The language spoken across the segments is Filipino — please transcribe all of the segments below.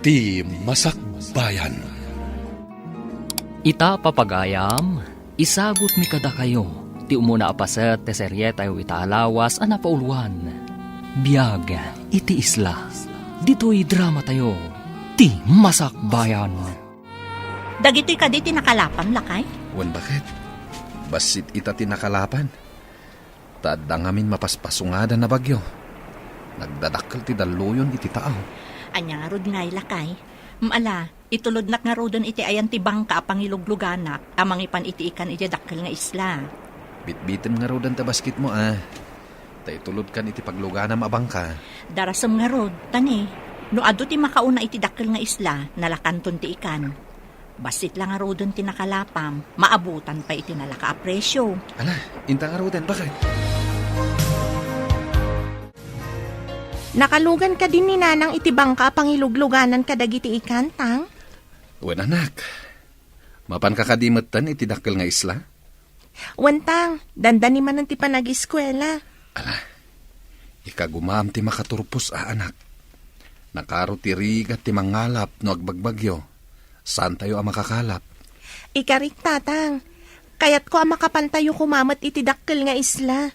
Ti Masakbayan. Ita papagayam, isagot mi kada kayo, ti umuna apaset te serye tayo itaalawas ana pauluan. Biyag, iti isla, dito'y drama tayo, ti Masakbayan. Dagito'y kaditi nakalapam lakay? Wan bakit? Basit ita tinakalapan. Tadang amin mapaspasungadan na bagyo. Nagdadakkel ti daluyon iti tao. Anya nga rod ngay lakay. Maala, itulod nak nga rodon iti ayan ti bangka pangilugluganak, amang ipan iti ikan iti dakkel nga isla. Bitbitim nga rodan ta basket mo Tay tulod kan iti paglugana mabangka. Darasam nga rod, tani. No ado ti makauna iti dakkel nga isla, nalakanton ti ikan. Basit lang nga rodon ti nakalapam, maabutan pa iti nalaka apresyo. Ala, inta nga rodan, bakit? Nakalugan ka din ni nanang iti bangka pangilugluganan ka dagiti ikan, tang? Wan anak. Mapan kakadimetan iti dakkel nga isla? Wantang, dandani man ti panag-eskwela. Ala, ikagumam ti makaturpos anak. Nakaro ti rigat ti mangalap no agbagbagyo. Saan tayo ang makakalap? Ikarik, tatang. Kayat ko ang makapantayo kumamat iti dakkel nga isla.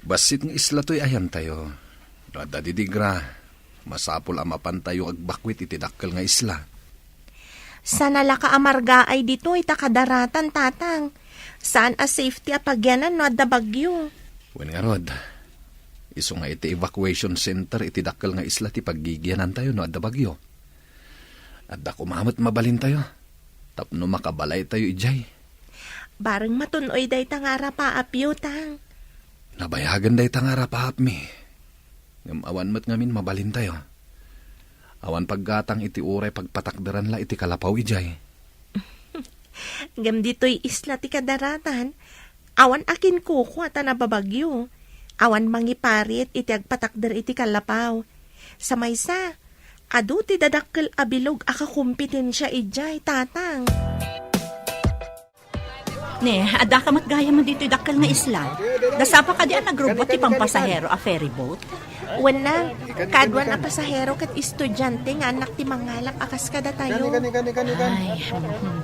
Basit nga isla to'y ayan tayo. Dadidigra, masapol ang mapantayo agbakwit iti dakkel nga isla. Sana laka amarga ay dito itakadaratan, tatang. Saan a safety apagyanan no adda bagyo? Wen nga rod, iso nga iti evacuation center iti dakkel nga isla ti paggigyanan tayo no adda bagyo. Adda kumamat mabalin tayo. Tapno makabalay tayo ijay. Bareng matunoy day tangara pa apyo, tang. Nabayagan day tangara paap mi. Ngam awan mat ngamin mabalin tayo. Awan paggatang iti uray pagpatakdaran la iti kalapaw ijay. Gam dito'y isla ti kadaratan. Awan akin kuko at nababagyo. Awan mangiparit iti agpatakder iti kalapaw. Sa maysa, adu ti dadakkel abilog akakumpetensya ijay, tatang. Ne, ada ka matgaya man dito'y dakkel nga isla. Dasapa ka di ang nagrobot ti pampasahero a ferry boat. Wala, kadwa na pasahero kat estudyante nga anak ti mangalap akas kada tayo. Ay,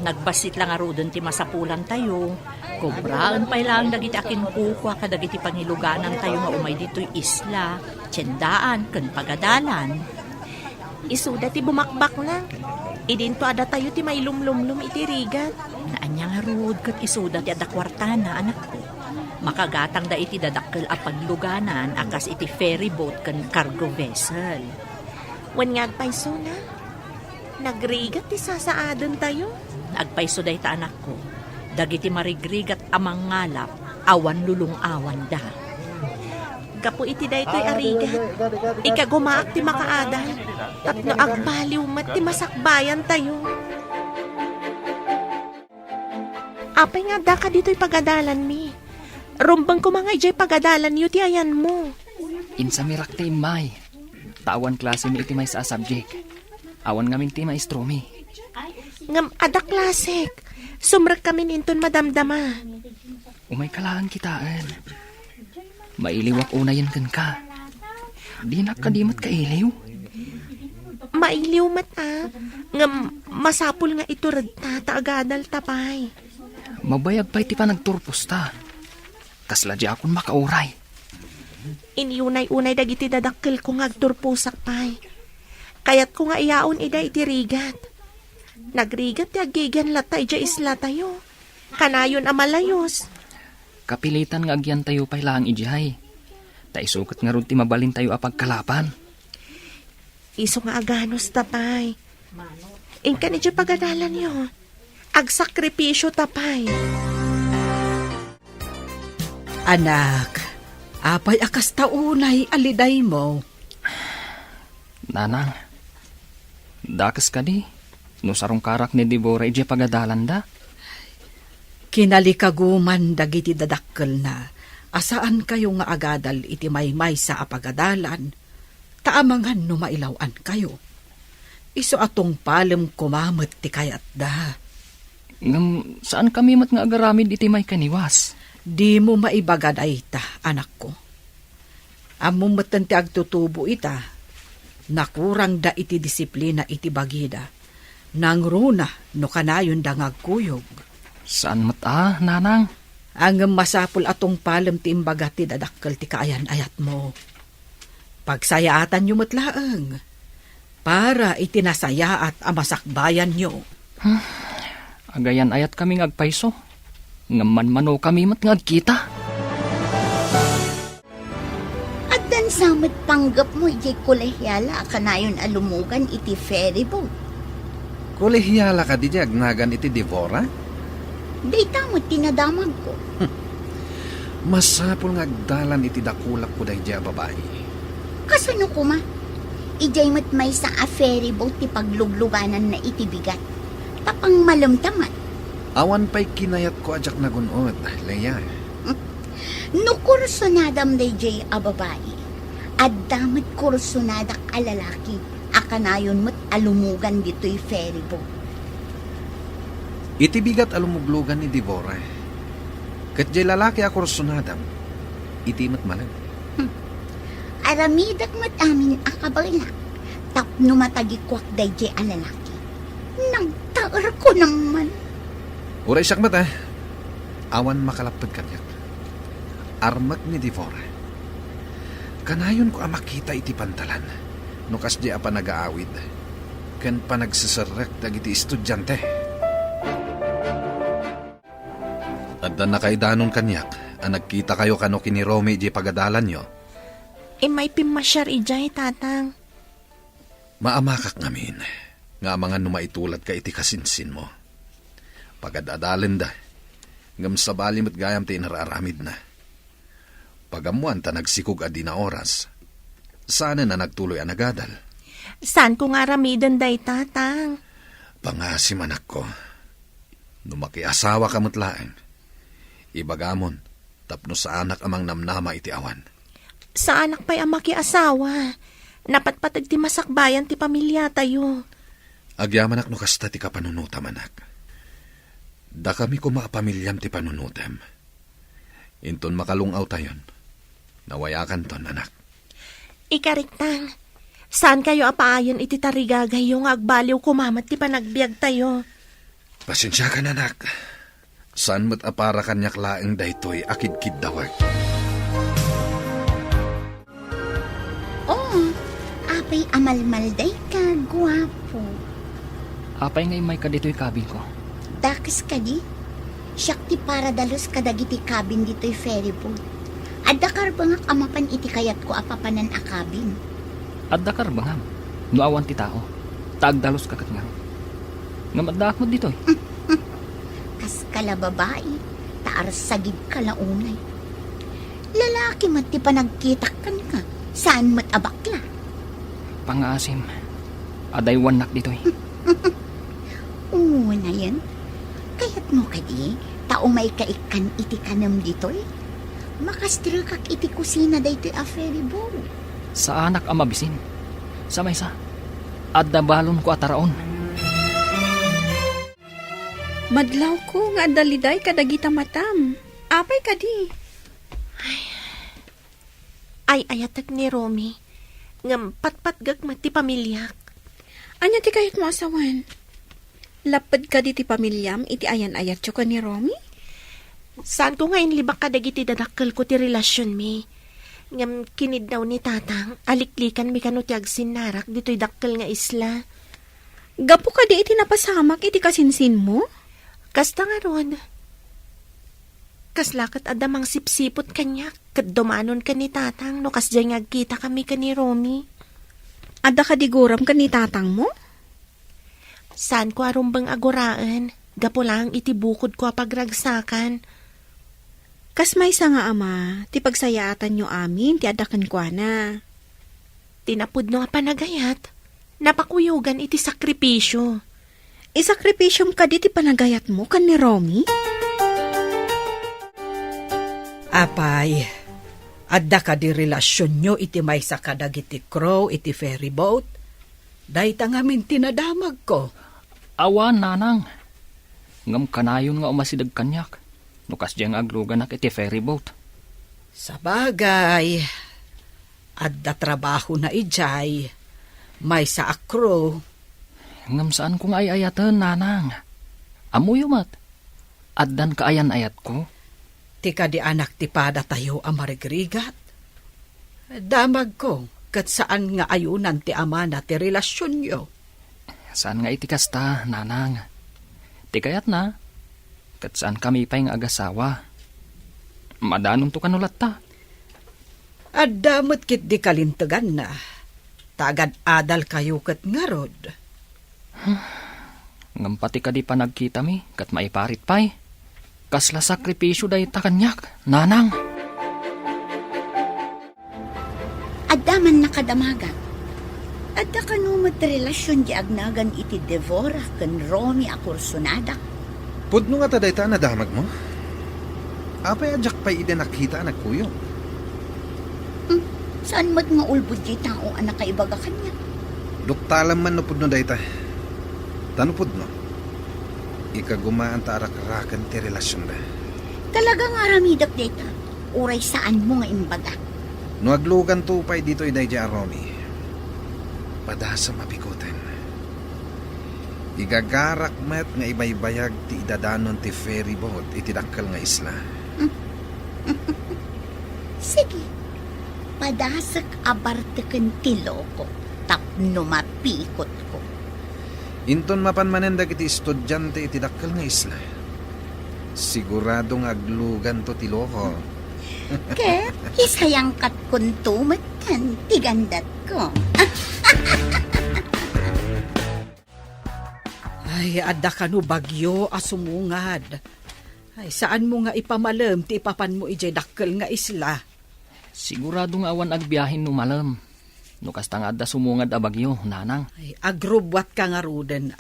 nagbasit lang arodon ti masapulan tayo. Kubraan pa ilang dagiti akin kukwa kadagiti pangiluganan tayo nga umay dito'y isla, tiyendaan, ken pagadalan. Isuda ti bumakbak na. Idinto ada tayo ti may lumlumlum iti rigat. Naanya nga rod kat isuda ti ada kwartana, anak ko. Makagatang da iti dadakkel a pagluganan akas iti ferry boat ken cargo vessel. Wan nga agpayso na. Nagrigat ti sasaadan tayo. Agpayso day ta, anak ko. Dagiti marigrigat amang ngalap, awan lulong awan da. Kapo iti daytoy arigat. Ikagumaak ti makaadan. Tapno agbaliw mat ti masakbayan tayo. Apay nga da ka dito'y pagadalan mi. Rumbang ko mga ijay pagadalan yu ti ayan mo. Insa mirak ti may. Tawan klase mi iti may sa subject. Awan ngamin ti maestro mi. Ngam ada klasik. Sumrak kami ninton madamdama. Umay kalahan kitaan. Mailiwak unayan kan ka. Di nakadimat ka iliw. Mailiw mat ngam masapul nga ito radta taagadal tapay. Mabayag pa iti pa nagturpos ta. Kasla di akong makauray. Iniunay-unay dagiti dadakkel ko nga agturpusak pay. Kayat ko nga iyaon ida iti rigat. Nagrigat ti agigan latay ja isla tayo. Kanayon amalayos. Kapilitan nga agyan tayo pa ilang ijihay. Taisukat nga ron ti mabalin tayo apagkalapan. Iso nga aganos tapay. Ingka ni dya pagadalan yo. Agsakripisyo tapay. Anak, apay akas taunay aliday mo. Nanang, dakas ka di. No sarong karak ni Dibora ije pagadalan da. Kinalikaguman dagiti dadakkel na. Asaan kayo nga agadal iti maymay sa apagadalan. Taamangan no mailawan kayo. Iso atong palem kumamet ti kayat da. Ngam, saan kami mat nga agaramid iti may kaniwas? Di mo maibagad ay ita, anak ko. Among matan ti agtutubo ita. Nakurang da iti disiplina iti bagida. Nang runa no kanayon da ngagkuyog. Saan mata, nanang? Ang masapul atong palem ti imbaga ti dadakkel ti kaayan-ayat mo. Pagsayaatan nyo matlaang. Para itinasayaat amasakbayan nyo. Agayan ayat kami ngagpaiso. Ngaman-mano kami mat ngagkita. At dan samad panggap mo, ijay kolehyala, kanayon alumugan iti ferry boat. Kolehiyala ka di agnagan iti Devora? Day tamo tinadamag ko. Masapul nga agdalan iti dakulak ko dahi di babae. Kasano kuma? Ijay mat may sa a ferry boat ti paglugluganan na iti bigat. Tapang malamtaman. Awan pa'y kinayat ko ajak nagunod, Leia. No kursunadam day jay a babae. At damat kursunadak a lalaki. Akanayon mat alumugan dito'y ferry boat. Iti bigat alumuglugan ni Devora. Kat di lalaki ako sunadam, iti mat malag. Aramidak mat amin akabala. Tapno matagikwak day jay a lalaki. Nagtaar ko naman. Uray siyak mata, awan makalapad kanyak. Armak ni Devora. Kanayon ko makita iti pantalan. Nukas di apa nag-aawid. Kan pa nagsasarak dagiti estudyante. At na nakaidanon kanyak, nagkita kayo kano kini Romy di pagadalan nyo. May pimasyar ijay, tatang. Maamakak ngamin, nga mga numaitulat ka iti kasinsin mo. Pagadadalin da, ngam sabali mat gayam ti nararamid na. Pagamuan ta nagsikog adi na oras, sana na nagtuloy ang nagadal. Saan ko nga ramidan day, tatang? Pangasim anak ko, numakiasawa ka matlaang, ibagamon, tapno sa anak amang namnama iti awan. Sa anak pa'y ama ki asawa. Napatpatag ti masakbayan ti pamilya tayo. Agyaman ak no kasta ti kapanunutam anak. Da kami kumapamilyam ti panunutam. Inton makalungaw tayon. Nawayakan ton anak. Ikariktang, saan kayo apaayon iti tarigagay yung agbaliw kumamat ti panagbiag tayo? Pasensya ka na anak. Saan mo't apara kanyak laeng daytoy akid-kid dawag. Oh, apay amalmalday ka, guwapo. Apay ngay may kadito'y kabin ko. Dakas ka di? Siyak ti para dalos kadagiti kabin dito'y ferry boat. Adda karbangak amapan iti kayat ko apapanan a kabin. At dakar bangam, nuawan ti tao. Taagdalos kakat nga. Ngamaddaak mo dito'y. Kas kala babae, taar sagid kalaunay. Lalaki mat ti panagkitak kan ka. Saan mat abakla? Pangaasim, aday wanak dito'y. Oo na yan. Kaya't mo kadi, tao may kaikan iti kanam dito'y. Makastrukak iti kusina dayto'y a ferry boat. Sa anak ang mabisin. Sa maysa, adda balon ko ataraon. Madlaw ko nga daliday kadagita matam. Apay kadi. Ay ayatag ni Romy. Ngam patpatgag mati pamilyak. Anya ti kayat mo asawan? Lapad ka di ti pamilyam iti ayan-ayat ka ni Romy? Saan ko ngayon libak kadagiti dadakkel ko ti relasyon mi? Ngam kinid daw ni tatang, aliklikan mi kano ti agsinarak dito'y dakkel nga isla. Gapo ka di iti napasamak iti kasinsin mo? Kasta nga ron. Kaslakat adamang sipsipot kanyak, kat dumanon ka ni tatang, no kas dyan agkita kami ka ni Romy. Adda ka di guram ka ni tatang mo? Saan ko arumbang aguraan, gapo lang iti bukod ko pagragsakan. Kas may sa nga ama, ti pagsayaatan nyo amin, ti adakan kwa na. Tinapud no nga panagayat, napakuyugan iti sakripisyo. Isakripisyom ka di ti panagayat mo kan ni Romy? Apay, adda ka di relasyon nyo iti may sa kadag iti crow iti ferry boat. Dahita ngamin tinadamag ko. Awan, nanang. Ngam kanayon nga umasidag kanyak. Nukas diyang agluganak iti ferry boat. Sa bagay, adda trabaho na ijay. May sa akro. Ngam saan kong ayayatan, nanang? Amuyo mat. Addan ka ayan ayat ko. Tika di anak ti pada tayo amarigrigat. Damag ko, kat saan nga ayunan ti ama na ti relasyon yo. Saan nga iti kasta, nanang? Ti kayat na. Kat saan kami pa'y nga agasawa. Madanon to kanulat ta. At damot kit di kalintagan na. Tagad adal kayo kat ngarod. Ngam pati ka di pa nagkita mi, kat maiparit pa'y. Kasla sakripisyo day takanyak, nanang. Addaman nakadamaga. Adda kanumot relasyon di agnagan iti Devora ken Romy a kursunadak. Pudno nga taday ta na damag mo. Apay adyak pa'y ide nakita nagkuyo. Saan mat nga ulbud di tao anak kaibaga kanya? Duktalam man no pudno day ta. Tano pudno? Ikagumaan ta arak-arakan ti relasyon da. Talagang aramidak data. Uray saan mo nga imbaga. No aglugan to pa'y dito iday di Romy. Padasa mapikutin. Igagarak met nga ibaybayag ti idadanon ti ferry boat iti dakkel nga isla. Sige. Padasak abarteken ti loko. Tapno mapikot ko. Inton mapanmanendag iti estudyante iti dakkel nga isla. Siguradong aglugan to ti loko. Ket, isayang kat kuntumat kan tigandat ko. Ay, adda ka no bagyo asumungad. Ay, saan mo nga ipamalam ti ipapan mo ijay dakkel nga isla? Sigurado nga awan agbiyahin no malam. No kasta nga adda sumungad a bagyo, nanang. Ay, agrubwat ka nga ruden,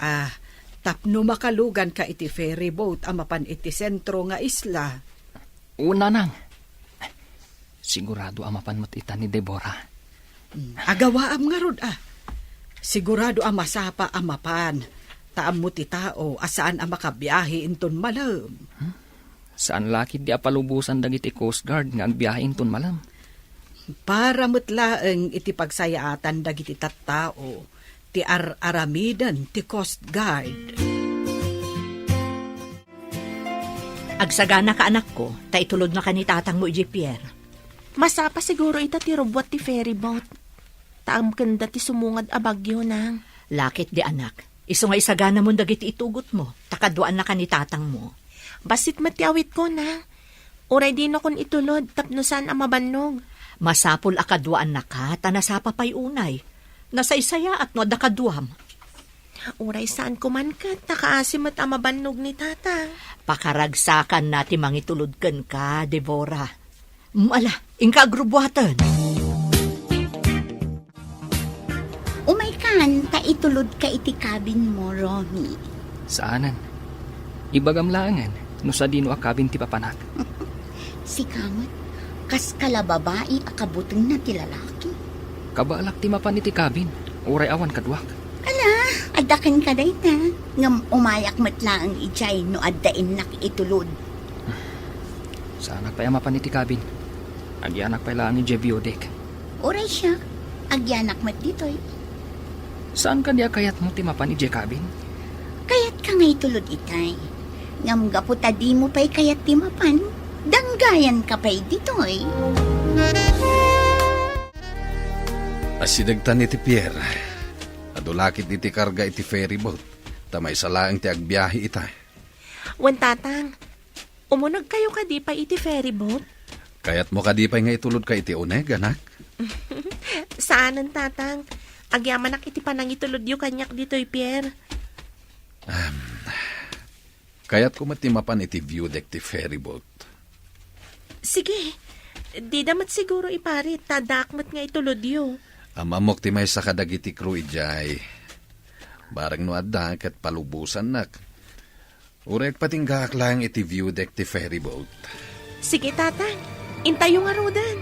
tapno makalugan ka iti ferry boat amapan iti sentro nga isla. Una nang. Sigurado amapan mo't ita ni Deborah. Agawaam nga rod, Sigurado masapa amapan. Taam mo ti tao, asaan makabiyahe inton malam. Saan lakit di apalubusan dagiti Coast Guard nga agbiyahe inton malam? Para mutlaeng iti pagsayaatan dagiti tattao, ti aramidan ti Coast Guard. Agsagana ka anak ko, ta itulod na ka ni tatang mo iji Pierre. Masapa siguro ita ti robot ti ferry boat. Taam kanda ti sumungad a bagyo nang. Lakit di anak. Iso nga isagana mo dagiti itugot mo, takaduan na ka ni tatang mo. Basit matiawit ko na. Uray di na kon itulod, tapno saan ang mabannog. Masapol akaduan na ka, tanasapa pa'y unay. Nasa isaya at no dakaduam. Uray saan kuman ka, takaasim at ang mabannog ni tatang. Pakaragsakan nati mangitulod ka, Devora. Mala, ingka agrubwatan. Umay kan, ta itulod ka iti cabin mo, Romy. Saanan? Ibagamlangan, no sa dino akabin ti papanak. Si Kamot, kas kala babae akabuteng na ti lalaki. Kabaalak ti mapan iti kabin, uray awan kadwak. Adakan ka day ta. Ngam umayak matlaang ijay no addain nak itulod. Saanak pa mapan iti kabin. Agyanak pa ilaan ni Jebiodek. Oray siya, agyanak mat ditoy. Saan ka diya kayat mo ti mapan iti kabin? Kayat ka nga itulod itay. Ngam gaputa di mo pa'y kayat ti mapan. Danggayan ka pa'y ditoy. Asidagtan iti Pierre. Adulakit iti karga iti ferry boat. Tamay salaang ti agbiyahe ita. Wan tatang, umunag kayo ka di pa iti ferry boat? Kayat mo kadipay nga itulod ka iti uneg, anak? Saanan tatang? Agyaman ak iti panangitulod yu kanyak dito'y Pierre. Kayat ko matimapan iti view deck ti ferry boat. Sige, di damat siguro iparit, tadakmat nga itulod yu. Amamok ti may sa kadagiti crew ijay. Barang no adda ket palubusan nak. Urek patinggak lang iti view deck ti ferry boat. Sige tatang, intayo nga rodan.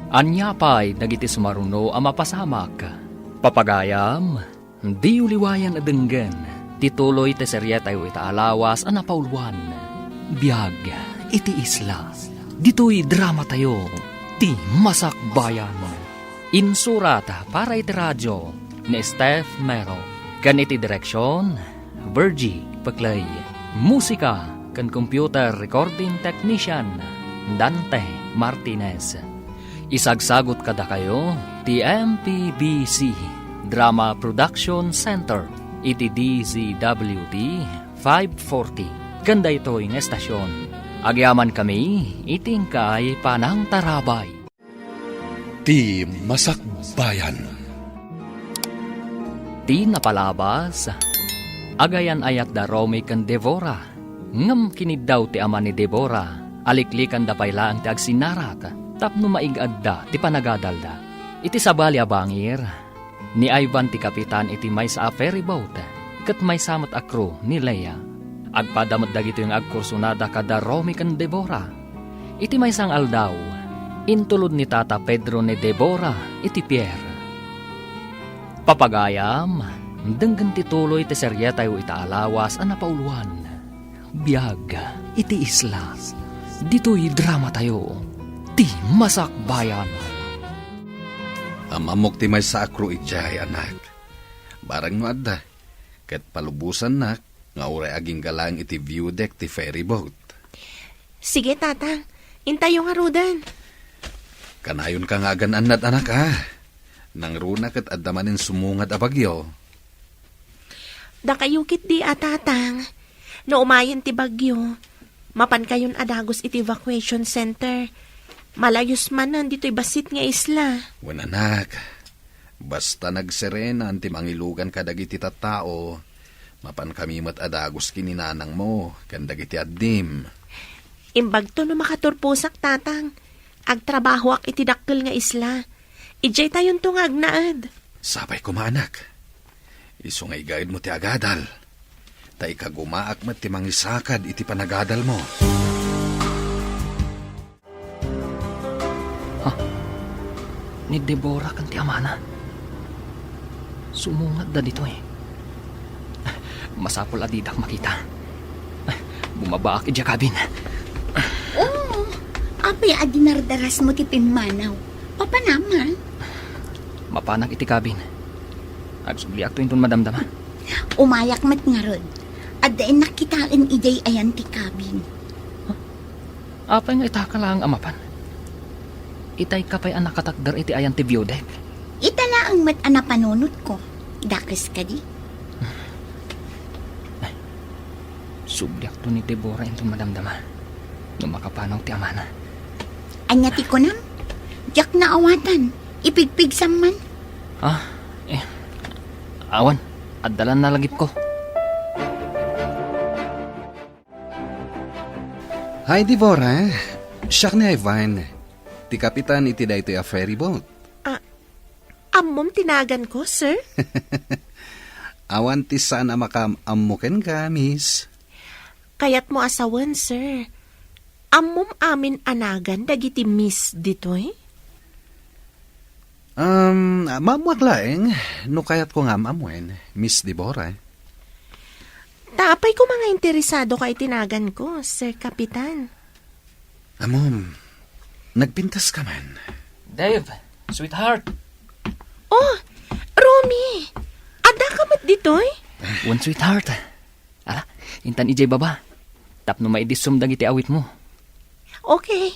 Anya pa'y dagiti sumaruno ang mapasamak. Papagayam, di uliwayan adenggan. Tituloy te serye tayo itaalawas ang napauluan. Biyag, iti isla. Dito'y drama tayo, ti Masakbayan. Insurata para iti radyo ni Steph Mero. Kan iti direksyon, Virgie Paclay. Musika kan computer recording technician, Dante Martinez. Isagsagot kada kayo, ti MPBC Drama Production Center, iti DZWT 540. Kanda ito yung estasyon. Agyaman kami, iting kay Panang Tarabay. Ti Masakbayan. Ti napalabas, agayan ayat da Romy kan Devora. Ngam kinid daw ti ama ni Devora, aliklikan da payla ang ti agsinarak, tapno maigad da ti panagadal da. Iti sabali abangir, ni Ivan ti kapitan iti may sa ferry boat, kat may samat a crew ni Leia. Agpadamot dagito yung agkursunada kada Romy kan Devora. Iti may sang aldaw, intulod ni Tata Pedro ni Devora iti Pierre. Papagayam, denggan tituloy ti seryeta yu itaalawas a napauluan. Biyag, iti isla. Dito'y drama tayo, ti Masakbayan. Amamok ti may sakro ijay, anak. Barang no adda, ket palubusan nak, nga uray aging galang iti view deck ti ferry boat. Sige, tatang. Intayo nga rudan. Kanayon ka nga anak Nang runa ket addamanin sumungad a bagyo. Dakayukit di tatang. No umayon ti bagyo. Mapan kayon adagos iti evacuation center. Malayos man dito'y basit nga isla. Wan anak, basta nagserena ti mangilugan kadagiti tattao, mapan kami mat adagos kininanang mo, kandagiti addim. Imbag to no makaturpusak, tatang. Agtrabaho ak iti dakkel nga isla. Ijay tayon to nga agnaad. Sabay ko maanak. Isungay gaid mo ti agadal. Ta ikagumaak mat ti mangisakad iti panagadal mo. Ni Deborah kan ti amana. Sumungad da dito eh. Masapol adidak makita. Bumabaak iti kabin. Oo, apay adinardaras mo ti pimanaw. Papanama. Mapanak iti kabin. Agsubliak to intun madamdama. Umayak mat nga rod. At dain nakitaan ijay ayan ti kabin. Apay nga itaka lang amapan. Itay kapay anak katakdar iti ayan ti biodek. Itala ang mat anapanunot ko. Dakis ka di. Subliak to ni Deborah intun madamdama. Nung makapanaw ti amana. Anya ti ko nam. Diyak na awatan. Ipigpig man. Awan, addalan na lagip ko. Hi, Deborah. Siya ni Ivan. Ti kapitan iti daytoy a ferry boat. Ammom tinagan ko, sir. Awan ti sana makamammuken ka, miss. Kayat mo asawan, sir. Ammom amin anagan dagiti miss ditoy? Mamuak laeng, no kayat ko nga mamuen, Miss Deborah. Taapay ko mga interesado kay tinagan ko, Sir Kapitan. Amom, nagpintas ka man. Dave, sweetheart. Oh, Romy! Ada ka mat ditoy? One sweetheart. Ala, intan ijay baba. Tapno maidisum dagiti awit mo. Okay.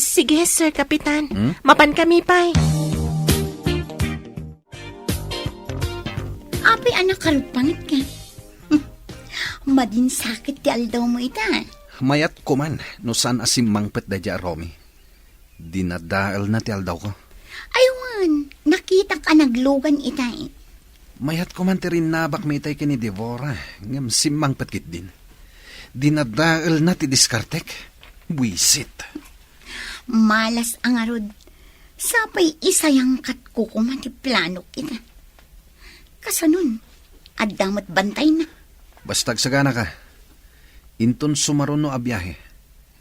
Sige, Sir Kapitan. Mapan kami pa'y. Apay anak karupangit ka. Madin sakit ti aldaw mo ita. Mayat ko man, no saan asimangpet da dya, Romy. Dinadaal na ti aldaw ko. Aywan, nakita ka naglugan ita. Mayat ko man ti rinabak may tay kini Devora. Ngam simangpet kit din. Dinadaal na ti diskartek. Buisit. Malas ang arod. Sapay isayang kat ko kumati plano kita. Kasanun, adamot bantay na. Bastag sagana ka. Inton sumaron no abiyahe.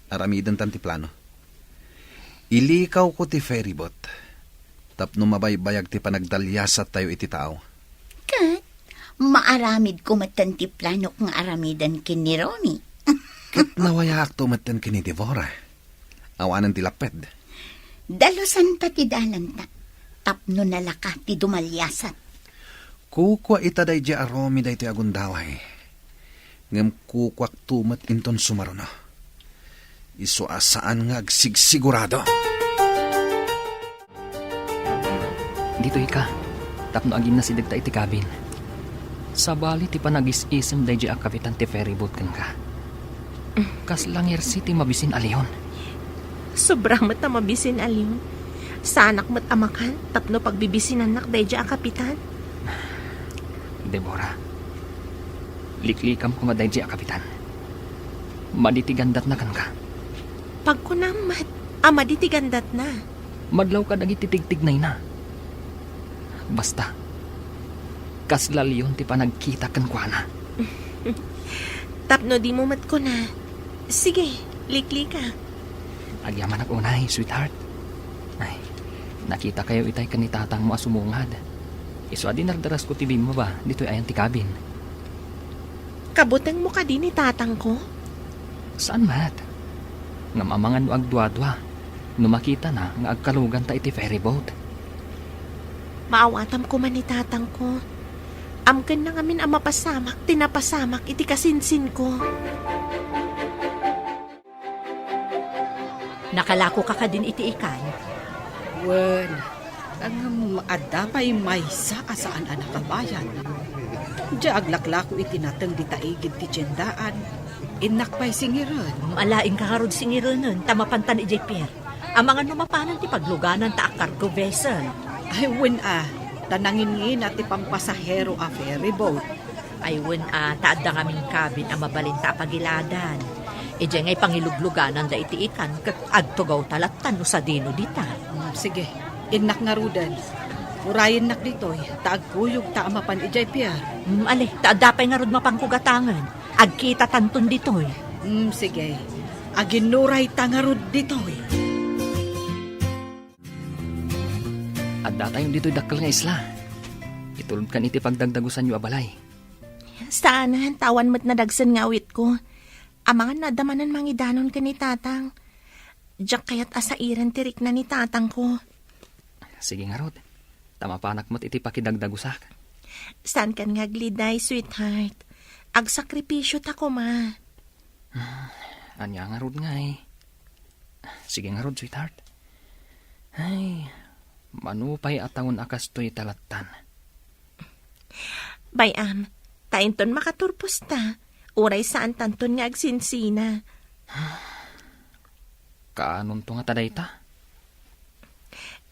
Aramidan tanti plano. Ilikaw ko ti ferryboat. Tapno mabaybayag ti panagdalyasat tayo iti tao. Kat, maaramid ko matanti plano kung aramidan kin ni Romy. Kat nawayak to matan kini Devora. Awanan ti laped. Dalosan pa ti dalanta. Tapno nalaka ti dumalyasat. Kukwa ita day di aromi day ti agundaway. Ngam kukwak tumat inton sumaruno. Iso asaan nga agsigsigurado. Dito ika, tapno agin na si dagta iti kabin. Sa bali ti panagis-isem day di kapitan ti ferryboat kan ka. Kas langyer ti mabisin aliyon. Sobrang mat na mabisin aliyon. Sa anak mat amakan, tapno pagbibisin anak day dya kapitan. Deborah, liklikam ko maday di kapitan. Maditigandat na kan ka. Pagkunamat, ama di tigandat na. Madlaw ka dagi titigtignay na. Basta, kaslaliyon ti panagkita kan kwa na. Tapno di mo mat ko na. Sige, likli ka. Agyaman ako unay, sweetheart. Ay, nakita kayo itay kanitatang mo asumungad. Iso adi nagdaras ko tibim mo ba, dito'y ayan ti kabin. Kabutang mo ka din ni tatang ko. Saan mat? Ngam amangan no agdwa-dwa. Numakita na nga agkalugan ta iti ferryboat. Maawatam ko man ni tatang ko. Amken na ngamin ang mapasamak, tinapasamak iti kasinsin ko. Nakalako ka din iti ikan. Wen, ang adapay may sa asaan anak kabayan. Diya aglaklako itinatang di taigid ti tiyendaan. Inakpay singiran. Malaing kakarod singirunan, tamapantan ijay Pierre. Ang mga numapanan ti pagluganan ta a cargo vessel. Ay, wen tanangin at ti pampasahero a ferryboat. Ay wen taad da kaming kabin ang mabalinta pagiladan. Ijay ngay pangilugluganan da iti ikan kat agtugaw talatan no sa dino dita. Sige, inak nga rudan. Urayin nak ditoy, taagkuyog ta amapan ijay Pierre. Ale, taadapay nga rod mapangkugatangan. Agkita tanton ditoy. Sige, aginuray ta nga rod ditoy. At datayon dito'y dakkel nga isla. Itulog kan iti pagdagdagusan yu abalay. Saanan, tawan mo't nadagsan nga awit ko. Amangan nadamanan mangidanon ka ni tatang. Diyak kaya't asairan tirik na ni tatang ko. Sige nga rod. Tamapanak mo't iti pakidagdagusak. Saan kan nga gliday, sweetheart? Agsakripisyo ta ko, ma. Anya nga rod nga eh. Sige nga rod, sweetheart. Ay, manupay atawon akas to'y talatan. Bayam, tainton makaturpos ta. Uray saan tanton nga agsinsina. Kaanon to nga taday ta?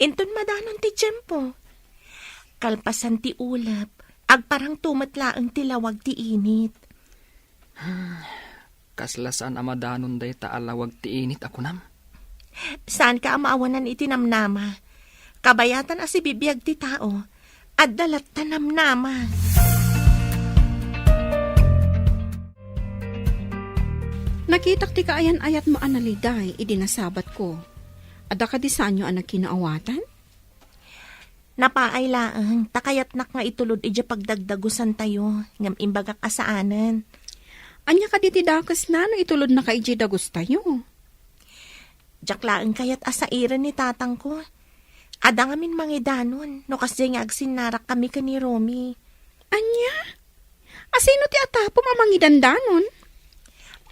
Inton madanon ti tiyempo. Kalpasan ti ulap, agparang tumatlaang tilawag ti init. Kaslasaan amadanon day ta alawag ti init ako nam. Saan ka amaawanan iti namnama? Kabayatan asi bibiyag ti tao, at dalat tanamnama. Nakitak ti kaayan ayat mo analiday, idinasabat ko. Ada ka di saan nyo anak kinaawatan? Napaay laang, takayat nak nga itulod ija pagdagdagusan tayo, ngam imbagak asaanan. Anya ka di ti dakas na no itulod na ka iji dagus tayo. Diyak laang kayat asairan ni tatang ko. Ada ngamin mangidanon, no kasi nga agsinarak kami ka ni Romy. Anya? Asino ti atapo mamangidandanon?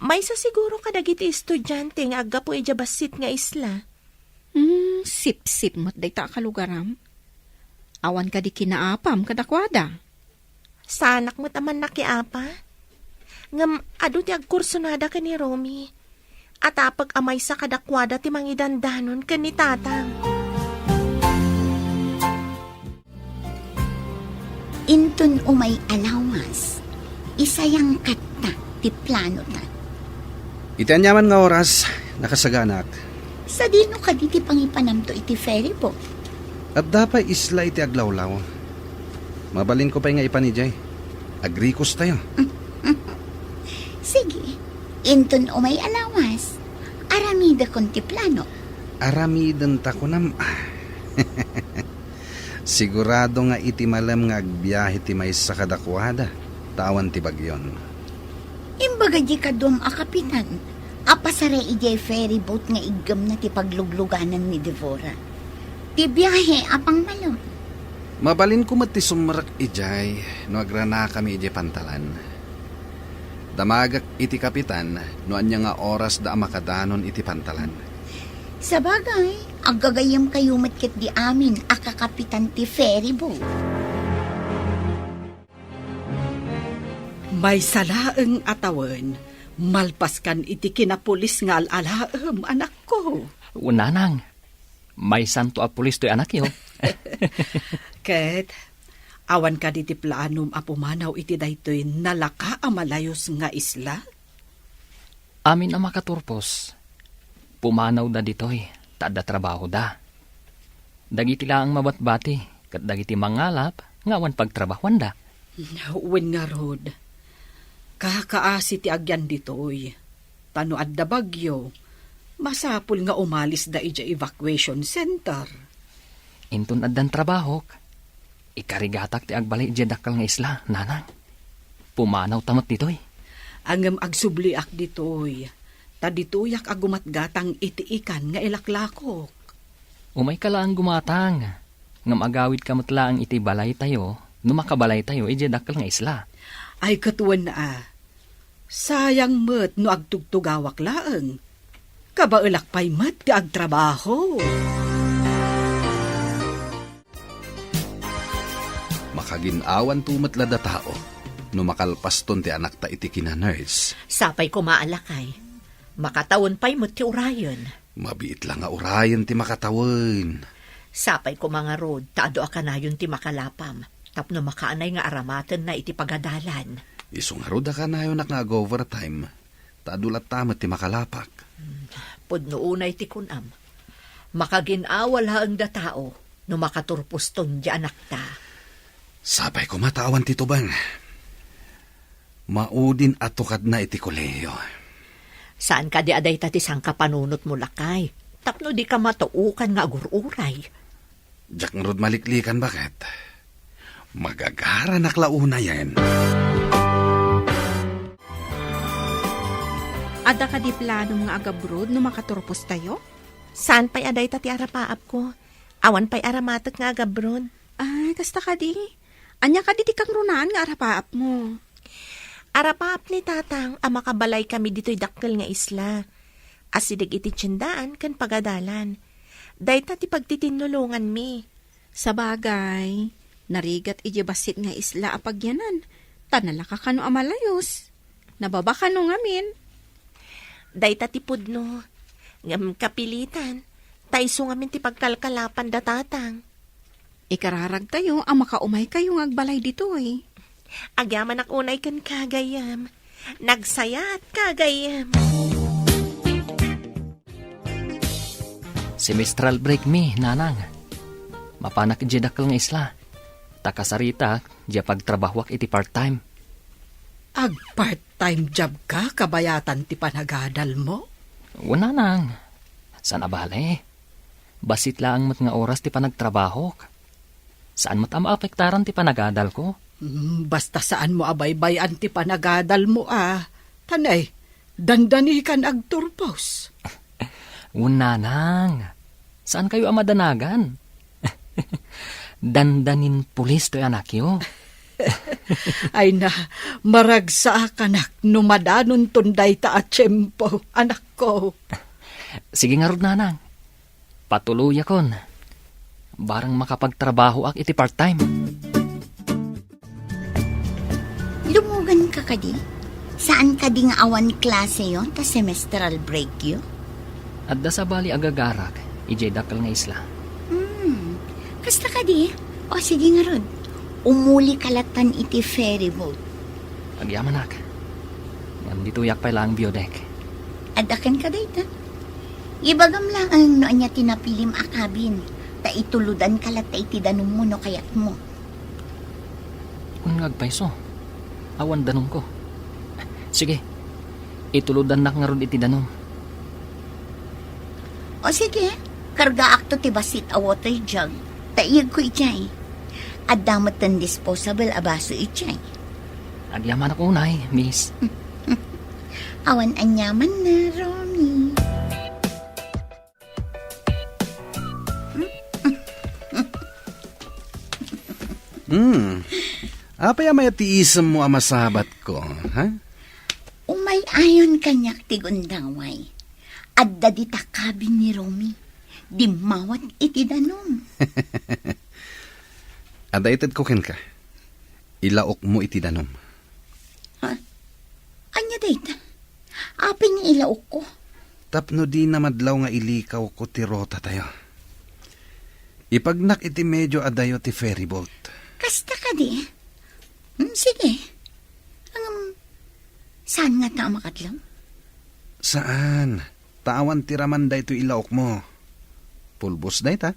May sa siguro kadagiti estudyante nga agga po ija basit nga isla. Sip-sip mo't day ta kalugaram. Awan ka di kinaapam kadakwada. Sanak mo't aman nakiapa. Ngam adu ti agkursonada ka ni Romy. At apag amay sa kadakwada ti mangidandanon ka ni tatang. Inton umay alawas. Isayang kata ti plano ta. Itanyaman nga oras, nakasaganak. Sa dino ka di ti pangipanamto iti ferryboat. At dapat isla iti aglawlaw. Mabalin ko pa nga ipanijay. Agrikos tayo. Sige, inton umay alawas. Aramida kon ti plano. Aramidan ta ko nam. Sigurado nga iti malam nga agbiyahe ti may sa kadakwada. Tawan ti bagyon. Imbaga di ka duam a kapitan. Apasara ijay ferry boat nga igam na ti paglugluganan ni Devora. Ti biyahe apang malo. Mabalin ko mati sumrak ijay, no agrana kami ijay pantalan. Damagak iti kapitan, no anya nga oras da makadanon iti pantalan. Sa bagay, agagayam kayo matkit di amin akakapitan ti ferry boat. May salaeng atawan, malpas kan iti kinapulis nga alalaem, anak ko. Unanang, may santo a pulis to'y anak yo. Ket, awan ka diti planum a pumanaw iti daytoy nalaka a malayos nga isla? Amin ang makaturpos. Pumanaw da ditoy, tada trabaho da. Dagiti lang mabatbati, kat dagiti mangalap, ngawan pagtrabahuan da. Wen nga rod, kakaasi ti agyan ditoy. Tano adda bagyo, masapul nga umalis da ija evacuation center. Intun addan trabahok, ikarigatak ti agbalay dakal nga isla, nanang. Pumanaw tamat ditoy. Angem agsubliak ditoy, ta ditoyak agumatgatang itiikan nga ilaklako. Umay ka lang gumatang, ngam agawid ka matlaang iti balay tayo, numakabalay tayo dakal nga isla. Ay katuwan na sayang met no agtugtugawak laeng. Kabaelak pa'y met ti agtrabaho. Makaginawan tumat lada tao, no makalpaston ti anak ta iti kina-nurse. Sapay ko maalakay. Makatawon pa'y mo ti urayon. Mabiit lang nga urayan ti makatawin. Sapay ko mga rod, taado akanayon ti makalapam. Tapno makaanay nga aramatan na iti pagadalan. Isong haruda ka na yun nga overtime. Taadulat tamat ti makalapak. Pudno unay ti kunam. Makaginawal haang da tao, no makaturpuston di anak ta. Sabay ko matawan ti tubang. Maudin atukad na iti koleyo. Saan ka di aday tati sang kapanunot mo lakay? Tapno di ka matuukan nga agururay. Diyak nga rod maliklikan bakit? Magagara naklauna yan. Ada ka di plano nga agabrod no makaturpos tayo? Saan pa'y aday tati arapaap ko? Awan pa'y aramatek nga agabron. Ay, kasta ka di. Anya ka di kang runaan nga arapaap mo. Arapaap ni tatang, makabalay kami dito'y dakkel nga isla. Asidig iti tiyendaan kan pagadalan. Day tati pagtitinulungan mi. Sa bagay, narigat ijibasit nga isla apagyanan. Tanala ka kano amalayos. Nababa ka no ngamin. Day tati pudno. Ngam kapilitan. Taiso ngamin ti pagkalkalapan da tatang. Ikararag tayo ang makaumay kayo ng agbalay dito eh. Agyaman ak unay kan kagayam. Nagsayat kagayam. Semestral break mi, nanang. Mapanak dakal nga isla. Takasarita, di pagtrabahwak iti part-time. Ag part-time job ka, kabayatan ti panagadal mo? Wala nang. Saan abale? Basit lang mat nga oras ti panagtrabahok. Saan mat amaapektaran ti panagadal ko? Basta saan mo abaybayan ti panagadal mo Tanay, dandani kan agturpos. Wala nang. Saan kayo amadanagan? Dandanin pulis to anak yo. Ay na, maragsa kanak numadanon tunday ta at tiyempo, anak ko. Sige nga rod, nanang. Patuloy akon. Barang makapagtrabaho ak iti part-time. Lumugan ka kadi? Saan ka di nga awan klase yon ta semestral break yo? At da sa bali agagarak, ijay dakal nga isla. Kasta ka di? O sige nga rod. Umuli kalatan iti ferry boat. Agyaman ak. Ngam dituyak pa lang biodek. Adakan ka dayta. Ibagam lang ang noon niya tinapilim akabin. Ta ituludan kalata iti danong mo no kayat mo. Kung ngagpaiso, awan danong ko. Sige, ituludan nak nga ron iti danong. O sige, karga akto ti basit a water jug. Taiyag ko ichay. At damat ng disposable abaso ichay. Agyaman ako unay, miss. Awan anyaman na, Romy. Apay may tiisam mo ang masabat ko, ha? Umay ayon kanyak tigundaway. Adda di takabin ni Romy. Di mawat iti danom. Adaited ko ken ka. Ilaok mo iti danom. Anya dayta? Apin ni ilaok ko. Tapno di na madlaw nga ilikaw ko ti rota tayo. Ipagnak iti medyo adayo ti ferry boat. Kasta ka di. Sige. Saan nga ta makadlaw? Saan? Tawan ti raman da ito ilaok mo. Pulbos da ita.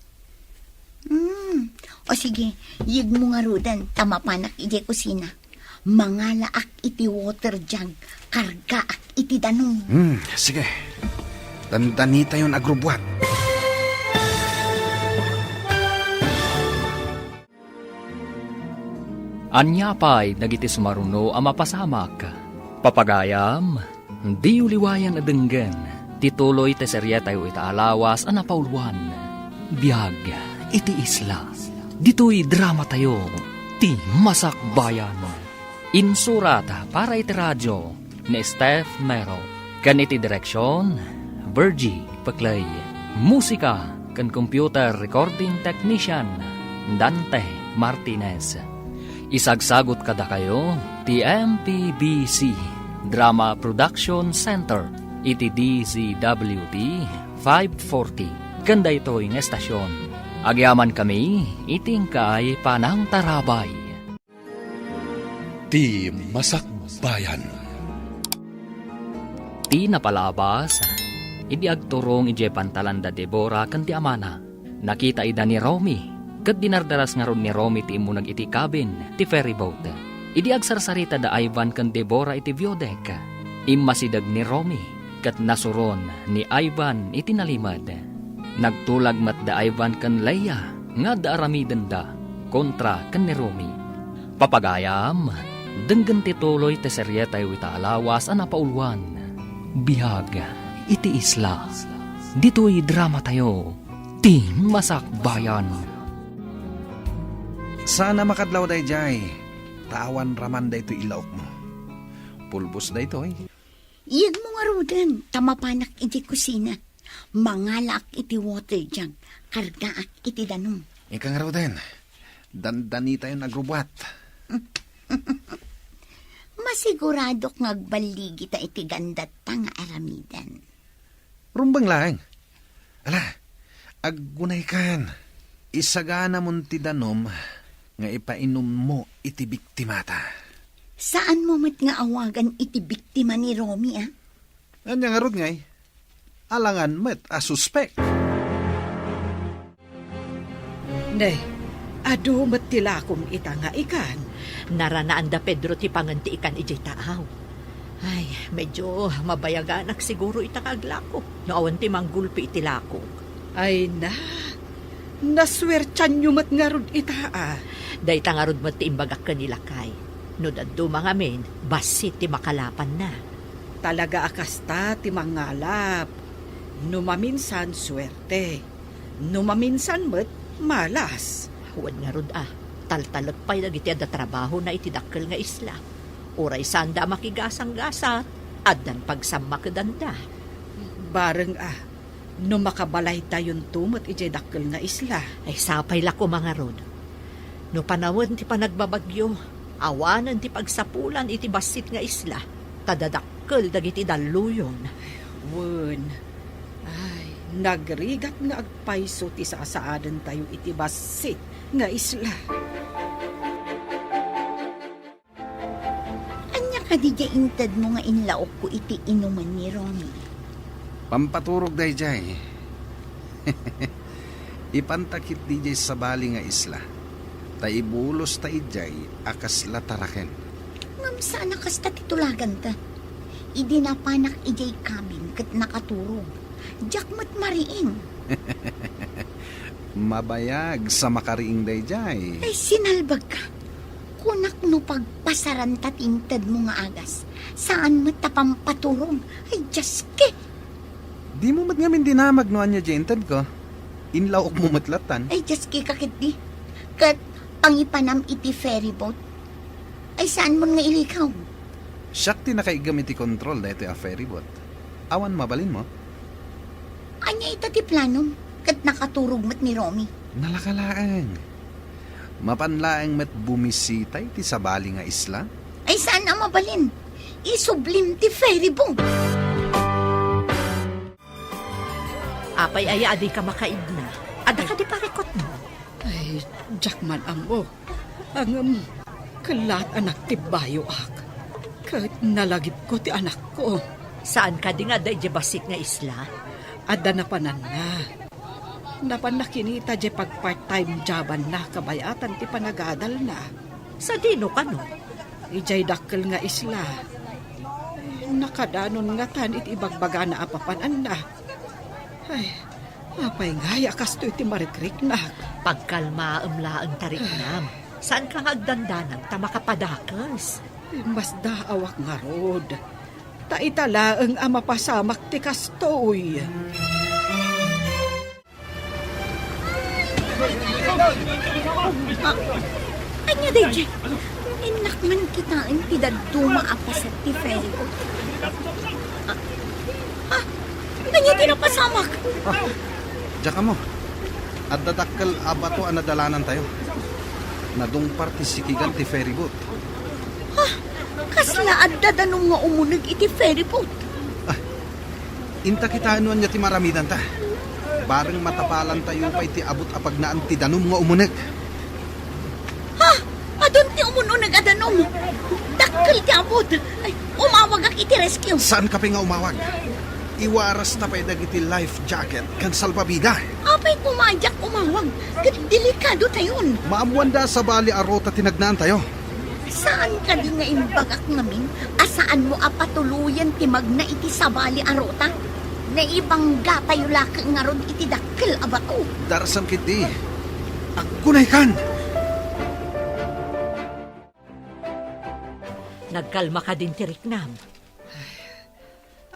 O sige, yig mo nga rudan, tamapanak iti kusina. Mangalaak iti water jug, kargaak iti danong. Sige. Dandani tayo agrubwat. Anyapay dagiti sumaruno a mapasamak. Papagayam, di uliwayan adenggen. Tituloy te serye tayo itaalawas a napauluan. Biyag iti isla. Dito'y drama tayo. Ti Masakbayan. Insurat para iti radyo ni Steph Mero. Kan iti direksyon, Virgie Paclay. Musika kan computer recording technician, Dante Martinez. Isagsagot kada kayo, ti MPBC Drama Production Center, iti DZWD 540. Kanda ito'y ng estasyon. Agyaman kami, iting kay Panang Tarabay. Ti Masakbayan. Ti napalabas, idi agturong ije pantalanda Deborah kan ti amana. Nakita ida ni Romy, kat dinardaras nga ron ni Romy ti imunag iti cabin, ti ferry boat. Idi agsarsarita da Ivan kan Deborah iti biodek. Imasidag ni Romy, kat nasuron ni Ivan iti nalimad. Nagtulag mat da Ivan kan Leia, nga da aramiden da, kontra kan ni Romy. Papagayam, denggan tituloy te serye tayo itaalawas a napauluan. Bihag iti isla. Dito'y drama tayo. Ti Masakbayan. Sana makadlaw day jay. Tawan raman day ito ilaok mo. Pulbos day ito eh. Yig mo nga rudan, tamapanak iti kusina. Mangalaak iti water jug, kargaak iti danong. Ika nga raw din. Dandani tayo nagrubwat. Masiguradok ngagbaligi ta iti gandat ta nga aramidan. Rumbang lang. Ala, aggunay kan. Isagana mon ti danom nga ipainom mo iti biktimata. Saan mo mat nga awagan iti biktima ni Romy, ah? Anya nga rod ngay. Alangan met a suspect. Nay, adu matilakom ita nga ikan. Naranaan da Pedro ti panganti ikan ijay taaw. Ay, medyo mabayaganak siguro itakaglako. No awan ti manggulpi iti lako. Ay na, naswertyan nyo mat nga rod ita Day tangarod mo ti imbagak kanila kay. No daddo mga men, basit ti makalapan na. Talaga akasta ti mangalap. Numaminsan swerte. Numaminsan met malas. Huwag nga rod taltalag pa'y dagiti da trabaho na itidakkel nga isla. Uray sanda makigasang-gasa, addan pagsamakadanda. Bareng no makabalay tayon tumot ije dakkel nga isla. Ay sapay lako mga rod. No panawon ti panagbabagyo, awanan ti pagsapulan iti basit nga isla, tadadakkel dagiti daluyon. Wen, ay, nagrigat nga agpayso ti sasaadan tayo iti basit nga isla. Anya ka di intad mo nga inlaok ko iti inuman ni Romy. Pampaturog day jay. Ipantakit di jay sa bali nga isla. Taibulos tay jay akas lataraken. Ngam sana kasta titulagan ta. Idi napanak ijay kabin kat nakaturog. Jakmat mariing. Mabayag sa makariing day jay. Ay sinalbag ka. Kunak no pagpasaran tatingtad mo nga agas. Saan mo tapampaturong? Ay, jaske. Di mo mat ngamin dinamag no anya jentad ko. Inlaw ok mo matlatan. Ay, jaske kakit di. Kat pangipanam iti ferry boat. Ay, saan mo nga ilikaw? Siyak ti nakaigamit ti control na ito a ferryboat. Awan mabalin mo? Anya ito ti planom? Kat nakaturog mat ni Romy. Nalakalaang. Mapanlaang met bumisitay ti sabali nga isla. Ay, saan ang mabalin? Isublim ti ferry boat. Apay ay adi ka makaid na. Ada ka di parekot mo. Ay, Jackman amo. Ang kalat anak ti bayo ak. Kahit nalagip ko ti anak ko. Saan ka di nga da basit nga isla? Ada na panan na. Napan nakinita di pag part-time joban na kabayatan ti panagadal na. Sa dino ka no? Ijay dakkel nga isla. Ay, nakadanon nga tan iti ibagbaga na apapanan na. Ay, apay nga yakas to iti marikrik na. Pagkalmaamlaan tarik nam. Saan ka nga agdandanan ta makapadakas? Mas daawak nga rod. Taitala ang amapasamak ti kastoy. Anya, DJ. Inakman kita ang tidaduma apas at ti ferry boat. Anya tinapasamak. Diyan ka mo. At dadakkel abato ang nadalanan tayo. Nadung partisikigan ti ferryboat. Kasla at dadanong nga umunog iti ferry boat. Inta kita anuan niya ti maramidan ta. Bareng matapalan tayo pa iti abot apag na ang tidanom nga umuneg. Adun ti umunog adanom. Dakkel ti abot. Ay, umawag ak iti rescue. Saan ka pa nga umawag? Iwaras na pa iti life jacket kan salbabida. Apay pumadyak umawag. Kat delikado tayon. Maamuan sa bali arota tinagnaan tayo. Saan ka di nga imbagak namin? Asaan mo apatuluyan ti magna iti sabali arota? Naibangga tayo laka nga ron iti dakkel abato. Darasan kiti. Akunay kan. Nagkalma ka din tirik nam.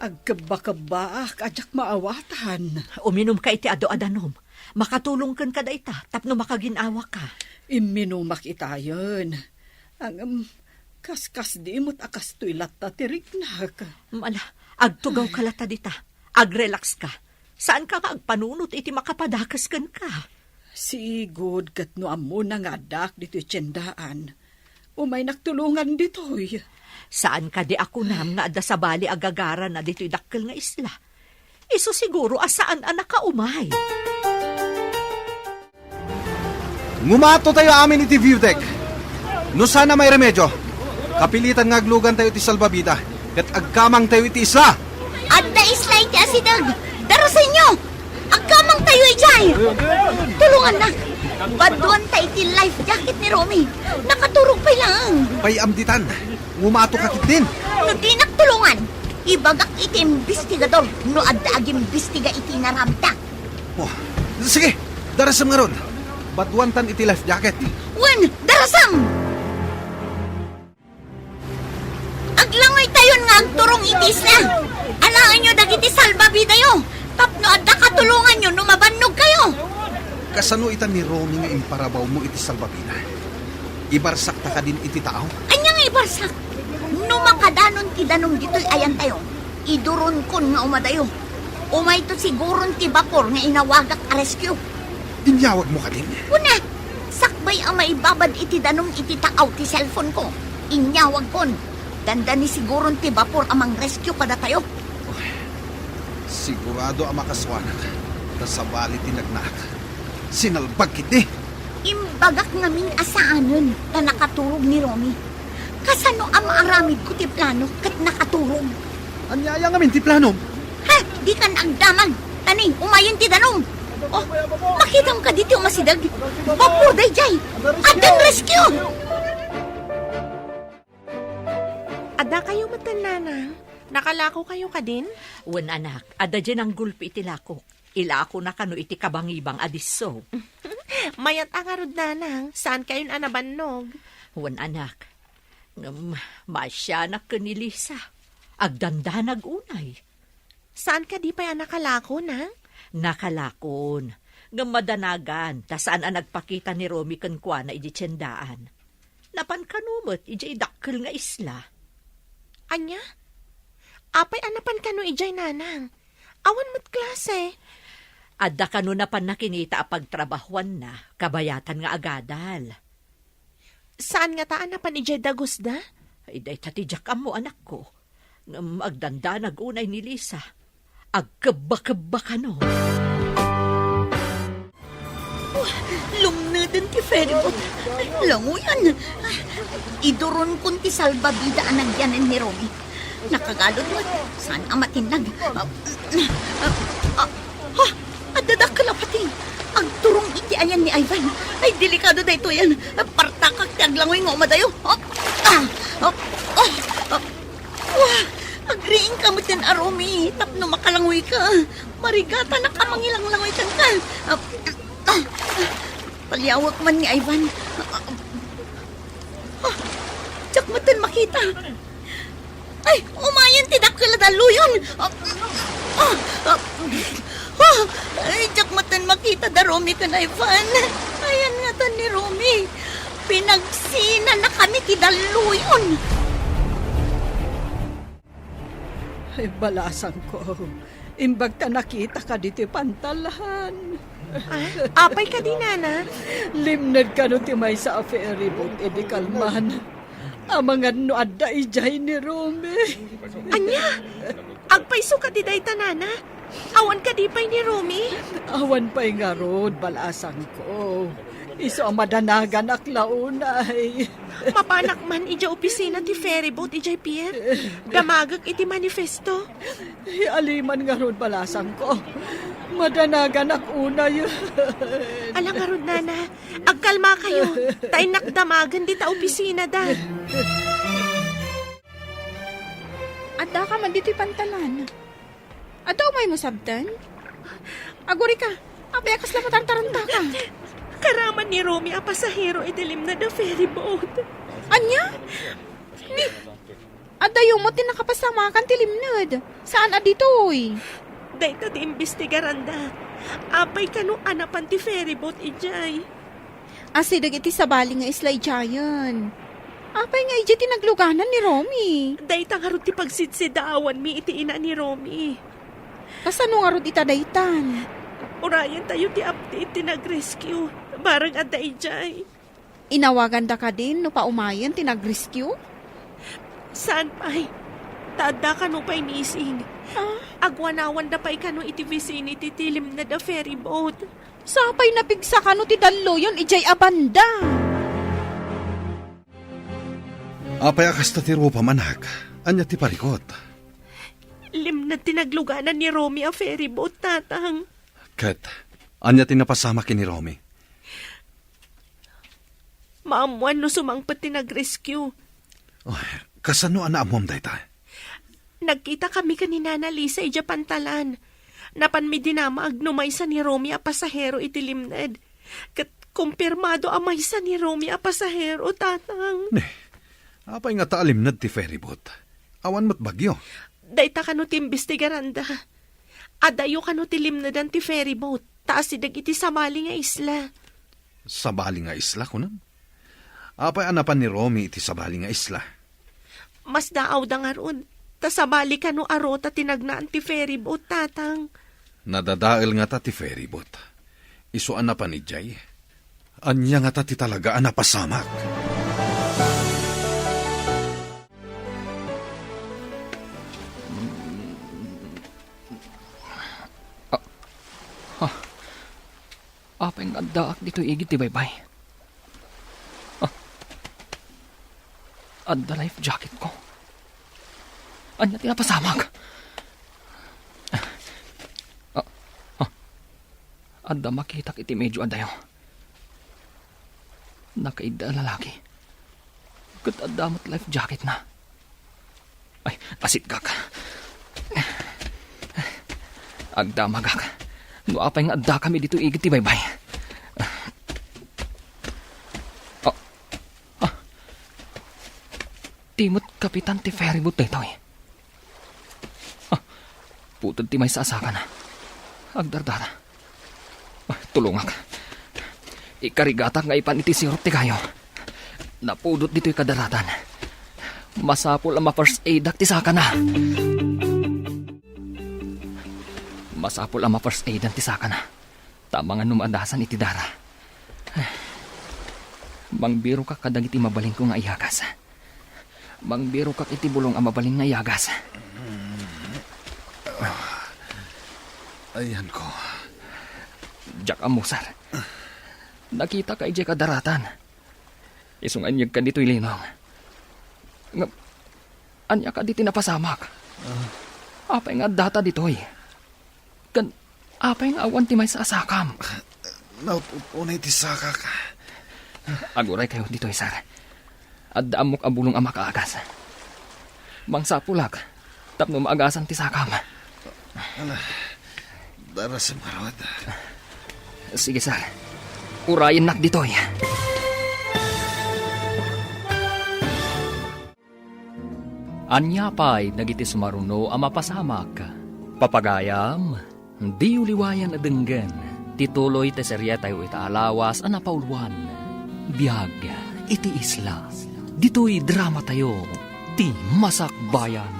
Agkaba-kaba, kajak maawatan. Uminom ka iti ado-adanom. Makatulong kan kada ita, tapno makaginawa ka. Iminumak itayon. Ang kaskas di mo't akas to'y lata tiriknak. Mala, agtugaw ka lata dita. Agrelax ka. Saan ka agpanunot iti makapadakas kan ka? Sigod kat no amo na nga dak dito'y tiyendaan. Umay nagtulungan dito'y. Saan ka di ako nam nga adda sa bali agagara na dito'y dakkel nga isla? Iso siguro asaan anak ka umay. Ngumato tayo amin iti view deck. No sana may remedyo. Kapilitan nga aglugan tayo iti salbabida. Kat agkamang tayo iti isla. Adda isla iti asidag. Daro sa inyo. Agkamang tayo ijay. Tulungan na. Baduan tayo iti life jacket ni Romy. Nakaturog pa lang. Pay amditan. Ngumato kakit din. No di nagtulungan. Ibagak iti investigador. No adda ag imbestiga iti naramta. Oh, sige, darasam nga ron. Badwantan iti life jacket. Wen, darasam! Aglangoy tayon nga agturong itis na. Alaan nyo dagiti salbabida yo. Tapno adda katulungan nyo no mabannog kayo. Kasano itan ni Romy nga imparabaw mo iti salbabida? Ibarsak ta ka din iti tao? Anya nga ibarsak. No makadanon ti danong dito'y ayan tayo. Iduron kon nga umadayo. Umay to siguron ti bapor nga inawagak a rescue. Inyawag mo ka din. Una, sakbay ang maibabad iti danong iti takaw ti cellphone ko. Inyawag kon. Ganda ni siguron ti bapor amang rescue kada tayo. Sigurado ang makaswanak. Tasabali tinagnak. Sinalbag kiti. Imbagak namin asaanon na nakaturog ni Romy. Kasano ang maaramid ko ti plano kat nakaturog. Anyaya nga min ti plano. Ha? Di ka naagdamag. Tani, umayon ti danong. Oh, makita mo ka dito masidag. Bapur day jay. Adan rescue. Ada kayo matanana? Nakalako kayo ka din? Wen anak, ada dyan ang gulpi iti lako. Ilako na kano iti kabangibang adiso. Mayat ang arod nanang. Saan kayo anabannog? Wan anak, masyanak ka ni Lisa. Agdanda nagunay. Saan ka di pa yan nakalako na? Nakalakon. Ngam madanagan, ta saan ang nagpakita ni Romy kan kwa na iji tiyendaan. Napan kanumot, iji dakkel nga isla. Anya? Apay anapan ka no ijay nanang. Awan mo't klase. Adda ka no napan nakinita a pagtrabahuan na, kabayatan nga agadal. Saan nga taan napan ijay dagusda? Ay day tatijak mo anak ko. Ngam agdanda nagunay ni Lisa. Agkaba-kaba ka no. Lumnadan ti feribot. Languyan. Iduron kun ti salbabida ang nagyanan ni Romy. Nakagalod mo. Saan ang matinag? Adadak ka lapati. Ang turong iti ayan ni Ivan. Ay, delikado da ito yan. Partakak ti aglangoy nga umadayo. Agriing ka mo tin Romy. Tapno makalangoy ka. Marigata na ka mangilang-langoy kan ka. Palyawak man ni Ivan. Tsak mo tin makita. Ay, umayan ti dakkel daluyon. Ay, tsak mo tin makita da Romy kan Ivan. Ayan nga tan ni Romy. Pinagsina na kami ti daluyon. Ay, balasan ko. Imbag ta nakita ka dito pantalahan. Apay ka di nana? Limnad ka no ti may sa ferry boat, edi kalman. Amangan no adda ijay ni Romy. Anya? Agpaiso ka di day tanana? Awan ka di pay ni Romy? Awan pa'y nga rod, balasan ko. Iso ang madanagan aklaunay. Mapanak man ija opisina ti ferry boat ijay pier. Damagag iti manifesto. Aliman nga rod, balasan ko. Madanagan akunay. Alang nga rod nana, agkalma kayo. Tay nakdamagan di ta opisina da. Adda ka man dito'y pantalan. Adda may musabtan? Aguri ka, apay akas lang matartaranta ka. Karaman ni Romy a pasahero idilim na da ferry boat. Anya? Ni, adda yung mo tinakapasamakan tilimnad. Saan adito'y? Dahito di imbestigaran da. Apay kanu anapan ti ferry boat ijay. Asidag iti sabali nga isla ijayan. Apay nga iti tinagluganan ni Romy. Dahita nga ron ti pagsidsidaawan mi iti ina ni Romy. Kasano nga rod itadaytan? Urayan tayo ti update ti nag-rescue. Barang adda ijay. Inawagan da ka din no paumayan tinag-rescue? Saan pa'y? Tada ka no pa'y missing. Agwanawan da pa'y kano iti vicinity tilim na da ferry boat. Sapay napigsa ka no ti dallo yun ijay abanda. Apay akas ta ti rupa manag. Anya ti parikot. Lim na tinagluganan ni Romy a ferry boat, tatang. Kat, anya ti napasama kini Romy. Maamuan no sumangpat tinag-rescue. Oh, kasano ana amom dayta? Nagkita kami kanina na Lisa ija pantalan. Napan mi dinama agnumay sa ni Romy a pasahero iti limned. Kat kumpirmado amay sa ni Romy a pasahero, tatang. Apay nga taalimnad ti ferryboat. Awan mo't bagyo. Dayta kano ti imbestigaranda. Adayo kano ti limnadan ti ferry boat. Taas si iti samali nga isla. Sabali nga isla kunan. Apay anapan ni Romy iti sabali nga isla. Mas daaw da nga ron. Ta sabali kano arota tinagnaan ti ferry boat, tatang. Nadadael nga ta ti ferryboat. Isu anapan ni Jay. Anya nga ta ti talaga anapasamak. Apay nga daak dito igit ti baybay. Adda life jacket ko. Anya tinapasamag. Adda makita iti medyo adayo. Nakaida lalaki. Kat adda mo't life jacket na. Ay, asit gak. Agda magak. No apay nga adda kami dito igit ti baybay. Timot kapitan ti ferryboat dito eh. Putod ti may saasakan. Agdardara. Tulungak. Ikarigatak nga ipan iti sirop ti kayo. Napudot dito'y kadaratan. Masapol ang ma-first aid ti saka na. Masapol ang ma-first aid ti saka na. Tama nga numadasan iti dara. Mangbiro ka kadag iti mabaling ko nga iyagas. Mangbiro ka iti bulong ang mabaling nga iyagas. Ayan ko. Jack amusar. Nakita ka ije kadaratan. Isunganyag ka dito'y linong. Anya ka diti napasamak. Apay nga data dito'y. Apay nga awan ti may saasakam. Nautunay ti saka ka. Aguray kayo dito'y sar. At daamok abulong ang makaagas. Mangsapulak. Tapno maagasan ti sakam. Dara sa marod. Sige sar. Urayin nak dito'y. Anya pa'y nagiti sumaruno ang mapasamak. Papagayam, di uliwayan adenggan. Tituloy te serya tayo itaalawas ang napauluan. Biyag, iti isla. Dito'y drama tayo. Ti masakbayan.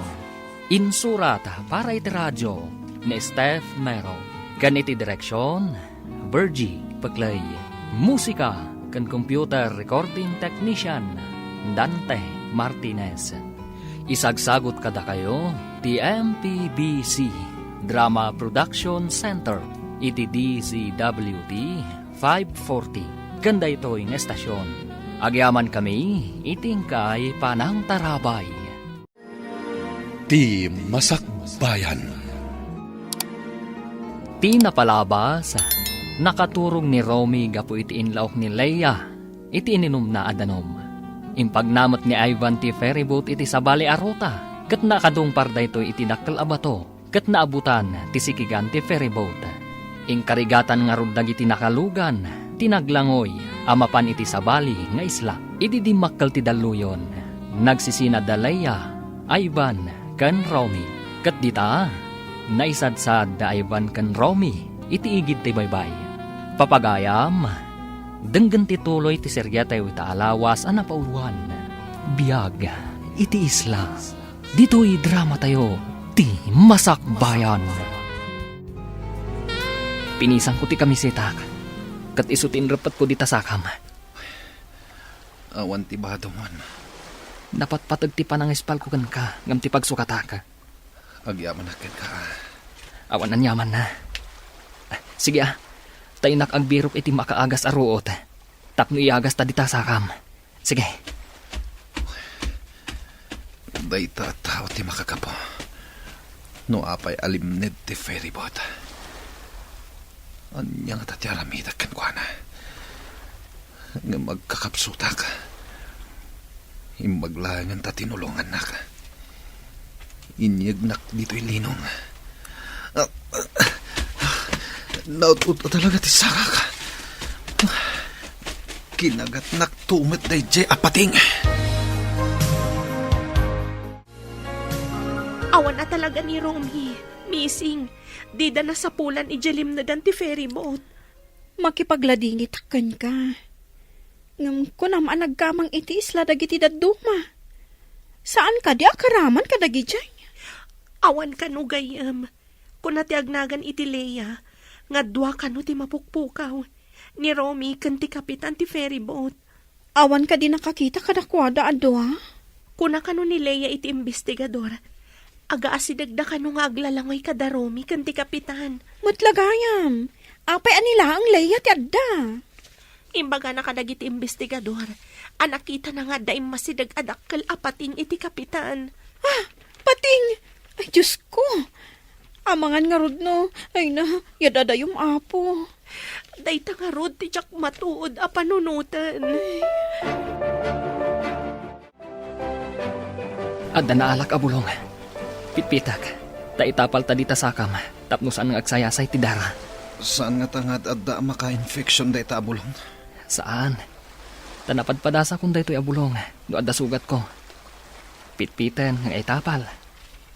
Insurata para iti radyo ni Steph Mero. Ganiti direksyon, Bergie Paglay. Musika kan computer recording technician, Dante Martinez. Isagsagot kada kayo, ti MPBC Drama Production Center, iti DCWT 540. Ganda ito'y ng estasyon. Agyaman kami, itingkay panang tarabay. Ti Masakbayan. Ti napalabas, nakaturong ni Romy gapu iti inlaok ni Leia, iti ininom na adanom. Impagnamot ni Ivan ti ferryboat iti sabali arota, kat nakadungpar da ito iti dakkel abato, kat naabutan ti sikigan ti ferryboat. Inkarigatan nga ruddag iti nakalugan, tinaglangoy, amapan iti sabali nga isla, iti dimakkal ti daluyon. Nagsisina da Leia, Ivan, kan Romy, kat dita, naisadsad da Ivan kan Romy, iti igid ti baybay. Papagayam, denggan ti tuloy ti serya tayo itaalawas ang napauluan. Biyag, iti isla. Dito'y drama tayo, ti masakbayan. Pinisang ko ti kamisetak, kat isutin rapat ko di tasakam. Awan ti badomon. Dapat patag ti panangispal ko kan ka, ngam ti pagsukatak. Agyaman na ka. Awan na nyaman na. Sige tainak agbirok iti makaagas aruot. Tapno iagas ta di tasakam. Sige. Dayta tao ti makakapo. No apay alimned ti ferryboat. Anya nga tati aramidak kan kwa na. Nga magkakapsutak. Imbaglangan ta tinulungan nak. Inyagnak dito'y linong. Naututo talaga ti saka ka. Kinagat naktumit day jay apating. Awan na talaga ni Romy. Missing. Dida na sa pulan ijelim na dan ti ferryboat. Makipagladingit kan ka. Ngam kunam nagkamang iti isla dagiti daduma. Saan ka di akaraman ka dagi jay? Awan ka no gayam. Kung nati agnagan iti Leia, nga dwa ka no ti mapukpukaw. Ni Romy kan ti kapitan ti ferryboat. Awan ka di nakakita kadakwada adwa? Kuna ka no ni Leia iti investigador. Aga asidagda ka no nga aglalangoy kada Romy kan ti kapitan. Matlagayam. Apay anila ang Leia ti adda. Imbaga na kadag iti investigador. Anakita na nga daim masidag adakkel apating iti kapitan. Pating! Ay, Diyos ko! Amangan nga rod no. Ay na, yadada yung apo. Dayta nga rod ti jak matuod a panunutan. Adda na alak abulong. Pitpitak. Taitapal ta dita sakam. Tapno saan nga agsayasay ti dara. Saan nga tangad adda maka-infection day ta abulong? Saan? Tanapadpadasa kung daytoy abulong. No adda sugat ko. Pitpitan ng etapal.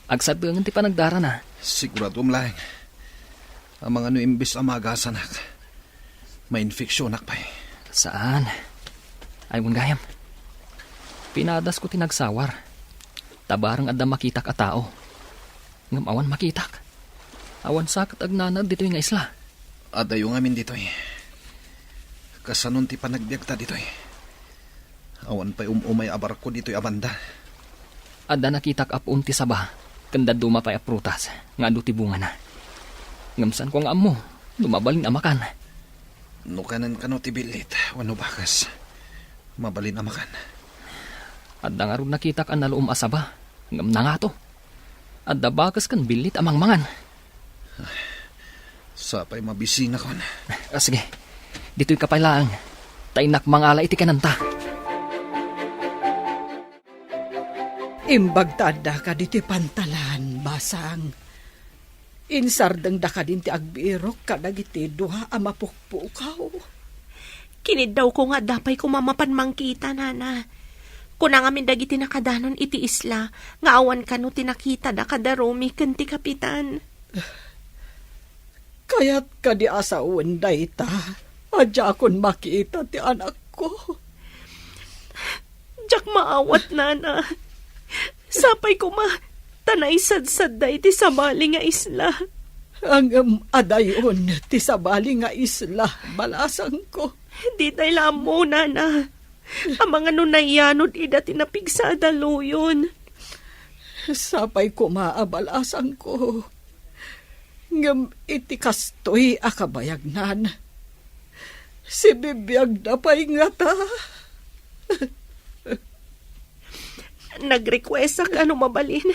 Agsadungan ti panagdara na. Sigurado lang. Ang mga no imbis ang magasanak. May infeksyonak pa eh. Saan? Ay mong gayam. Pinadas ko tinagsawar. Tabarang adda makitak a tao. Ngam awan makitak. Awan sakat agnanad dito nga isla. Adayo nga min dito eh. Kasanon ti panagbiagta dito eh. Awan pa'y umay abar ko dito abanda. Adda nakitak apun ti saba. Kanda duma pa'y aprutas. Nga adu ti bunga na. Ngamsan ko nga amo. Lumabalin amakan. Nukanan ka no ti bilit. Wano bakas. Mabalin amakan. Adda nga rin nakitak an naluum asaba. Ngam na nga to. Adda bakas kan bilit amang mangan. Sapay mabisina kon. Sige. Dito'y kapailaang. Tainak mangala iti kananta. Imbag tada ka diti pantalan, basang. Insardang da ka din ti agbirok kadagiti duha a mapukpukaw. Kinid daw ko nga dapay ko mamapan mangkita, nana. Kuna nga min dagiti nakadanon iti isla, nga awan ka no tinakita da kada Romy ken ti kapitan. Kaya't ka di asawan da ita. Adya akon makita ti anak ko. Diyak maawat, nana. Sapay ko tanay sad-sad da iti sabali nga isla. Ang adayon ti sabali nga isla, balasang ko. Di tayo lamo, nana. Ang mga nunayanod ida tinapigsada luyon. Sapay ko maabalasang ko. Ngam iti kastoy akabayagnan. Si bibiyag na pa'y nga ta. Nag-request ka ano mabalin.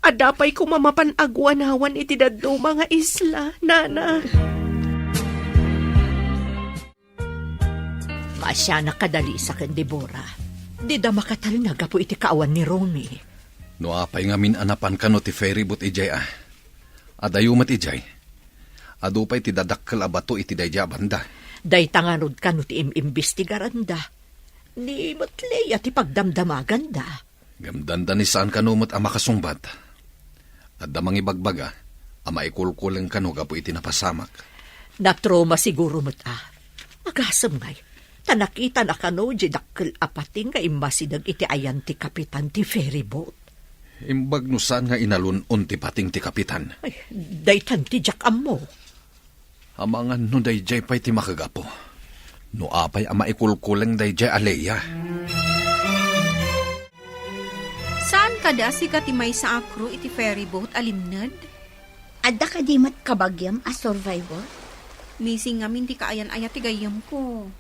Adapay ko mamapanagwanawan iti daddo mga isla, nana. Masya nakadali sa ken Deborah. Di da makatal na gapo iti kaawan ni Romy. No apay nga min anapan ka no ti ferry boat ijay ah. Adayumat ijay. Adupay ti dadakkel abato iti dayja banda. Day tanganod ka no ti imbestigaranda. Ni matleya ti pagdamdamaganda. Gamdanda ni saan kanumot ang makasungbat. At damang ibagbaga, ang maikulkulang kanu gapo iti napasamak. Natroma siguro mo't Agasam ngay. Tanakita na kano di dakkel apating nga imbasidag iti ayan ti kapitan ti ferry boat. Imbag no saan nga inalunon ti pating ti kapitan. Ay, daytan ti jakam mo. Amangan no dayjay pa'y ti makagapo. No apay ang maikulkulang dayjay aleya. Saan ka da si katimay sa akro iti ferry boat alimnad? Adda ka di mat kabagyam a survivor? Missing ngamin ti kaayan-ayat ti gayam ko.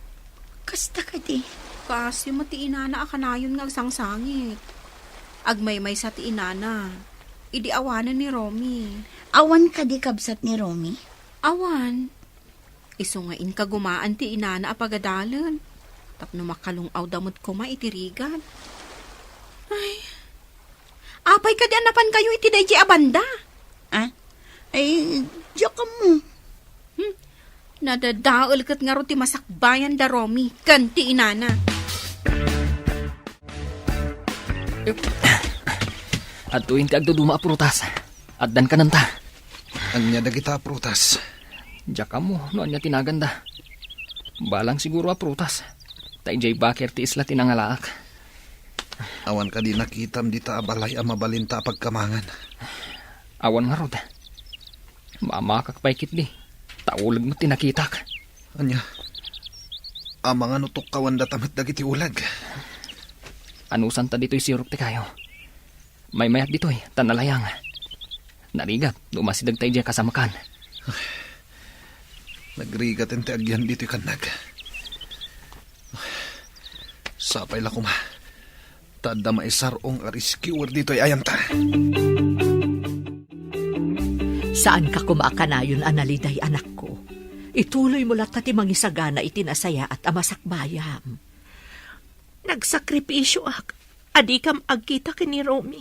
Kasta ka di. Kasi mati inana akanayon nga agsangsangit. Agmaymay sa ti inana. Idi awanan ni Romy. Awan ka di kabsat ni Romy? Awan. Isungain ka gumaan ti inana apagadalan. Tapno makalungaw damot ko maitirigan. Ay, apay ka di anapan kayo iti dayji abanda. Ay, diyak ka mo. Nadadaol kat nga ro ti masakbayan da Romy. Kanti inana. At tuwing ti agduduma prutas. At dan ka nanta. Anya dagita prutas. Diyak ka mo, no anya tinaganda. Balang siguro a prutas. Tay jay bakir ti isla tinangalaak. Awan ka di nakitam di ta abalay ang mabalinta pagkamangan. Awan nga rod. Mamakak paikit di. Taulag mo tinakitak. Anya, ang mga nutok kawan datamat dagiti ulag. Anusan ta dito'y sirop ti kayo. May mayat dito'y tanalayang. Narigat, dumasidag tayo dyan kasamakan. Nagrigat ente agyan dito'y kanag. Sapay la kuma. Tada maisarong rescuer dito'y ayanta. Saan ka kumakanayon, analiday anak ko? Ituloy mo lahat ti mangisagana itinasaya at amasakbayam. Nagsakripisyo ak. Adikam agkita ka ni Romy.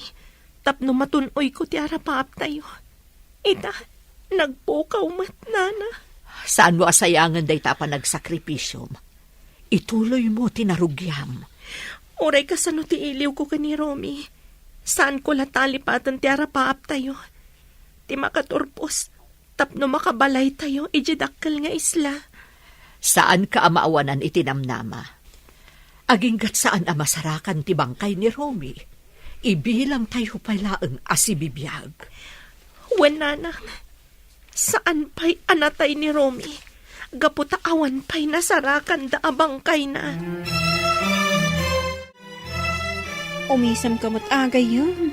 Tapno matunoy ko ti arapaap tayo. Ita, nagpukaw mat, nana. Saan mo asayangan day ta pa nagsakripisyo? Ituloy mo tinarugyam. Oray ka sa no ti iliw ko ka ni Romy. Saan ko latalipatan ti arapaap tayo? Ti makaturpos, tapno makabalay tayo, ijidakkel nga isla. Saan ka amaawanan itinamnama? Aginggat saan amasarakan ti bangkay ni Romy? Ibilang tayo palaang asibibiyag. Wenanang, saan pa'y anatay ni Romy? Gaputa awan pa'y nasarakan da abangkay na. Umisam kamot agay yun.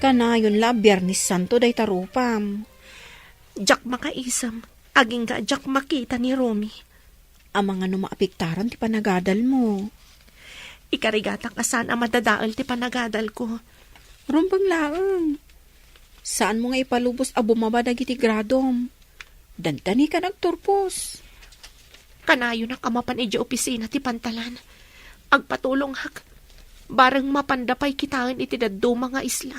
Kanayon la, Biyernes Santo day tarupam. Jak makaisam, aging ga jak makita ni Romy. Ang mga numaapiktaran ti panagadal mo. Ikarigatang asan ang madadaal ti panagadal ko. Rumbang laang. Saan mo nga ipalubos a bumaba dagiti gradom? Dantani ka nagturpos. Kanayo na kamapan iji opisina ti pantalan. Agpatulong hak. Barang mapandapay kitaan iti daddo mga isla.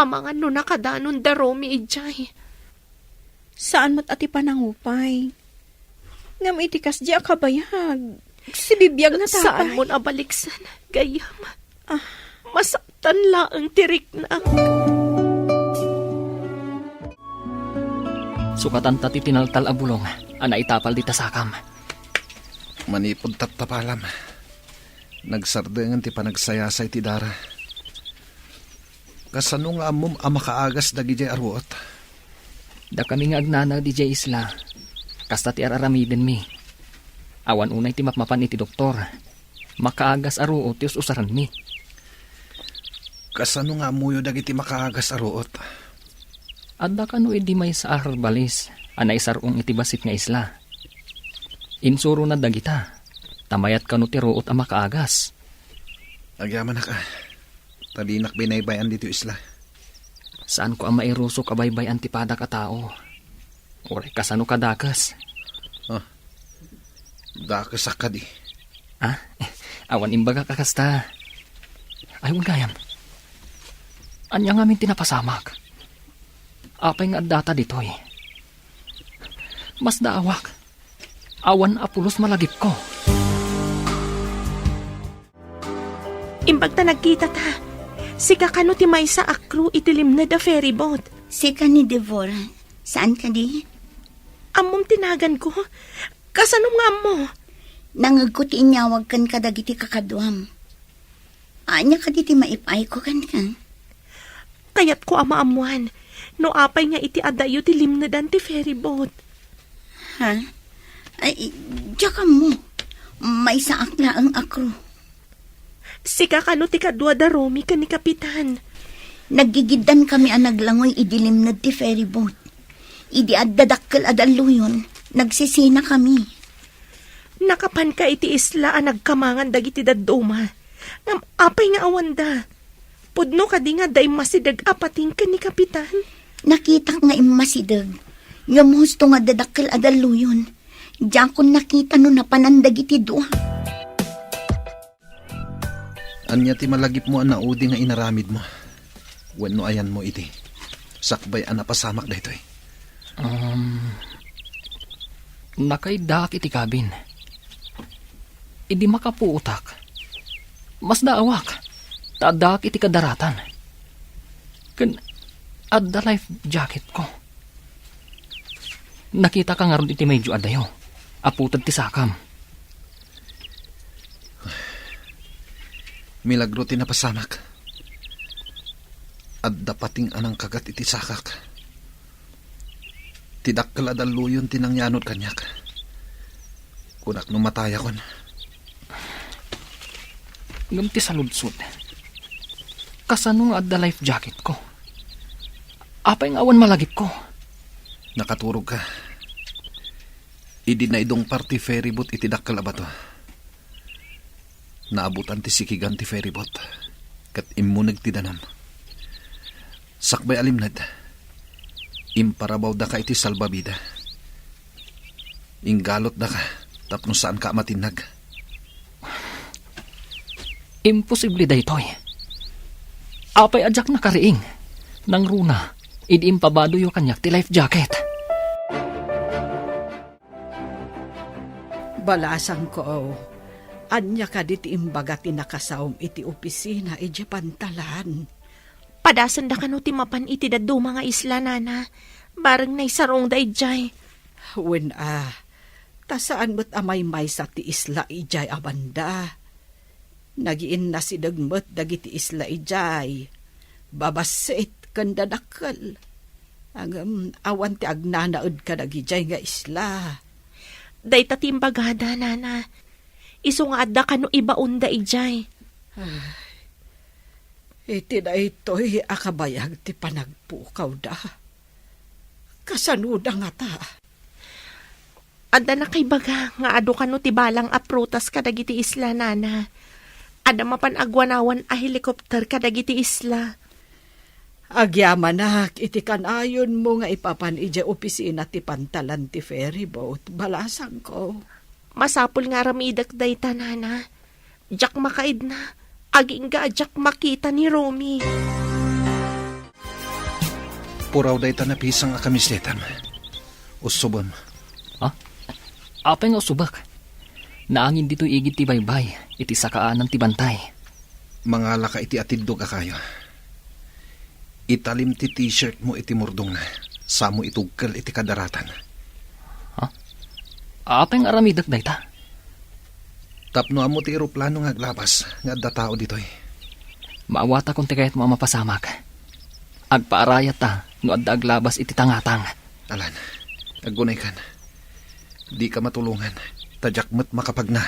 Amangan no nakadanon da Romy ijay. Saan mo't ati panangupay? Ngam itikas di akabayag. Si bibiyag na tapay. Saan mo nabaliksan? Gayam. Masaktan laang tirik na. Sukatan ta ti tinaltal a bulong, ana itapal di tasakam. Manipod tapalam. Nagsardengan ti panagsayasay ti dara. Kasano nga amom amakaagas dagi jay arwot. Da kami nga agnana di jay isla. Kasta ti araramiden mi. Awan unay ti mapmapan iti doktor. Makaagas aruot ti usaran mi. Kasano nga amuyo dagi ti makaagas arwot. Adda kano edi may sa arbalis. Anay sarong iti basit nga isla. Insuro na dagita. Tamayat kano ti ruot ang makaagas. Agyaman na ka. Talinak binaybayan dito isla. Saan ko ang mairusok abaybay antipada ka tao? Oray kasano kadakas? Dakasak ka di. Awan imbaga kakasta. Ayun gayam. Anya ngamin tinapasamak. Apay nga data ditoy. Mas daawak. Awan apulos malagip ko. Imbag ta nagkita ta. Si kakano ti may sa akru itilim na da ferry boat. Sika ni Devora, saan ka di? Amom tinagan ko. Kasano nga mo? Nangag ko ti inyawag kan kadagiti kakaduam. Anya ka di ti maipay ko kan ka. Kayat ko amaamuan. No apay nga iti adayo ti limnadan ti ferry boat. Ha? Ay, diya mo. May sa akla ang akro. Si kakano ti kadwa da Romy ka ni Kapitan. Nagigidan kami ang naglangoy idilim na ti ferry boat. Idi addadakkel adaluyon, nagsisina kami. Nakapan ka iti isla ang nagkamangan dagiti dadduma. Ngam apay nga awanda. Pudno ka di nga day masidag apating ka ni Kapitan. Nakita nga imasidag. Ngam husto nga dadakkel adaluyon. Diyan ko nakita no napanandag iti doa. Anya ti malagip mo ang naudi nga inaramid mo. Wenno ayan mo iti. Sakbay ang napasamak da ito'y. Nakaidak iti kabin. Idi makapuutak. Mas daawak. Tadak iti kadaratan. Kan adda life jacket ko. Nakita ka nga ron iti medyo adayo. Aputad ti sakam. Milagro ti napasamak. At dapating anang kagat iti sakak. Tidakkel adaluyon tinangyanod kanyak. Kunak numataya kon. Ngamti sa ludsud. Kasano nga adda life jacket ko? Apay nga awan malagip ko. Nakaturog ka. Idi na idong party ferryboat iti dakkel abato. Naabutan ti sikigan ti ferryboat. Kat imunag ti danam. Sakbay alimnad. Imparabaw da ka iti salbabida. Inggalot da ka. Tapno saan ka matinag. Imposible da ito'y. Apay adyak na kariing. Nang runa, idiimpabado yung kanyak ti life jacket. Balasan ko, anya ka di ti imbaga ti nakasawom iti opisina iti pantalan. Padasan da kano ti mapan iti daddo mga isla, nana. Barang na isarong da ijay. Wen tasaan mo't amay may sa ti isla ijay abanda. Nagiin na si dagmet dagiti isla ijay. Babasit kanda dakkel. Ang awan ti agnanaed ka dagijay nga isla. Day tatimbagada, nana. Iso nga adda kano ibaon da ijay. Iti na ito'y akabayag ti panagpukaw da. Kasanuda nga ta. Adda na kay baga nga ado kano ti balang aprutas kadagiti isla, nana. Adda mapan agwanawan a helikopter kadagiti isla. Agyaman na, iti kanayon mo nga ipapan ije opisina ti pantalan ti ferry boat. Balasang ko. Masapul nga ramidak day ta, nana. Jak makaid na. Aging ga jak makita ni Romy. Puraw day ta napisang akamisletan. Usubon. Apay nga usubak. Naangin dito igit ti baybay, iti sakaanan ti bantay. Mga laka iti atiddo ka kayo. Italim ti t-shirt mo iti murdong na. Samo itugkal iti kadaratan. Apay nga ramidak day ta. Tapno amo ti eroplano nga aglabas nga adda tao ditoy. Maawata kung ti kayat mo mapasamak. Agpaarayat ta, no adda aglabas iti tangatang. Alan, agunay kan. Di ka matulungan. Tadyak mo't makapagna.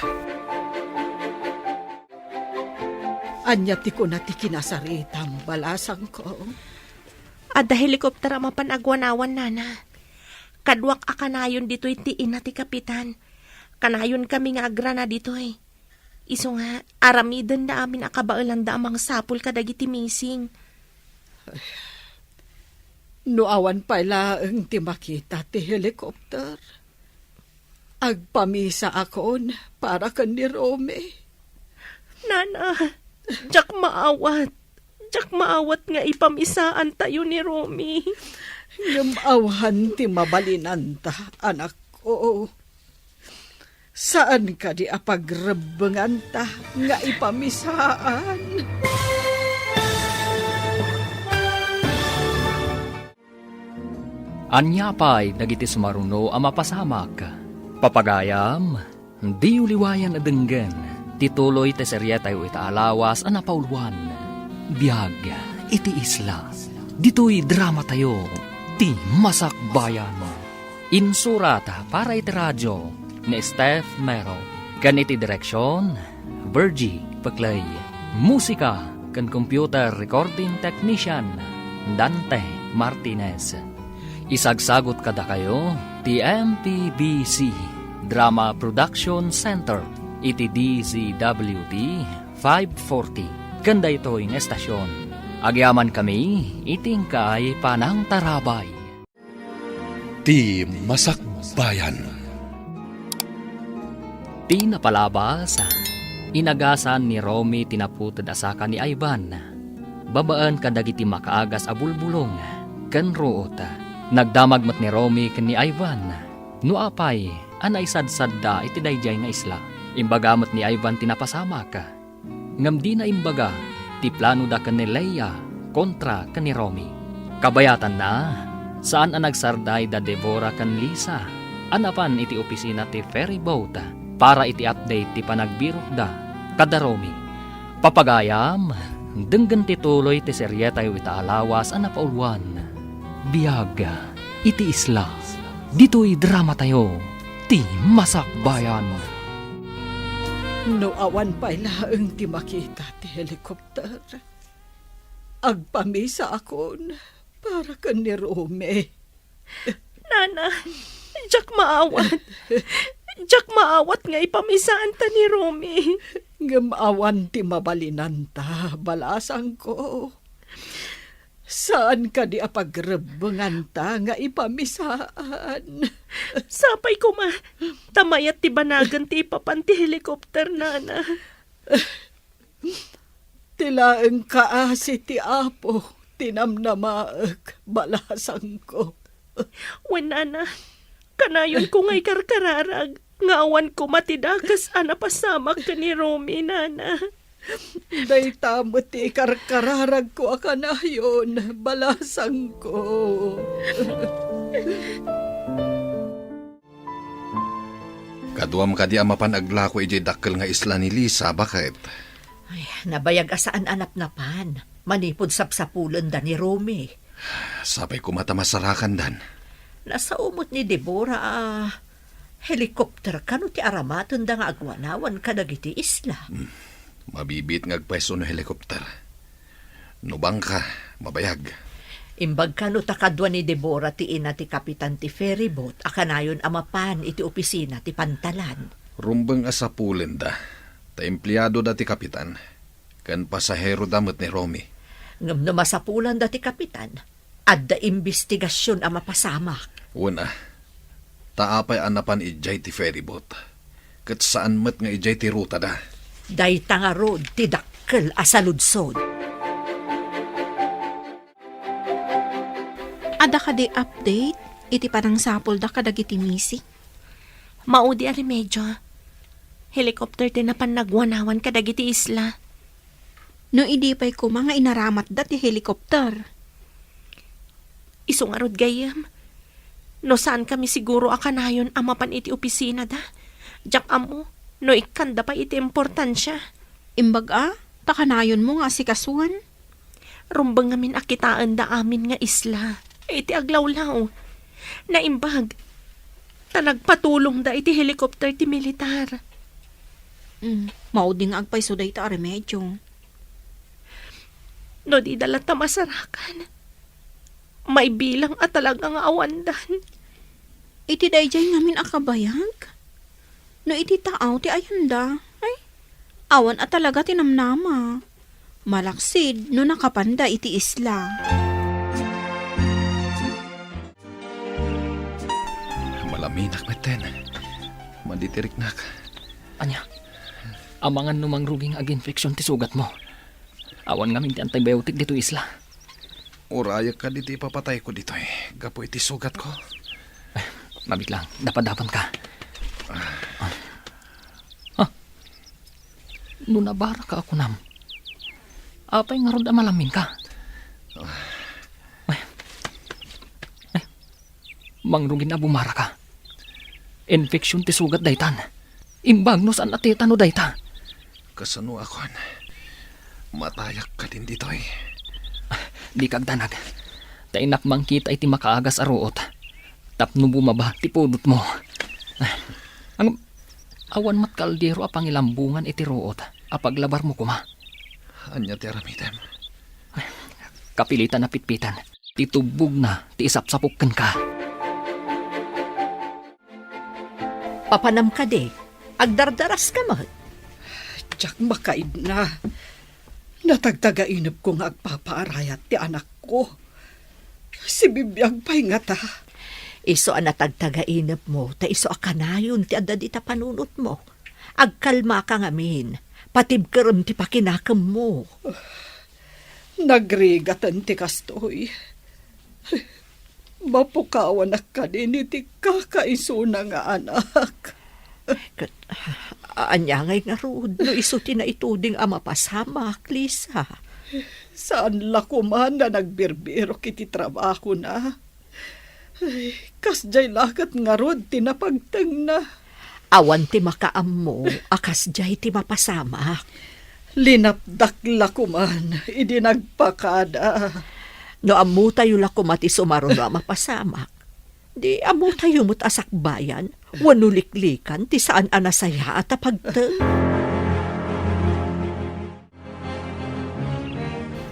Anya ti ko na ti kinasaritam. Balasang ko. Adda helikopter ang mapanagwanawan, nana. Kadwak akanayon dito'y ti ina ti kapitan. Kanayon kami nga agra na dito'y. Iso nga, aramidan na amin akabailan da amang sapul kadagiti missing. Nuawan pala ang ti makita ti helikopter. Agpamisa akon para kan ni Romy. Nana, jak maawat. Jak maawat nga ipamisaan tayo ni Romy. Ngamawahan ti mabalinanta, anak ko. Saan ka di apagrebengan ta nga ipamisaan? Anya pa'y dagiti sumaruno ang mapasamak. Papagayam, di uliwayan adenggen. Tituloy te serye tayo itaalawas ang napauluan. Biyag, iti isla. Dito'y drama tayo, ti masakbayan. Insurata para iti radyo ni Steph Mero. Kan iti direksyon, Virgie Paclay. Musika kan computer recording technician, Dante Martinez. Isagsagot kada kayo, ti MPBC Drama Production Center, iti DZWT 540. Kanda ito yung estasyon. Agyaman kami, iting kay Panang Tarabay. Ti Masakbayan. Ti napalabas, inagasan ni Romy tinaputad asaka ni Ivan. Babaan kadagiti makaagas abulbulong, kan ruot. Nagdamag mat ni Romy kan ni Ivan. Nuapay, anay sadsadda iti dayjay nga isla. Imbaga mat ni Ivan tinapasamak. Ngam di na imbaga, ti plano da kan ni Leia kontra kan ni Romy. Kabayatan na, saan ang nagsarday da Devora kan Lisa. Anapan iti opisina ti ferry boat para iti update ti panagbirok da kada Romy. Papagayam, denggan ti tuloy ti serye tayo itaalawas ang napauluan. Biyag, iti isla. Dito'y drama tayo, ti masakbayan. Nuawan pala ang ti makita ti helikopter. Agpamisa akon para kan ni Romy. Nana, jak maawat. Jak maawat nga ipamisaan ta ni Romy. Ngamawan ti mabalinanta, balasang ko. Saan ka di apagrebengan ta nga ipamisaan? Sapay ko ma, tamayat ti banagan ti ipapan ti helikopter, nana. Tilaeng kaasi ti apo, tinamnamaag, balasang ko. Wen, nana, kanayon ko nga'y karkararag, ngawan ko matidakas anapasamak ka ni Romy, nana. Day tamo ti karkararag ko akanayon, balasang ko. Kaduam kadi amapan aglako ijay dakkel nga isla ni Lisa, bakit? Ay, nabayag asaan anap-napan. Manipod sapsapulan da ni Romy. Sabay ko mata masarakan dan. Nasa umot ni Deborah, helikopter ka no ti aramaton da nga agwanawan ka dagiti isla. Mabibit nga agpwesto no helikopter. Nubang ka, mabayag. Imbag ka no takadwa ni Deborah ti ina ti kapitan ti ferryboat, akanayon amapan iti opisina ti pantalan. Rumbang asapulen da. Ta empleyado da ti kapitan. Kan pasahero damot ni Romy. Ngam no masapulan da ti kapitan, adda investigasyon ang mapasamak. Una, taapay anapan ijay ti ferryboat. Kat saan mat nga ijay ti ruta da. Dayta nga road ti dakkel asaludsod. Ada ka di update? Iti parang sapol da ka dagiti misi. Maudi a remedyo. Helicopter din na panagwanawan kadagiti isla. No idi pa'y ko mga inaramat da ti helikopter. Isong arod gayam. No saan kami siguro akanayon amapan iti opisina da. Jak amo, no ikanda pa iti importansya. Imbag takanayon mo nga si kasuan. Rumbang ngamin akitaan da amin nga isla. Iti aglawlaw. Naimbag. Tanagpatulong da iti helikopter ti militar. Mauding agpay so day ta remedyo. No di dala ta masarakan. May bilang at talagang awandan. Iti dayjay ngamin akabayag. No iti taaw ti ayanda. Ay, awan at talaga tinamnama. Malaksid no nakapanda iti isla. Malaminak meten. Manditiriknak. Anya, amangan numang ruging ag-infeksyon ti sugat mo. Awan ngamin ti antibiotic dito isla. Uraya ka dito ipapatay ko dito eh. Gapo iti sugat ko. Mabit lang, dapat-dapat ka. Nunabara ka ako nam. Apay nga rod malamin ka. Mangrugin na bumara ka. Infeksyon ti sugat daytan. Imbag no saan atita no dayta. Kasano akon. Matayak ka din dito eh. Di kagdanag. Tainak mangkita iti makaagas aruot. Tapno bumaba ti pudot mo. Ang awan mat kaldero apang ilambungan iti ruot. Apaglabar mo kuma. Anya ti aramidem. Kapilitan na pitpitan. Titubog na ti isapsapukan ka. Papanam ka de, agdardaras ka man. Tsak makaid na. Natagtagainip ko nga agpapaarayat ti anak ko. Si bibiyag pa'y nga ta. Iso ang natagtagainap mo, ta iso akanayon ti adda di ta panunot mo. Agkalma ka ngamin, patibkaram ti pakinakam mo. Nagrigatan ti kastoy. Mapukawan na ka din iti kakaisuna nga anak. Anyangay nga rod, no iso ti na ituding ama pasamak, Lisa. Saan lakuman na nagbirbiro kiti trabaho na? Ay, kasjay lakat nga rod tinapagteng na. Awan ti makaam mo, akas jay ti mapasamak. Linapdak lakuman, idi nagpakada. No amu tayo lakumati sumaro na mapasamak. Di amu tayo mo't asakbayan, wanuliklikan ti saan anasaya at apagteng.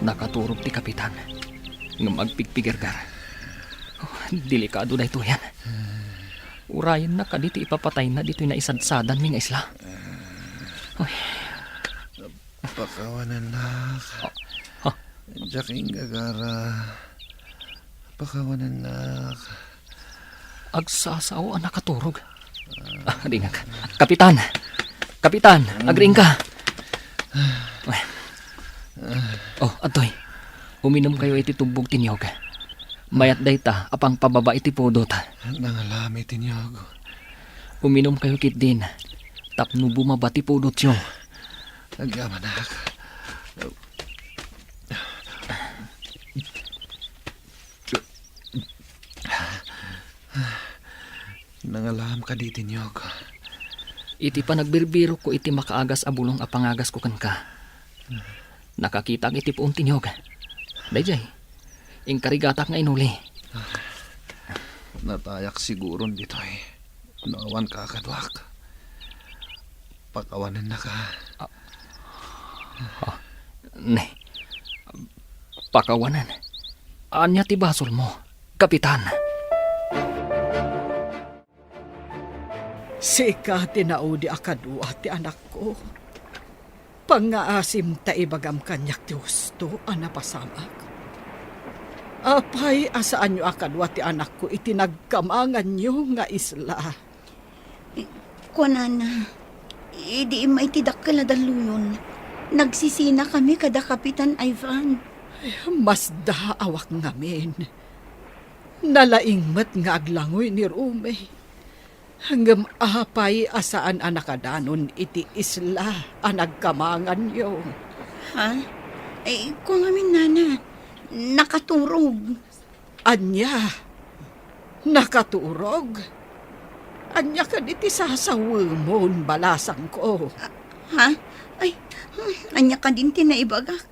Nakaturog ti kapitan. Nga magpigpigirgar. Delikado na ito yan. Urayan na ka dito ipapatay na dito na isadsadan mi nga isla. Pakawanan nak. Jaking gagara. Pakawanan nak. Agsasaw ang nakaturog. Ringag. Kapitan! Kapitan! Agring ka! Oh, atoy. Uminom kayo iti tubog tinyog. Mayat dayta apang pababa iti pudot. Nangalami tinyog. Uminom kayo kit din. Tapno bumaba ti pudot yo. Nagyaman na. Nangalam ka di tinyog. Iti pa nagbirbiro ko iti makaagas abulong a pangagas ko kan ka. Nakakita ang iti poong tinyog. Dayjay, ingkarigatak nga inuli. Natayak siguro dito eh. Naawan ka kadwak. Pakawanan na ka. Ne, pakawanan. Anya ti basol mo, kapitan. Sika tinaudi akadwa ti anak ko. Pangaasim ta ibagam kanyak ti husto anapasamak. Apay asaan nyo akadwa ti anak ko itinagkamangan nyo nga isla. Kunana, idi may tidakkel na daluyon. Nagsisina kami kada Kapitan Ivan. Mas daawak ngamin. Nalaingmat nga aglangoy ni Rome. Hanggang apay asaan anakadanon iti isla anagkamangan nyo. Ha? Kung amin nana, nakaturog. Anya, nakaturog. Anya ka diti sasawamon balasang ko. Ha? Anya ka din tinaibagak.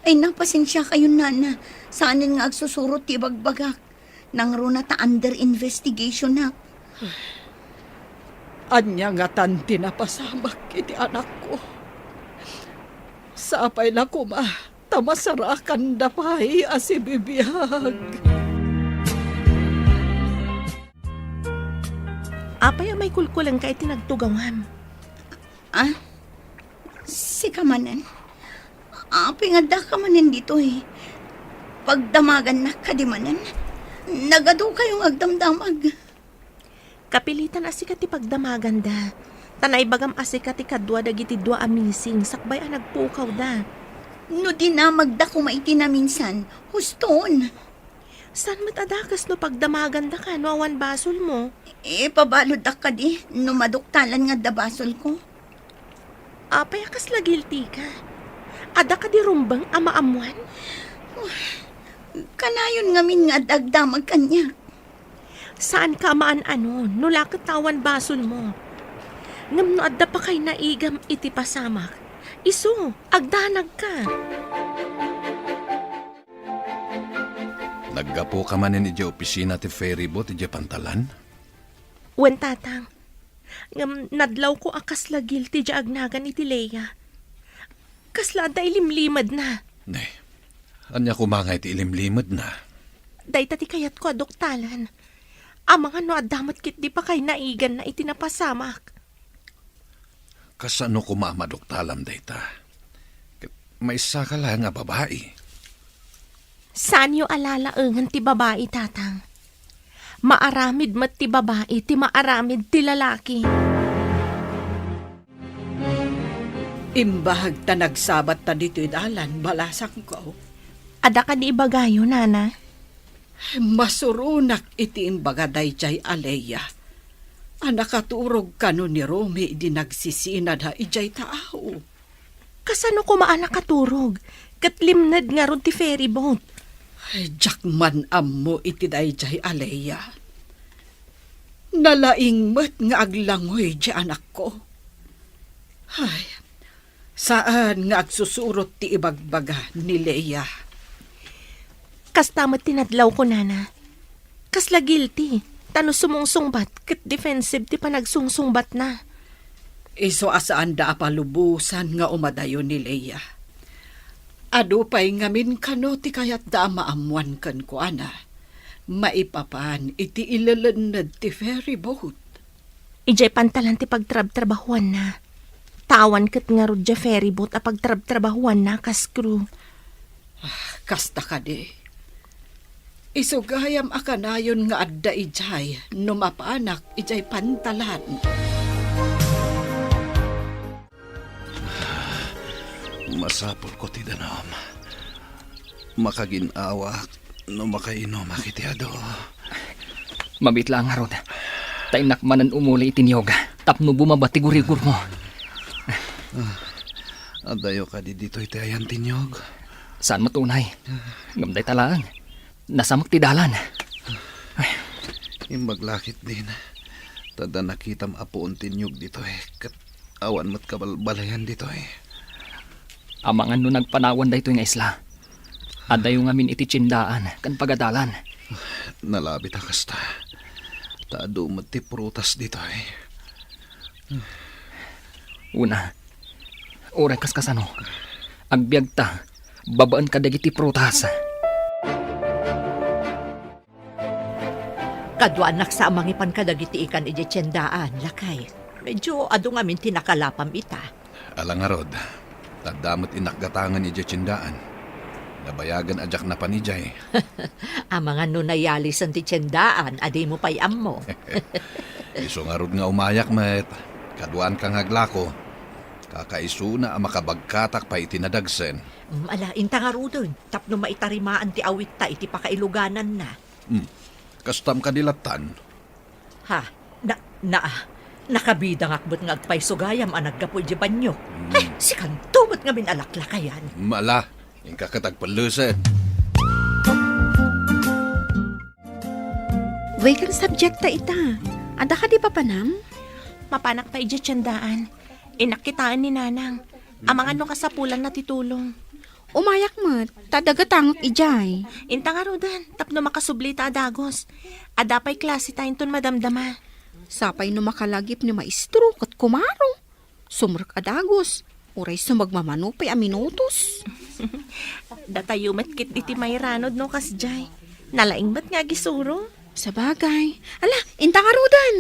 Napasensya kayo nana. Saanin nga agsusurot ti bagbagak. Nang runa ta under investigation na. Anya nga tanti na pasamak iti anak ko. Sapay na kuma, tamasarakan dapay asibibiyag. Apay may kulkulang ka itinagtugawan. Si kamanan. Pingada ka manan dito eh. Pagdamagan na kadimanan. Nagado kayong agdamdamag. Kapilitan asikat ti pagdamagan da. Tanay bagam asikat ti kadwa dagiti dua amising. Sakbay ang nagpukaw da. No di na magda kumaiti na minsan. Huston. San mat adakas no pagdamagan da ka no awan basol mo? Pabalod da ka di. No maduktalan nga dabasol ko. Apay akas la guilty ka. Ada ka di rumbang amaamuan? Kanayon ngamin nga dagdamag kanya. Saan ka maan ano? Nula katawan basol mo. Ngam no adda pa kay naigam iti pasamak. Isu, agdanag ka. Naggapo ka man ni opisina ti ferry boat ti pantalan? Wen tatang. Ngam nadlaw ko akas la guilty di agnagan iti Leia. Kasla da ilimlimad na. Ne, anya kumangay ti ilimlimad na. Day tati kayat ko adoktalan. Amang ano adamat kit di pa kay naigan na itinapasamak. Kasano kumamadoktalam dayta? May isa ka lang nga babae. Saan yo alalaangan ti babae, tatang? Maaramid mat ti babae, ti maaramid ti lalaki. Imbahag ta nagsabat ta dito idalan, balasang ko. Ada ka di ibagayo, nana? Masurunak iti imbaga dayjay Aleya. Anakaturog kano ni Romy di nagsisinad ha ijay tao. Kasano ko maanakaturog? Katlimnad nga ron ti ferry boat. Ay, jakman ammo iti dayjay Aleya. Nalaingmat nga aglangoy di anak ko. Ay, saan nga agsusurot ti ibagbaga ni Leia? Kastamat tinadlaw ko, nana. Kasla guilty. Tano sumungsungbat, kat defensive ti panagsungsungbat na. Iso asaan da apalubusan nga umadayo ni Leia. Ado pa'y ngamin kano ti kayat da maamuan kan ko, ana. Maipapan iti ilalanad ti ferry boat. Ijay pantalan ti pagtrab-trabahuan na. Tawan kat nga rodya ferry boat a pagtrab-trabahuan na kas crew. Kasta ka di. Isugayam akanayon nga adda ijay, numapanak ijay pantalan. Masapol ko ti danam. Makaginawa no makainom akitiado. Mabit lang nga rod. Tainak manan umuli itinyoga. Tapno bumabati gurigur mo. Adayo ka di dito iti ayan tinyog. Saan matunay? Gamday talaan. Nasamok ti dalan. Maglakit din. Tada nakita maapuon tinyog dito kat awan mat kabalbalayan dito Amangan no nagpanawan da ito nga isla. Adayo nga min iti tsindaan kan pagadalan. Nalabit kasta. Taado mat ti prutas dito Una, oray kas kasano. Agbyag ta, babaan ka dagiti prutas. Kadwaan naksa mangipan ka dagiti ikan iti tiyendaan, lakay. Medyo ado nga min tinakalapam ita. Alangarod. Tadamot inakgatangan iti tsindaan. Nabayagan ajak na panijay. Amangan no nayalis ang ti tiyendaan, adi mo payam mo. Iso nga rod nga umayak met. Kaduan kang haglako. Kakaiso na ang makabagkatak pa itinadagsen. Ala, inta nga rudon. Tapno maitarimaan ti awit ta iti pakailuganan na. Kastam kadilatan. Ha? Nakabida nga akbot nga agpaysugayam ang naggapo di banyo. Ay, si kantumot nga binalaklakayan. Mala, yung kakatagpalusin. Way kang subjecta ita. Ada ka di papanam? Mapanak pa iti tiyandaan. Inakitaan ni Nanang. Amang ano kasapulan na titulong. Umayak mo, tadagatangok ijay. Inta nga rodan, tapno makasubli ta adagos. Adapay klase tayo ton madamdama. Sapay no makalagip ni maestro kat kumaro. Sumrek adagos. Uray sumagmamanupay a minutos. Datayumat kit iti mayranod no kasjay. Nalaing ba't nga gisuro? Sa bagay. Ala, inta nga rodan.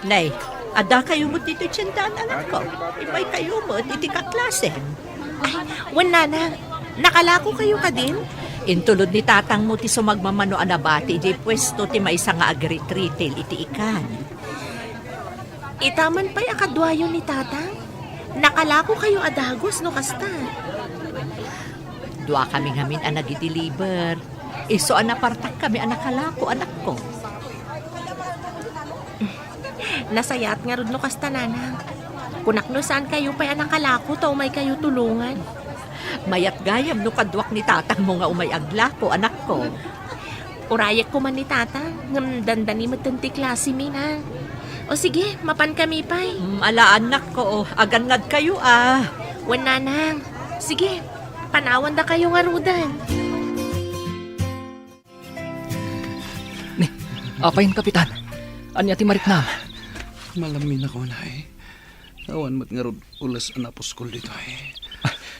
Nay, ada kayo mo dito tiyendaan, anak ko. Ipay kayo mo, iti kaklasen. Ay, wan Nanang, nakalako kayo ka din? Intulod ni tatang mo ti sumagmamano anabati, di pwesto ti maisa nga agrit retail iti ikan. Itaman pa'y akadwayo ni tatang. Nakalako kayo adagos no kasta. Dua kami ngamin ang nag-deliver. Iso anapartak kami ang nakalako, anak ko. Nasayat nga rod no kasta Nanang. Kunak no saan kayo pa'y anakalako taw may kayo tulungan. Mayat gayam no kadwak ni tatang mo nga umay aglako, anak ko. Urayak ko man ni tatang. Ngam dandani matanti klase mi na. O sige, mapan kami pa'y. Ala anak ko, agangad kayo ah. Wan Nanang. Sige, panawan da kayo nga rodan. Ni, apayin kapitan. Anya ti mariknam. Malamin ako na Awan mat nga rod ulas anaposkol dito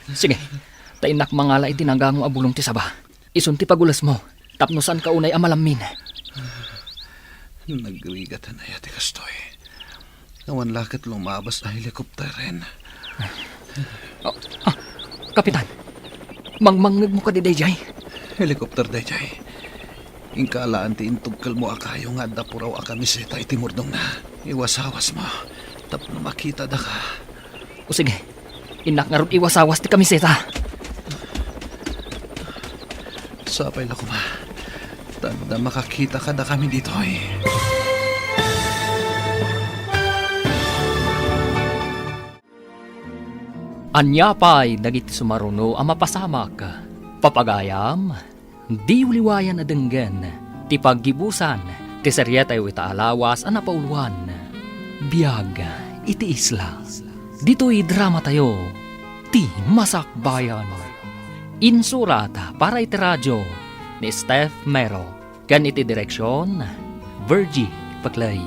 Sige, tainak mangala itinanggang abulong ti saba. Isun ti pagulas mo. Tapno saan ka unay amalamin. Nagrigatan na yati kastoy. Awan lakat lumabas na helikopteren. Kapitan, mangmangag mo ka di dayjay. Helikopter dayjay. Ingkalaan ti intugkal mo akayo nga dapuraw akamiseta iti murdong na. Iwasawas mo. Tapno makita da ka. O sige, inak nga ron iwasawas ti kamiseta. Sapay na ko ma. Tanda makakita ka da kami dito Anyapay dagiti sumaruno ang mapasamak. Papagayam, di uliwayan adenggen. Ti paggibusan, ti seryetay ita alawas ang napauluan. Biyag, iti isla. Dito'y drama tayo. Ti Masakbayan. Insurat para iti radyo ni Steph Mero. Kan iti direksyon, Virgie Paclay.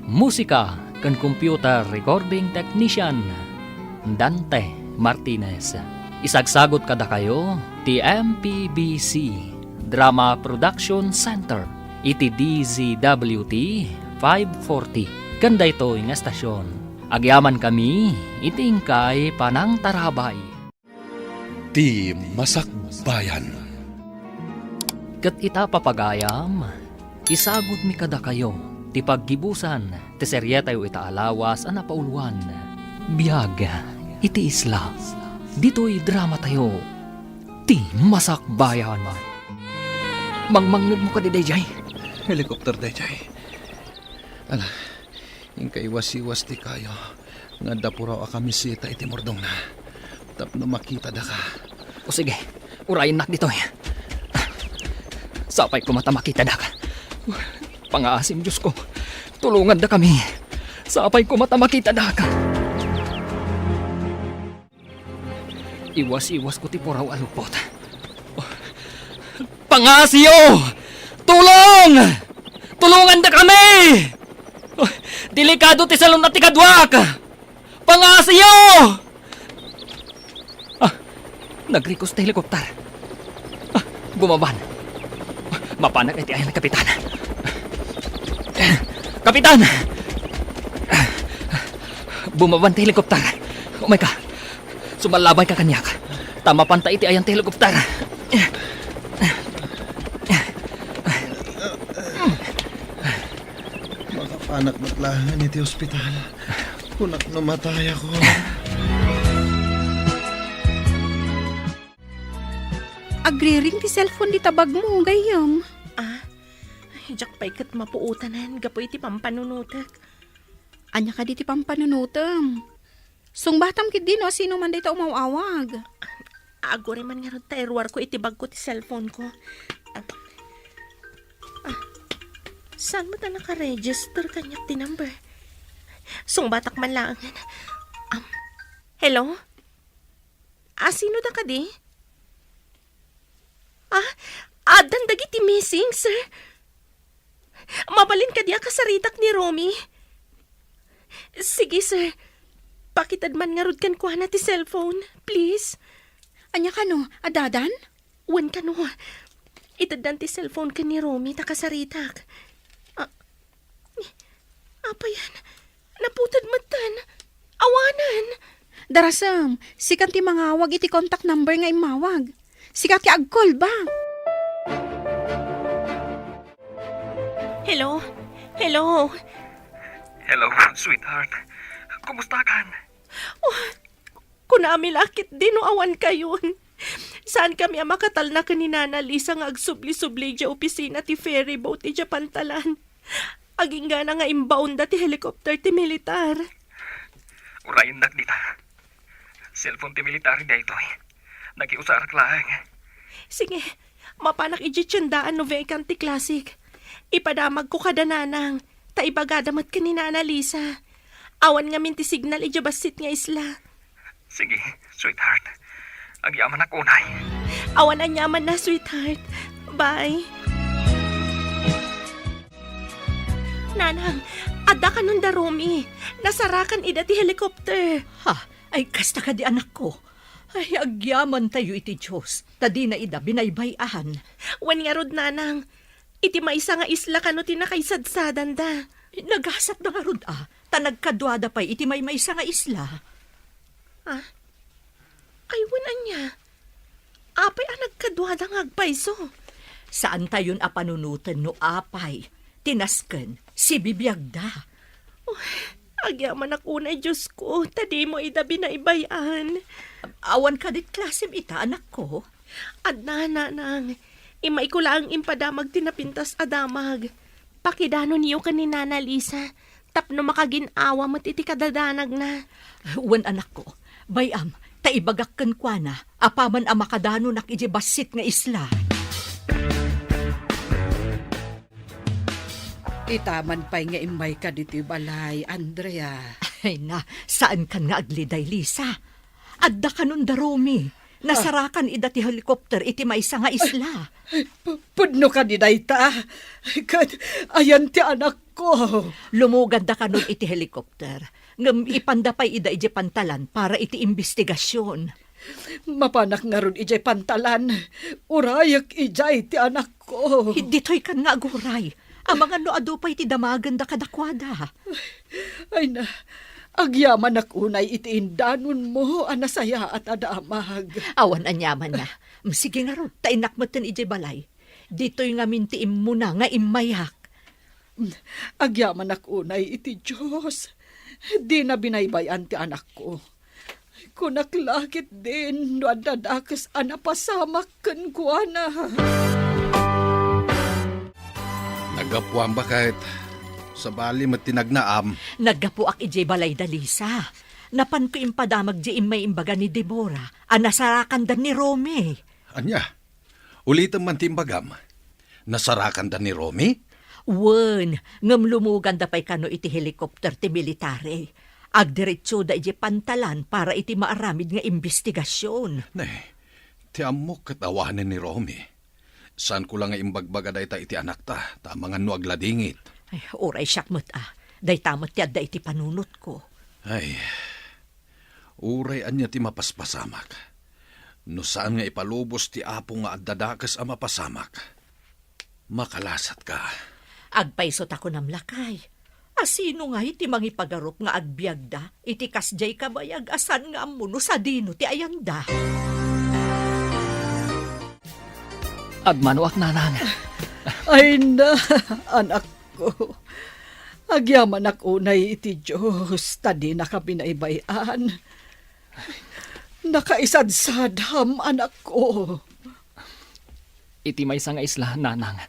Musika kan computer recording technician, Dante Martinez. Isagsagot kada kayo, ti MPBC Drama Production Center, iti DZWT 540. Kanda ito yung estasyon. Agyaman kami, itingkay panang tarabay. Ti Masakbayan. Kat ita papagayam, isagot mi kada kayo, ti paggibusan, ti seryetay ita alawas ang napauluan. Biyag, iti isla, dito'y drama tayo, ti Masakbayan. Mangmangnud mo ka di dayjay. Helikopter dayjay. Ala, yung kaiwas-iwas ti kayo. Nga dapuraw kami sita iti mordong na. Tapno makita da ka. O sige, urayin nak dito. Sapay ko mata makita da ka. Pangaasim Diyos ko, tulungan da kami. Sapay ko mata makita da ka. Iwas-iwas ko ti puraw alupot. Pangasyo! Tulong! Tulungan da kami! Delikado ti salon na ti kadwak! Pangasyo! Nag-request na helikopter. Bumaban. Mapanag iti ayan ng kapitan. Kapitan! Bumaban ti helikopter. Oh my God. Sumalabay ka kanyak. Tama panta iti ayan ti helikopter. Makapanak matlahan iti ospital. Kunak namatay ako. Agri-ring ti cellphone di tabag mo, gayam. Jak pa ikat mapuutanan, gapoy ti pampanunutak. Anya ka di ti pampanunutam. Sungbatam kit din, no? Sino man dito umawawag. Agore man nga ron ta, erwar ko itibag ko ti cellphone ko. Saan mo ta naka-register kanyak ti number? Sungbatak man lang. Hello? Sino da ka di? Dandagi ti missing, sir. Mabalin ka diya kasaritak ni Romy. Sige, sir. Pakitad man nga rod kan kuha na ti cellphone, please. Anya ka no, adadan? Wan ka no. Itadan ti cellphone ka ni Romy, takasaritak. Apa yan? Naputad matan. Awanan. Darasam, sikat ti mangawag iti contact number nga imawag. Sikat ti agkol ba? Hello? Hello? Hello, sweetheart. Kumusta kan? Kunami lakit din o awan kayon. Saan kami ang makatal na kaninana Lisa nga agsubli-subli dya opisina ti ferry boat ti dya pantalan. Aging gana nga inbound ti helicopter ti militar. Urayin nak dita. Cellphone ti military da ito eh. Nakiusarak lang. Sige, mapanak ijitsundaan no vacant ti classic. Ipadamag ko kada nanang, ta ibagadamat ka ni Nana Lisa. Awan nga min ti signal ijabasit nga isla. Sige, sweetheart. Agyaman ako unay. Awan anyaman na, sweetheart. Bye. Nanang, adda ka nun da Romy. Nasarakan ida ti helicopter. Ay, kasta ka di anak ko. Ay, agyaman tayo iti Diyos. Tadi na ida binaybayahan. Wan nga rod, nanang. Iti maisa nga isla kano tinakaisadsadan da. Naghasap na nga rod tanagkadwada pa iti may maysa nga isla. Ay, wanan niya. Apay ang nagkadwada nga agpaiso. Saan tayon panunutan no apay? Tinasken, si bibiyagda. Agyaman ako na, Diyos ko. Tadi mo ida binaybayan. Awan ka dit klasim ita, anak ko. Adna, nanang. Imay ko lang impadamag tinapintas adamag. Pakidano niyo ka ni Nana Lisa. Tapno makaginawa mo't iti kadadanag na. Wan anak ko, bayam, taibagakkan kwa na, apaman ang makadano nak ijibasit nga isla. Itaman pa'y nga imay ka dito balay, Andrea. Ay na, saan kan nga agliday, Lisa? Adda ka nun da Romy. Nasarakan ida ti helicopter iti maysa nga isla. Pudno ka di dayta. Ayan ti anak ko. Lumugad da ka nun iti helicopter. Ngam ipandapay ida iti pantalan para iti investigasyon. Mapanak nga ron ijay pantalan. Urayak ijay ti anak ko. Dito'y kan nga aguray. Ang mga noado pa iti damagan da kadakwada. Ay na, agyaman akunay iti indanon mo, anasaya at adamag. Awan anyaman na. Sige nga ron, tainakmatan iti balay. Dito'y nga mintiim mo na nga imayak. Agyaman akunay iti Diyos. Di na binaybayan ti anak ko. Kunaklakit din, no adadakas anapasamak kan kuana. Nagapuan ba kahit sa bali matinagnaam? Naggapuak iti balay da Lisa. napan ko impadamag di may imbaga ni Deborah, nasarakan dan ni Romy. Anya, ulitan man timbagam. Nasarakan da ni Romy? Wen, ngam lumugan da pa'y kano iti helikopter ti military. Agdiretso da iti pantalan para iti maaramid nga investigasyon. Ne, ti amok katawanan ni Romy. Saan ko lang nga imbagbaga da iti anak ta, tamangan no agladingit. Ay, oray syakmot day tamot ti adda iti panunot ko. Ay, uray anya ti mapaspasamak. No saan nga ipalubos ti apo nga addadakas a mapasamak. Makalasat ka. Agpaisot ako namlakay. Asino nga iti mangipagarop nga agbiag da, iti kasjay kabayag asan nga amuno sa dino ti ayanda. Agmanuak nanang. Ay na, anak ko. Agyaman ako unay iti Diyos, tadi na kami naibayan. Nakaisadsadham, anak ko. Iti may nga isla, nanang.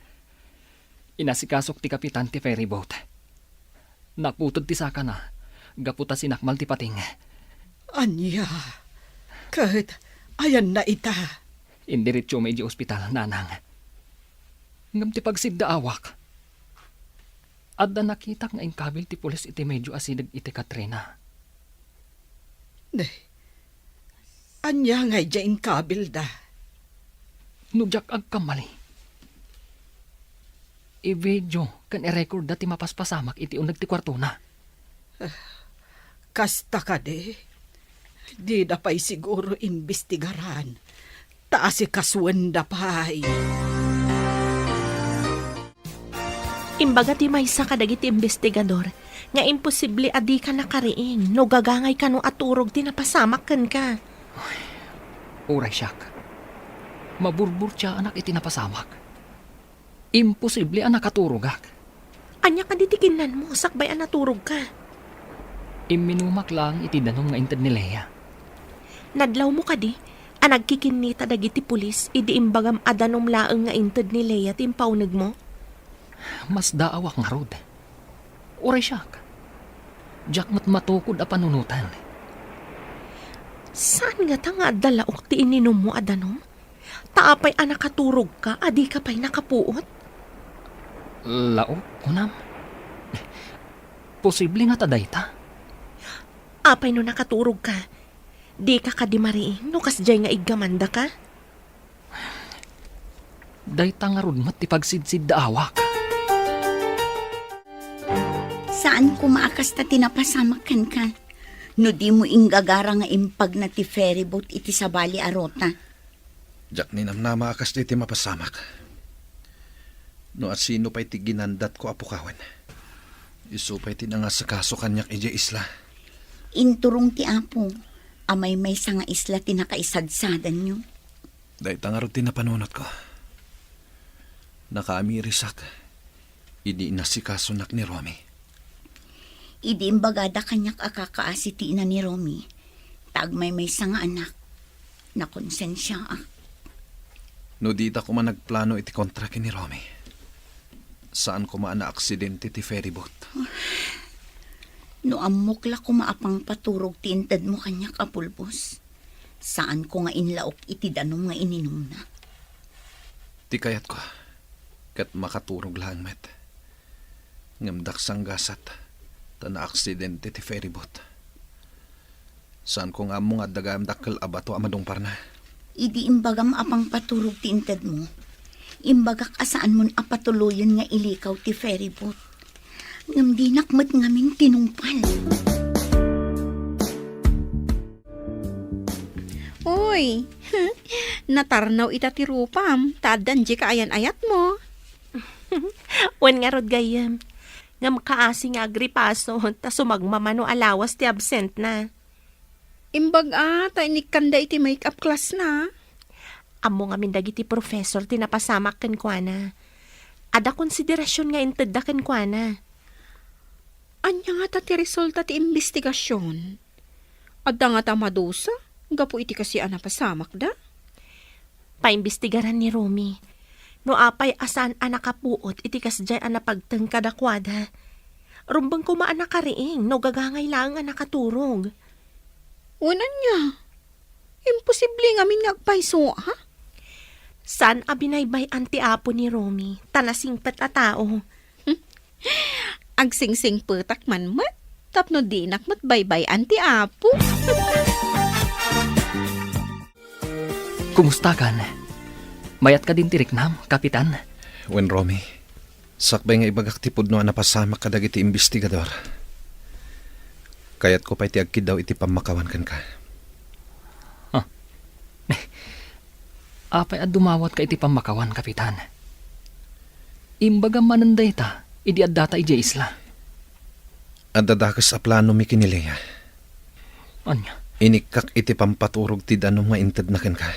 Inasikasok ti kapitan ti ferry boat. Naputod ti saka na. Gaputa sinakmal ti pating. Anya, kahit ayan na ita. Indiretso may di ospital, nanang. Ngam ti pagsidda awak. Adda nakita nga inkabil ti pulis iti medyo asidag iti Katrina. Anya nga dyan kabil da. Nujak agkamali. I-video kan i-record dati mapaspasamak iti unag ti kwarto na. Kasta ka de. Di da pa'y siguro imbestigaran. Taasi kaswan da pa'y. Imbaga ti maysa kadagiti investigador, nga imposible adi ka nakariing, no gagangay ka no aturog ti napasamak ken ka. Uray siyak. Maburbur siya anak iti napasamak. Imposible ang nakaturugak. Anya ka ditikinan mo, sakbay ang naturog ka. Iminumak lang iti danom nga inted ni Lea. Nadlaw mo ka di, ang nagkikinita dagiti pulis, idi imbagam adanom laeng nga inted ni Lea timpaunag mo. Mas daawak nga rod. Uray siyak. Diyak matukod a panunutan. Saan nga ta nga dalaok ti ininom mo adanom? Taapay ang nakaturog ka, adi ka pa'y nakapuot? Laok, kunam. Posible nga taday ta. Apay no nakaturog ka, di ka kadimariing, no kasjay nga igamanda ka? Dayta nga rod mat ti pagsidsid da awak. Saan ko maakas ta tinapasamakan ka? No di mo inggagara nga impag na ti ferry boat iti sabali arota. Jak ni namnama akas di ti mapasamak. No at sino pa'y ti ginandat ko apukawan. Isu pa'y ti nangasakaso kanyak ije isla. Inturong ti apo, amay may nga isla tinakaisadsadan nyo. Dahil tangarot ti napanunot ko. Nakaamirisak. Idi nasikaso nak ni Romy. Idi imbagada kanyak akakaasi ti ina ni Romy. Tagmay may nga anak. Nakonsensya No dita ko man nagplano iti kontraki ni Romy. Saan ko maan na aksidente ti ferryboat? No amukla ko maapang paturog ti intad mo kanyak apulbos. Saan ko nga inlaok iti danom nga ininom na. Ti kayat ko. Kat makaturog lang met. Ngamdak sang gasat. Ta na aksidente ti ferryboat. Saan ko nga mo nga dagam dakkel abato amadong parna. Idi imbagam apang paturog ti intad mo. Imbagak asaan mon apatuloyon nga ilikaw ti ferryboat. Ngam di nakmat ngaming tinumpal. Uy, natarnaw ita ti rupam, taadan di ka ayan-ayat mo. Wan nga rod gayam. Ngam kaasi nga agripaso, ta sumagmamano alawas ti absent na. Imbag ta inikanda iti make-up class na. Amo nga dagiti professor tinapasamak ken kuana. Ada konsiderasyon nga inted da ken kuana. Anya nga ta ti resulta ti investigasyon. Adda nga ta madusa, gapu iti kasi napasamak da. Paimbestigaran ni Romy. No apay asan nakapuot iti kasjay napagteng kadakwada. Rumbang kumaan nakariing, no gagangay lang nakatulog. Unan niya. Imposible nga min ngagpaiso, ha? San abinaybay anti apo ni Romy, tanasingpet a tao. Agsingsing petak man mat. Tapno dinak mat baybay anti apo. Kumusta kan? Mayat ka din tiriknam, kapitan. Wen Romy, sakbay nga ibagak tipod no napasama ka dagiti investigador. Kayat ko pa iti agkid daw iti pamakawan kan ka. Apay at dumawat ka iti pamakawan, kapitan. Imbaga mananday ta, idi at data iti isla. At dadakas sa plano mi kinilaya. Anya? Inikak iti pampaturog ti danom nga inted na ken ka.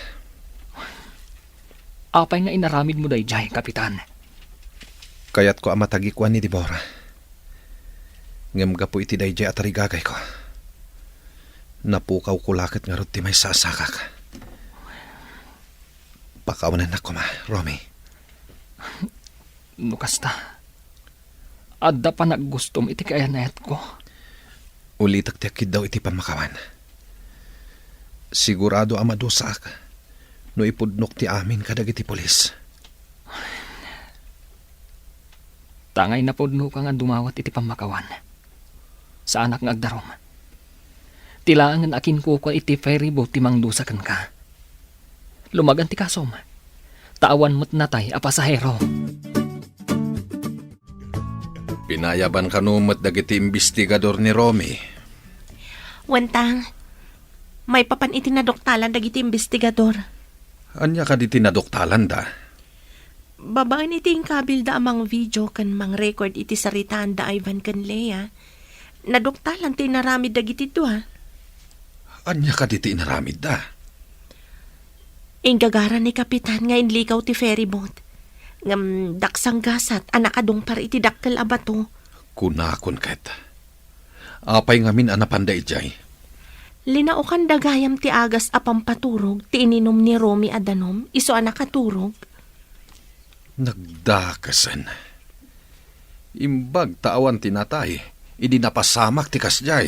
Apay nga inaramid mo day jay, kapitan. Kayat ko amatagikwan ni Deborah. Ngem gapo iti dayjay at arigagay ko. Napukaw ko lakit nga rod ti may sasakak. Pakawanan ako Romy. Nukasta. Adda pa naggustom iti kayanayat ko. Ulitak ti akid daw iti pamakawan. Sigurado amadosa ka. No ipudnok ti amin kadag iti polis. Tangay na podno ka nga dumawat iti pamakawan. Sa anak nga agdarom. Tilaangan akin ko iti ferry boat ti mangdusakan ka. Lumagan ti kasom. Tawan mo't natay a pasahero. Pinayaban ka numat dagiti investigador ni Romy. Wentang, may papan iti nadoktalan dagiti investigador. Anya ka di tinadoktalan da? Babaan iti kabil da amang video kan mang record iti saritaan da Ivan kan Lea. Nadoktalan ti naramid dagiti ito ha. Anya ka di tinaramid da? Ingagara ni Kapitan nga inlikaw ti ferry boat. Ngam daksang gasat anakadong par iti dakkel abato. Kunakon ket. Apay ngamin anapanda ijay. Linaukan dagayam ti agas apampaturog ti ininom ni Romy adanom iso anakaturog. Nagdakasan. Imbag taawan tinatay. Idi napasamak ti kasjay.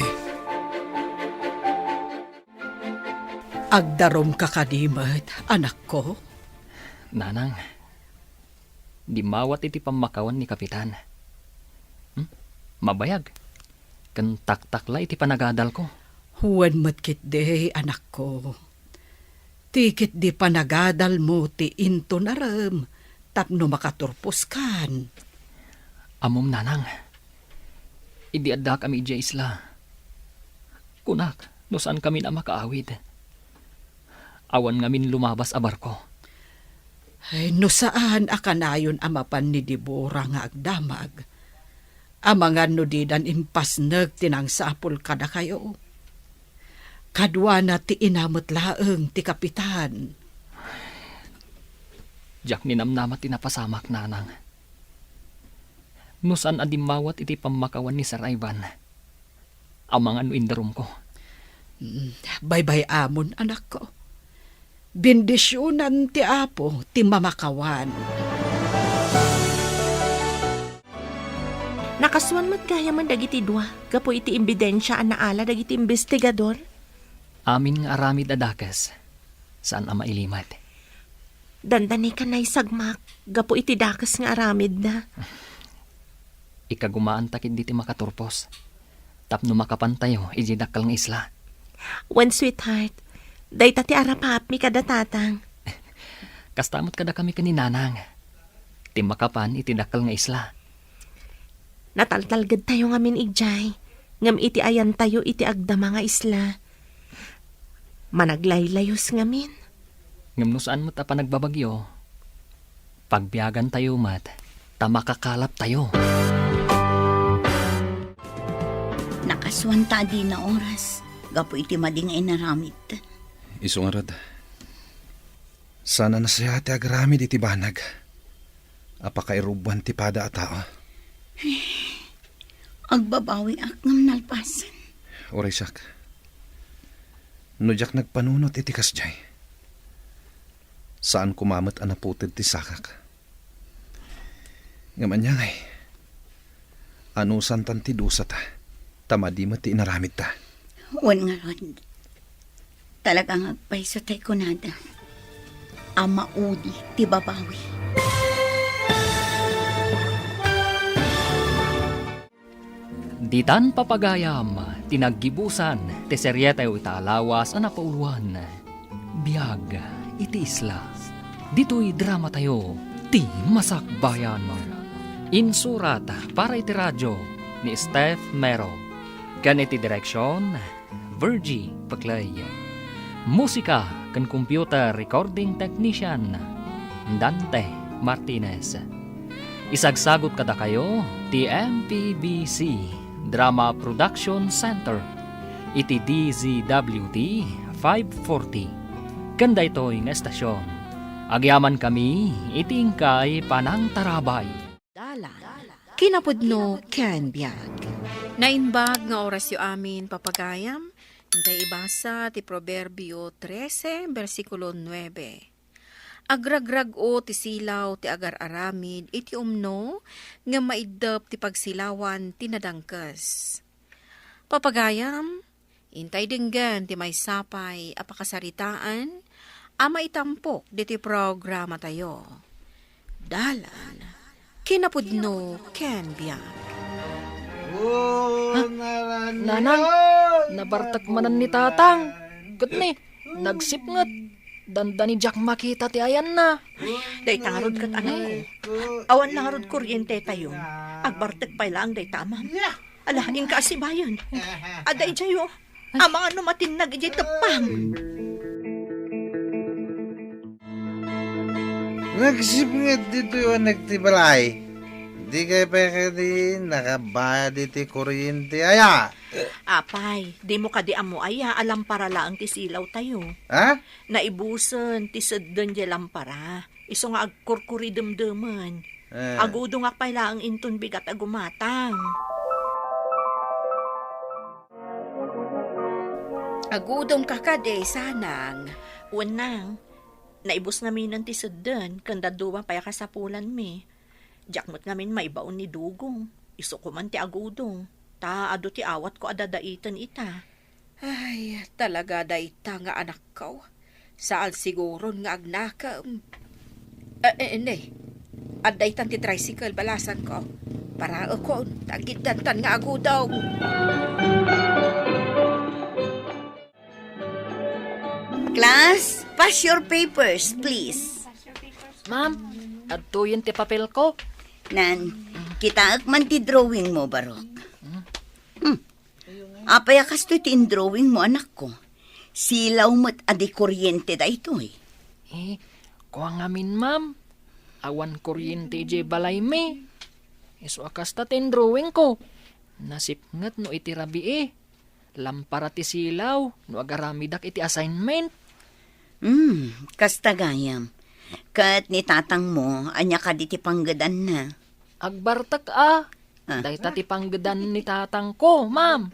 Agdarom ka kadimat, anak ko. Nanang, di mawat iti pamakawan ni kapitan. Mabayag. Kan taktakla iti panagadal ko. Huwan matkit de, anak ko. Tikit di panagadal mo ti into naram, tapno makaturpos kan. Amom nanang, idi adda kami iti isla. Kunak, no saan kami na makaawid. Awan ngamin lumabas a barko. Ay, no saan akanayon amapan ni Deborah nga agdamag. Amangan no didan impasnag tinang sapul kada kayo. Kadwa na ti inamot laeng ti kapitan. Diyak ninamnamat tinapasamak nanang. No saan adimawat iti pamakawan ni Sir Ivan. Amangan no indarum ko. Bye-bye amon, anak ko. Bendisyonan ti apo ti mamakawan. Nakaswan mat kaya man dagiti dua. Gapo iti imbidensya an naala dagiti investigador. Amin nga aramid adakas. Saan ama ilimat? Dandani ka na'y sagmak. Gapo iti dakas nga aramid na. Ikagumaan takid diti makaturpos. Tapno makapantayo iji dakal nga isla. One sweetheart, day tati arapap mi kada tatang. Kastamot kada kami kaninanang. Ti makapan iti dakal nga isla. Nataltalgad tayo ngamin igjay. Ngam iti ayan tayo iti agdama nga isla. Managlaylayos ngamin. Ngam no saan mo ta pa nagbabagyo. Pagbiyagan tayo mat, ta makakalap tayo. Nakaswan ta di na oras. Gapo iti mading inaramid. Isungarad. Sana nasayate agramid iti banag. Apakairubuan ti pada a tao. Agbabawi akngam nalpasan. Oray sak. Nudyak nagpanunot iti kasjay. Saan kumamat anaputid ti sakak. Ngaman niya ngay. Anusan tan ti dusa ta. Tamadi mo ti inaramid ta. Wan nga ron. Talagang agpaiso tay kunada. Ama udi ti babawi. Ditan papagayam, tinaggibusan, ti serye tayo italawas, anapauluan. Biyag, iti isla. Dito'y drama tayo, ti Masakbayan. Insurat para iti radyo ni Steph Mero. Kan iti direksyon, Virgie Paclay. Musika kan computer recording technician, Dante Martinez. Isagsagot kada kayo, ti MPBC Drama Production Center, iti DZWT 540. Kanda ito'y nga estasyon. Agyaman kami, itingkay panang tarabay. Kinapudno ken biag. Nainbag nga oras yu amin papagayam, hintay ibasa ti Proverbio 13, versikulo 9. Agragrag o ti silaw ti agar-aramid iti umno nga maidap ti pagsilawan ti nadangkes. Papagayam, intay dinggan ti may sapay apakasaritaan ama itampok diti programa tayo. Dalan, kinapudno ken biag. Nanang, nabartak manan ni tatang. Kat nagsipngat. Danda ni Jack makita ti ayan na. Day tangarod kat anak ko. Awan lang arod kuryente tayo. Agbartek pa lang day tamam. Ala, ingka asibayan. Aday jayo. Amang ano matinag ijay tepang. Nagsipngat dito yung nagtibalay. Di kayo pa di nakabayad dito kuryente aya. Apay, di mo kadi amo aya, alam para lang ti silaw tayo. Ha? Naibusan, ti sedden di lampara. Iso nga agkurkuri demdeman. Eh. Agudo nga pay lang inton bigat agumatang. Agudom ka kade sanang. Unang, naibus namin ng ti sedden, kanda duwa paya kasapulan mi. Jakmot ngamin maibaon ni dugong. Iso ko man ti agudong. Ta ado ti awat ko adadaitan ita. Ay, talaga dayta nga anak ko. Saal siguron nga agnakam. Ne, adaytan ti tricycle balasan ko. Para ako, tagidantan nga agudaw. Class, pass your papers, please. Ma'am, adto yun ti papel ko. Nan, kita man ti drawing mo, Barok. Apaya kasto ti drawing mo, anak ko. Silaw mo't adi kuryente da ito eh. Kuha ngamin, ma'am. Awan kuryente je balay me. Iso akas ta tin drawing ko. Nasipngat no iti rabi Lampara ti silaw, no agaramidak iti assignment. Kastagayam. Kat ni tatang mo, anya ka di ti panggadan na. Agbartak Day ti panggadan ni tatang ko, ma'am.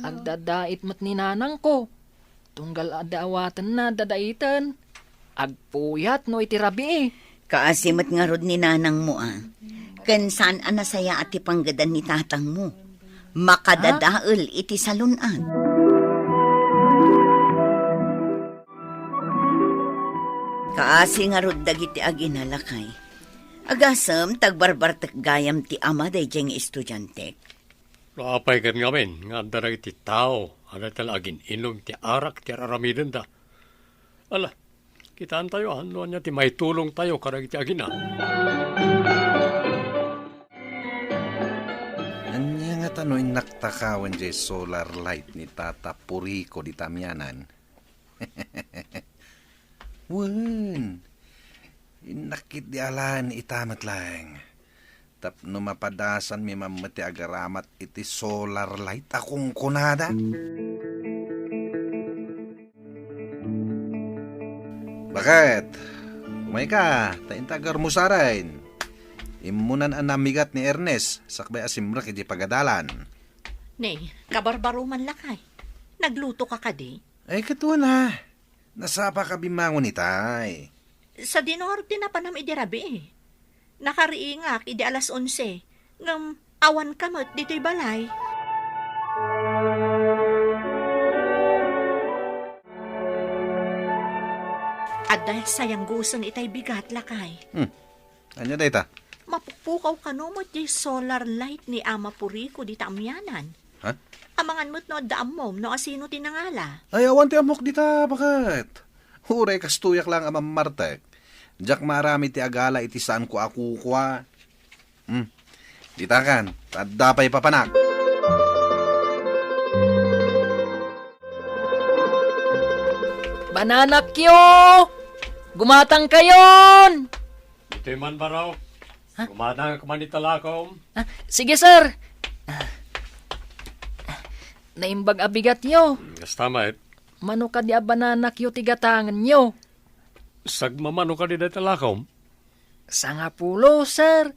Agdadait mat ni nanang ko. Tunggal adawatan na dadaitan. Agpuyat no iti rabi Kaasimat nga rod ni nanang mo Kansan anasaya at ti panggadan ni tatang mo. Makadadaol iti salunan. Kaasi nga rod dagiti aginalakay. Agasam, tagbarbartak gayam ti ama day diyang estudyante. Apay kan ngamin, nga darag ti tao, ada talagin inom ti arak ti aramiden da. Ala, kitaan tayo, ano niya ti may tulong tayo karag ti agina. Anya nga tano'y naktakawan jay solar light ni Tata Purico di Tamyanan. Wen, inakit di alan itamat lang. Tapno mapadasan mi mamati agaramat iti solar light akong kunada. Bakit? Umay ka, taintagar mo sarain. Imunan ang namigat ni Ernest, sakbay asimrak iti pagadalan. Nay, kabarbaruman lakay. Nagluto ka kadi. Ay, katuan ha. Nasapa ka bimangon ni tay. Sa dinor, tinapanam idirabi Nakariingak, idi alas 11. Ngam, awan kamot dito'y balay. At dahil sayang gusang itay bigat, lakay. Anya dayta? Mapupukaw ka no mo di solar light ni Ama Puriko di taamyanan. Ha? Amangan mo't no daam mo, no asino tinangala. Ay, awan ti amok dita, bakit? Huray, kastuyak lang amam Martek. Diyak marami ti agala iti saan ko akukwa. Dita kan, tadapay papanak. Bananak yo! Gumatang kayon! Ito man ba raw? Gumatang ka man italakom. Sige, sir. Naimbag abigat yo. Yes, tama eh. Mano ka di a bananak yo tigatangan yo. Sagmamano ka di na italakom. Sangapulo, sir.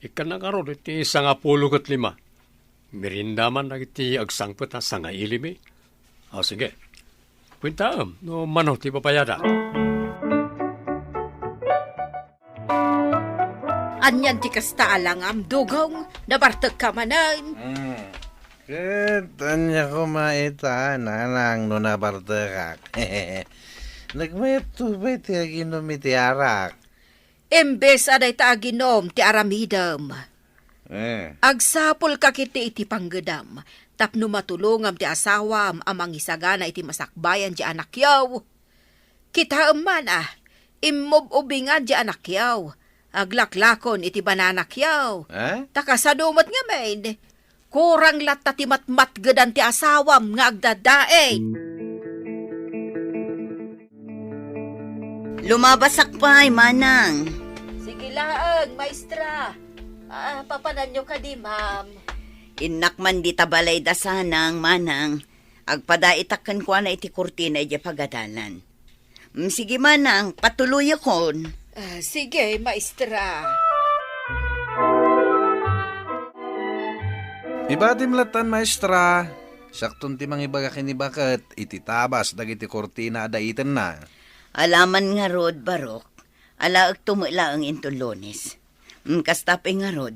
Ikan na karon iti 15 Merindaman na iti agsangpet na sanga ilimi. Sige. Kwintaam, no mano ti papayada. Anyan ti kasta alangam dugong, nabartag ka manan. Anya ko maita, nanang no nabartekak. Nagmeto ba ti aginom iti arak? Embes aday ta aginom ti aramidam. Agsapol ka kiti iti panggedam. Tapno matulungam ti asawam amang isagana iti masakbayan di anak yaw. Kita man immob-ubingan di anak yaw. Aglaklakon iti bananak yaw. Takasadumat nga main. Kurang latta ti matmatgedan ti asawam nga agdadae. Lumabasak pa, manang. Sige laang, maestra. Papanan nyo ka di, ma'am. Inak man di tabalay da sanang, manang. Agpadaitakan ko na iti kurtina iti pagadalan. Sige, manang, patuloy akon. Sige, maestra. Ibatim latan, maestra. Saktong ti mangibaga kinibakat, iti tabas, dagiti kurtina adaitan na. Alaman nga rod, Barok. Alaag tumula ang intulones. Kastapay nga rod.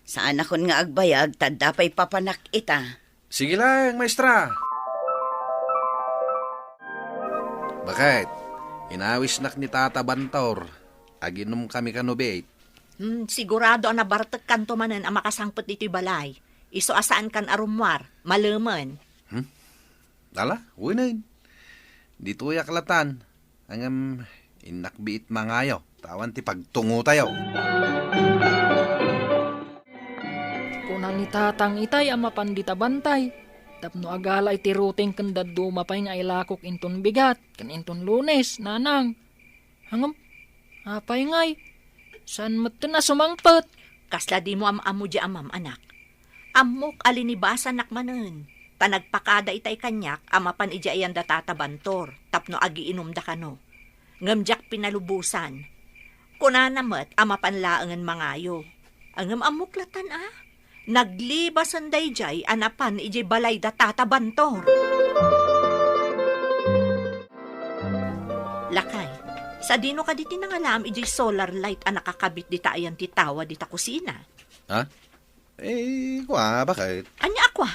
Saan akon nga agbayag, tadapay papanak ita. Sige lang, maestra. Bakit? Inawis nak ni Tata Bantor. Aginom kami kanubit. Sigurado ang nabartag kanto manan ang makasangpot dito'y balay. Iso asaan kan arumwar, malaman. Dala, winain. Dito yaklatan. Angam inakbiit mangayo. Tawan ti pagtungo tayo. Kunan ni tatang itay ama pandita bantay. Tapno agala iti ruting kandad dumapay nga ilakok inton bigat. Kan inton Lunes, nanang. Hangam, apay ngay. San matin na sumangpet? Kasla di mo amo di amam, anak. Amok alinibasan nakmanen. Tanagpakada itay kanyak, amapan ija ayan da tatabantor, tapno agiinom da kano. Ngamjak pinalubusan. Kunanamat, amapan laangan mangayo. Angam amuklatan Naglibasan day jay, anapan ijay balay da tatabantor. Lakay, sa dino ka di tinangalam ijay solar light nakakabit di ayan ti tawa di ta kusina. Ha? Kwa, bakit? Anya akwa?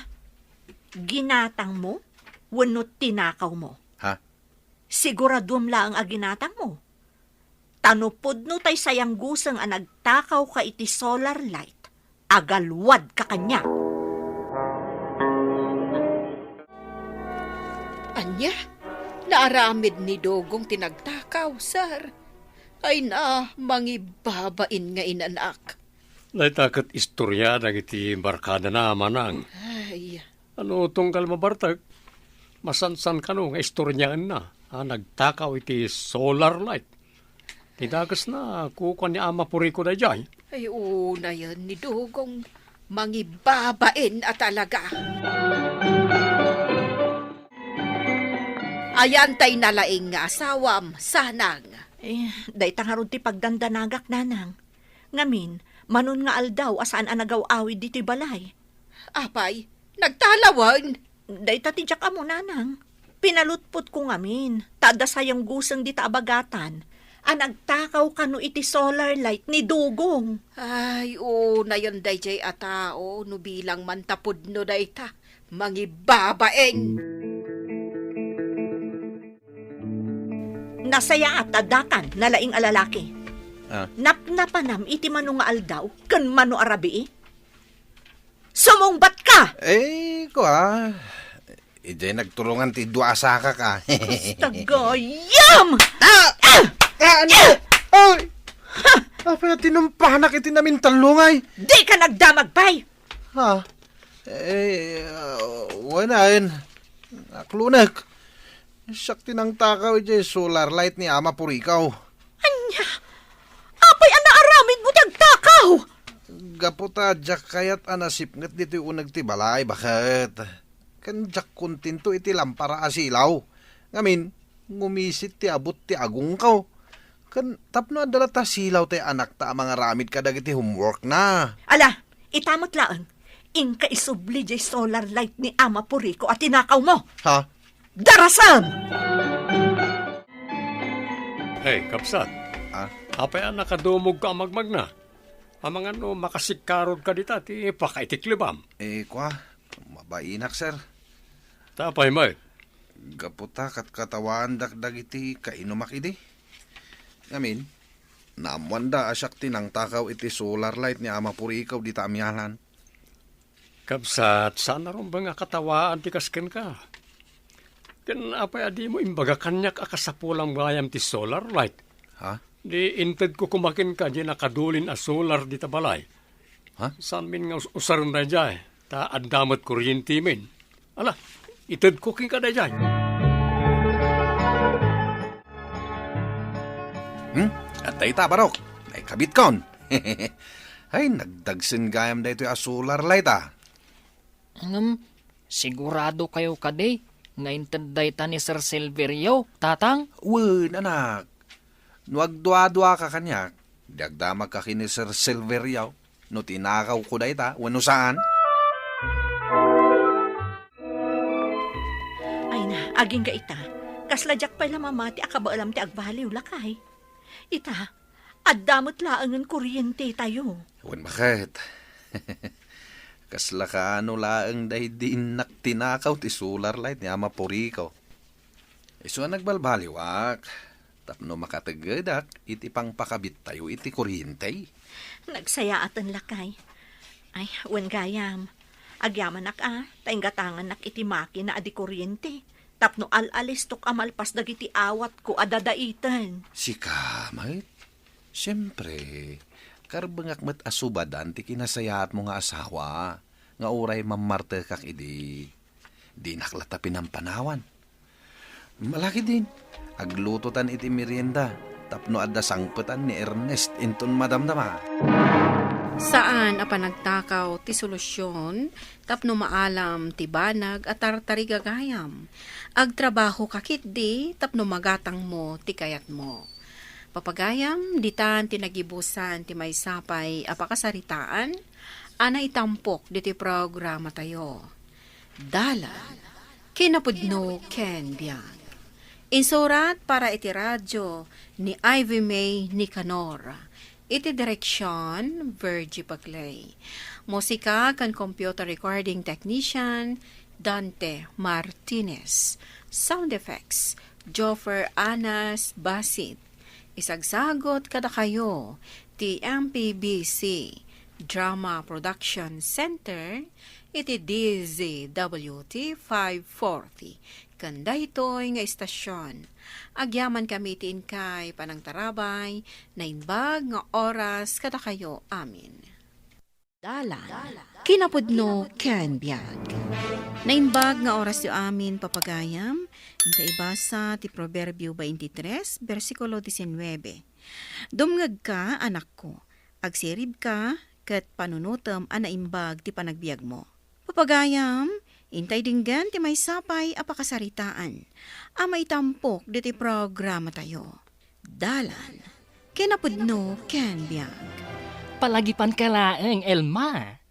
Ginatang mo? Wenot tinakaw mo? Ha? Siguradum lang ang ginatang mo. Tanupod no tay sayang gusang ang nagtakaw ka iti solar light. Agalwad ka kanya. Anya, naaramid ni Dogong tinagtakaw, sir. Ay na, mangibabain nga inanak. Naitakat istorya na iti barkada na manang. Ay, Ano tungkal mabartag? Masansan ka no, nga istoryaan na. Nagtakaw iti solar light. Tidagas na, kukuha ni Ama Puriko na dyan. ay una yan ni Dogong. Mangibabain at talaga. Ayan tay nalaing nga asawam, sanang. Day tangarod ti pagdandanagak nanang. Ngamin, manon nga aldaw asaan anagaw-awid dito'y balay. Apay, nagtalawan. Day tatidyak amo nanang. Pinalutpot ko ngamin. Tada sayang gusang di taabagatan. Nagtakaw kano iti solar light ni Dugong. Ay, na yun day jay atao, no bilang mantapod no day ta. Mangibabaeng. Nasaya at tadakan na laing alalaki. Ah. Napnapanam iti mano nga aldaw, kan mano arabi. Sumungbat ka! Ijay nagtulungan ti dua asaka ka. Tagayam! Ano? Ay! Apa tinumpanak iti namin talungay? Di ka nagdamag, pay! Ha? Wanain. Aklunak. Sakti ng takaw ijay solar light ni Ama Purikaw. Anya! Apay ana aramid mo tagtakaw! Gaputa, jak kayat anasip ngat dito yung unag ti balay. Bakit? Kan jak kuntinto iti lampara asilaw. Ngamin, ngumisit ti abot ti agung kaw. Kan tapno adala ta silaw ti anak ta mga ramid kadag iti homework na. Ala, itamot laan. Inka isubli jay solar light ni Ama Puriko at tinakaw mo. Ha? Darasam! Hey, kapsat. Ah? Apay nakadumog ka magmag na. Amang makasikarod ka dita, ti pakaitiklibam. Mabainak sir. Tapay may. Gaputa kat katawaan dagdag iti kainumak idi. Ngamin, naamwanda asyak tinang takaw iti solar light ni Ama Purikaw di taamyalan. Kapsat, sana ron ba nga katawaan ti kasken ka? Kan apay adi mo imbaga kanyak akasapulang bayam ti solar light. Ha? Di inted ko kumakin ka di nakadulin a solar di tabalay. Ha? San min nga usaron na jay, ta adamot kuryente min. Ala, ited cooking ka na jay. At dayta barok, ay kabit kon. Ay, nagdagsin gayam da ito yung solar light Sigurado kayo kade, nga intinday ta ni Sir Silverio, tatang? Wen, anak. Nuagdwa-dwa ka kanyak, dagdamag ka kini Sir Silverio, no tinakaw ko dayta, wano saan? Ay na, aging ka ita. Kasladyak pa'y lamamati akabaalam ti agbaliw lakay. Ita, addamot laangan kuryente tayo. Wen, bakit? Kasla ka ano laang dahi din tinakaw ti solar light ni Ama Purikaw. Iso nagbalbaliwak. Tapno makatagadak, iti pang pakabit tayo iti kuryente. Nagsaya atan lakay. Ay, wen gayam. Agyaman nak tainggatangan nak iti maki na adi kuryente. Tapno al-alistok amalpas dagiti awat ko adadaitan. Sika, mait. Siyempre, karbangak mat asubadan ti kinasayat mo nga asawa. Nga uray mamarte kak idi. Di naklatapin ang panawan. Malaki din. Aglututan iti merienda. Tapno adda sangputan ni Ernest inton madamdama. Saan apa nagtakaw ti solusyon, tapno maalam ti banag at tartari gagayam. Agtrabaho kakit di, tapno magatang mo ti kayat mo. Papagayam, ditan tinagibusan ti may sapay apakasaritaan, ana itampok di ti programa tayo. Dala, kinapudno Ken Biang. Insurat para iti radyo ni Ivy May Nicanor. Iti direksyon, Virgie Paglay. Musika kan computer recording technician, Dante Martinez. Sound effects, Joffer Anas Basit. Isagsagot kada kayo, ti MPBC Drama Production Center, iti DZWT 540. Kanda ito'y nga istasyon. Agyaman kami tin kay panangtarabay, na inbag nga oras kada kayo amin. Dalan, kinapudno Ken Biag. Na inbag nga oras yo amin papagayam, inta ibasa ti Proverbio 23, versikulo 19. Dumngag ka, anak ko, agsirib ka, kat panunutom anaimbag ti panagbiag mo. Papagayam, intay dinggan ti may sapay apakasaritaan. Amay tampok diti programa tayo. Dalan, kinapudno Ken Biag. Palagipan ka laeng, Elma.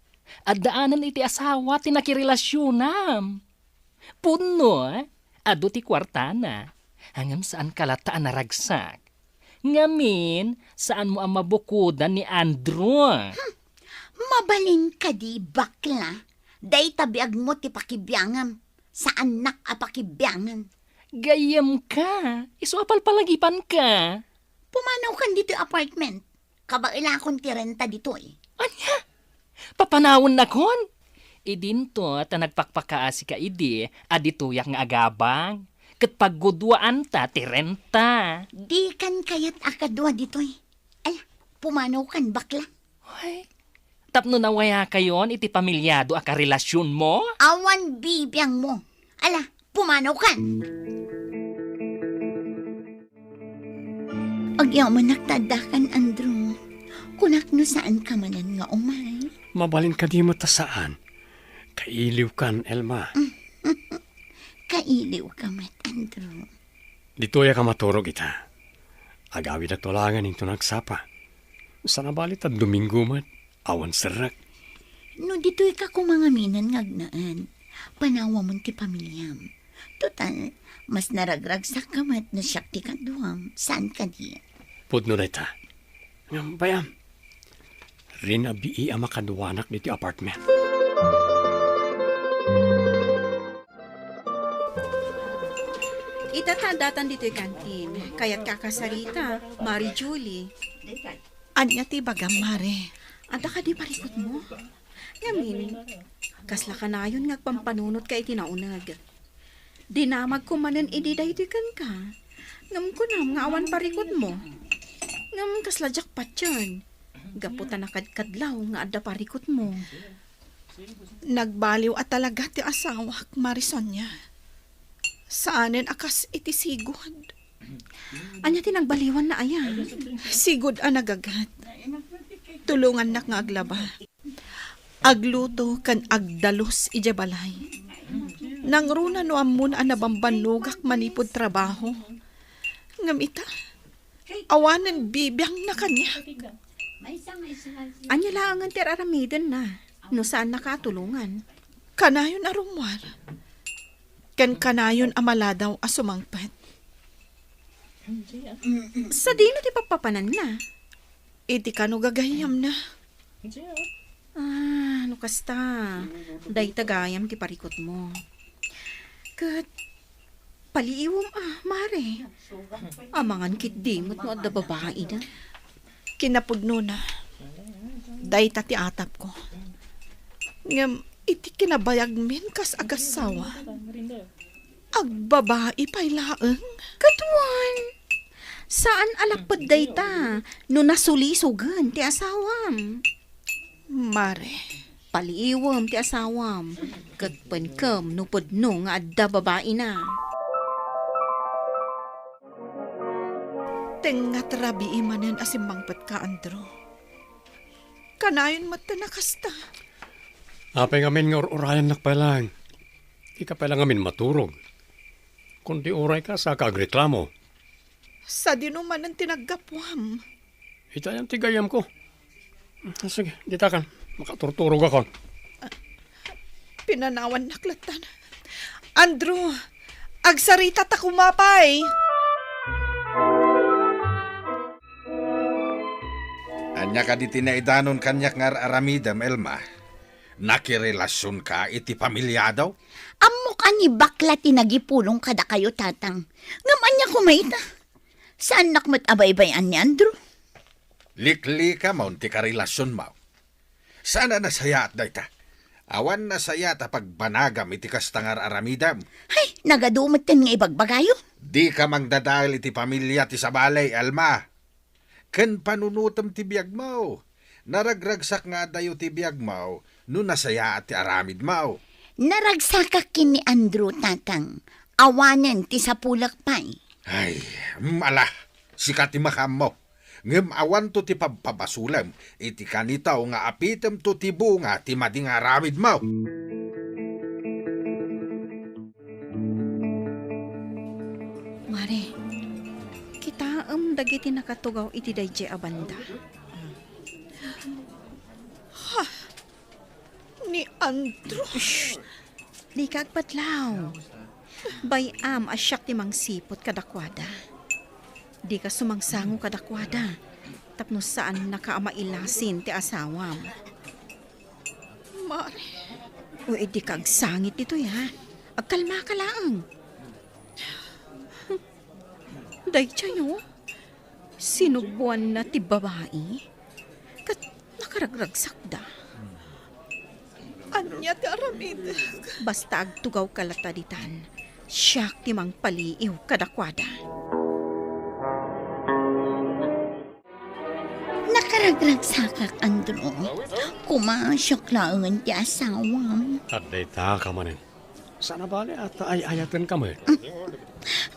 At daanan iti asawa ti nakirelasyon. Puno, ado ti kwartana. Hangam saan kalataan naragsak. Ngamin, saan mo ang mabukudan ni Andrew? Mabalin ka di, bakla. Day tabiag mo ti pakibyangan. Saan nak apakibyangan? Gayam ka. Isuapal palagipan ka. Pumanaw kan dito apartment. Kabaila akong tirenta dito eh. Anya? Papanawon na kon? Idinto ta nagpakpakaasi ka idi, adituyak nga agabang. Kat paggudwaan ta, tirenta. Di kan kayat akadwa dito eh. Ala, pumanaw kan bakla. Ay, tapno nawaya kayon iti pamilyado a karelasyon mo? Awan bibiyang mo. Ala, pumanaw kan. Agyaw man naktadakan, Andrew. Kunak no saan ka manan nga umay. Mabalin ka di mo ta saan. Kailiw kan, Elma. Kailiw ka met, Andrew. Dito ya ka maturog ita. Agawid at tulangan into nagsapa. Sana balit at Domingo mat. Awan serak. No dito'y ka kumangaminan ngagnaan. Panawa mo ti pamilyam. Total, mas naragrag sa kamat na siyak ti kaduam. Saan ka di? Pudno na ita. Ngam bayam. Rin abi ang makaduwanak dito apartment. Itatandatan dito'y kantin. Kaya't kakasarita, Mari Julie. Anya ti bagam, Mare. Anta ka di parikot mo. Yamin, kasla ka na yun ngagpampanunot ka itinaunag. Dinamag ko manan ididay kan ka. Ngam ko nam nga awan parikot mo. Ngam kasla jakpat yan. Gaputan na kadkadlaw nga adda parikot mo. Nagbaliw at talaga ti asawak, Marisonya. Saanen akas iti sigod. Anya tinagbaliwan na ayan. Sigod ang nagagat. Tulungan nak nga aglaba. Agluto kan agdalos ijabalay. Nangruna no amun ang nabambanugak manipod trabaho. Ngamita, awanan bibiyang na kanya. Anya lang ang tiraramiden na. No saan nakatulungan. Kanayon arumwar. Ken kanayon amaladaw asumangpet. Sa dino ti papapanan na. Iti kano gagayam na. Ano kasta? Day tagayam ti parikot mo. Kat, paliiwom Mare. Amangan kit dimot mo at da babae na. Kinapudno na. Day tati atap ko. Ngam, iti kinabayag min kas agasawa. Agbabae pa'y laeng. Katuan! Saan alapad day ta? No nasulisugan ti asawam. Mare, Paliiwam ti asawam. Kat pankam no podno nga adda babae na. tengat rabi imanen asimbangpat ka, Andrew. Kanayon mata nakasta. Apay ngamin nga urayan nakpalang. Di ka palang ngamin maturog. Kundi uray ka sa kagreklamo. Sa dinuman ang tinaggapwam. Itayang tigayam ko. Sige, ditakan. Makaturturog ako. Pinanawan naklatan. Andrew, agsarita ta kumapay. Anya ka di tinaidanon kanyak nga aramidam, Elma. Nakirelasyon ka iti pamilya daw? Amok ani bakla tinagipulong kada kayo, tatang. Ngaman niya kumaita. Saan nakmat abay-bayan ni Andrew? Likli ka maunti ka relasyon mo. Sana nasaya at dayta. Awan nasaya ta pagbanagam iti kastangar aramidam. Ay, nagadumot kan nga ibagbagayo. Di ka mangdadahil iti pamilya ti sabalay, Alma. Ken panunutam ti biyag mo. Naragragsak nga dayo ti biyag mo, no nasaya at ti aramid mo. Naragsakak kin ni Andrew, tatang. Awanan ti sapulak pay. Ay, mala, sikat ti makam mo. Ngem awan to ti pabasulam, iti kanitaw nga apitem to ti bunga ti mading aramid mo. Mare, kita dagiti nakatugaw iti dayjay abanda. Ni Andrew. Di kagpatlaw. Bayam asyak ti mangsipot kadakwada. Di ka sumangsango kadakwada. Tapno saan nakaamailasin ti asawam. Mare, O edi kag sangit ito ya. Agkalma ka lang. Day tiyayo, sinubuan na ti babae, kat nakaragragsak da. Anya ti aramid. Basta agtugaw kalataditan, siyak ti mang paliiw kadakwada. Nakaragragsakak, Andro. Kumasyok laungan ti asawam. At dayta ka manin. Sana bali at ay-ayatan ka man.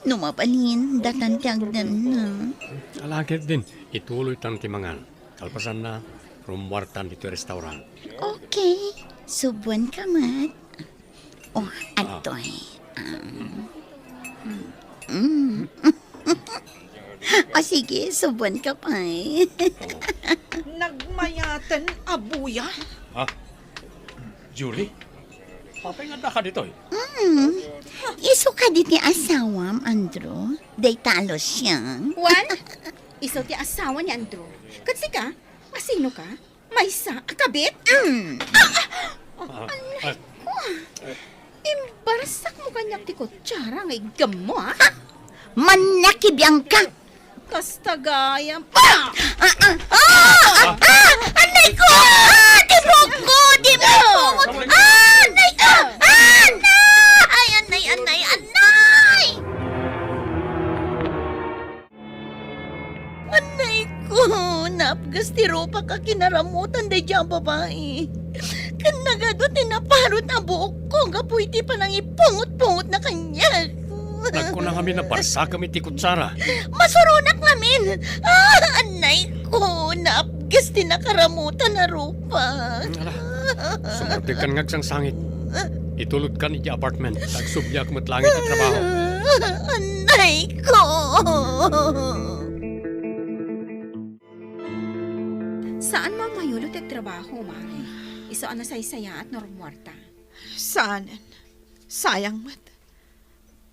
Numabalin, datan ti agdan na. Alagit din, ituloy tan ti mangan. Kalpasan na, rumwartan dito restaurant. Okay, subuan ka mat. Oh, atoy. O sige, subuan ka pa eh. Nagmayatan abuya. Ha? Julie? Papengada ka dito eh. Iso ka di ti asawam, Andro. Day talo siyang. Juan, isaw ti asawa ni Andrew. Kasi ka, masino ka? Maysa, akabit? Imbarsak mo kanyak ti kutsara nga igam mo, ha? Manakibiyang ka! Kastagayam. Anay ko! Tibok ko! Tibok! Anay ko! Anay! Anay! Anay ko! Napgas ti ropa ka kinaramutan day diyang babae. Kanagado tinaparot na buok ko. Gapoy ti pa nang ipungot-pungot na kanya. Nagko na kami na barsa kami ti kutsara. Masurunak namin. Anay ko, naapgas din nakaramutan na rupa. Sumurtig kan ngagsang sangit. Itulod kan iti apartment. Tagsubyak mo't langit at trabaho. Anay ko. Saan mo mayulot at trabaho, Mari? Iso ang nasaysaya at normwarta. Saanan? Sayang mat.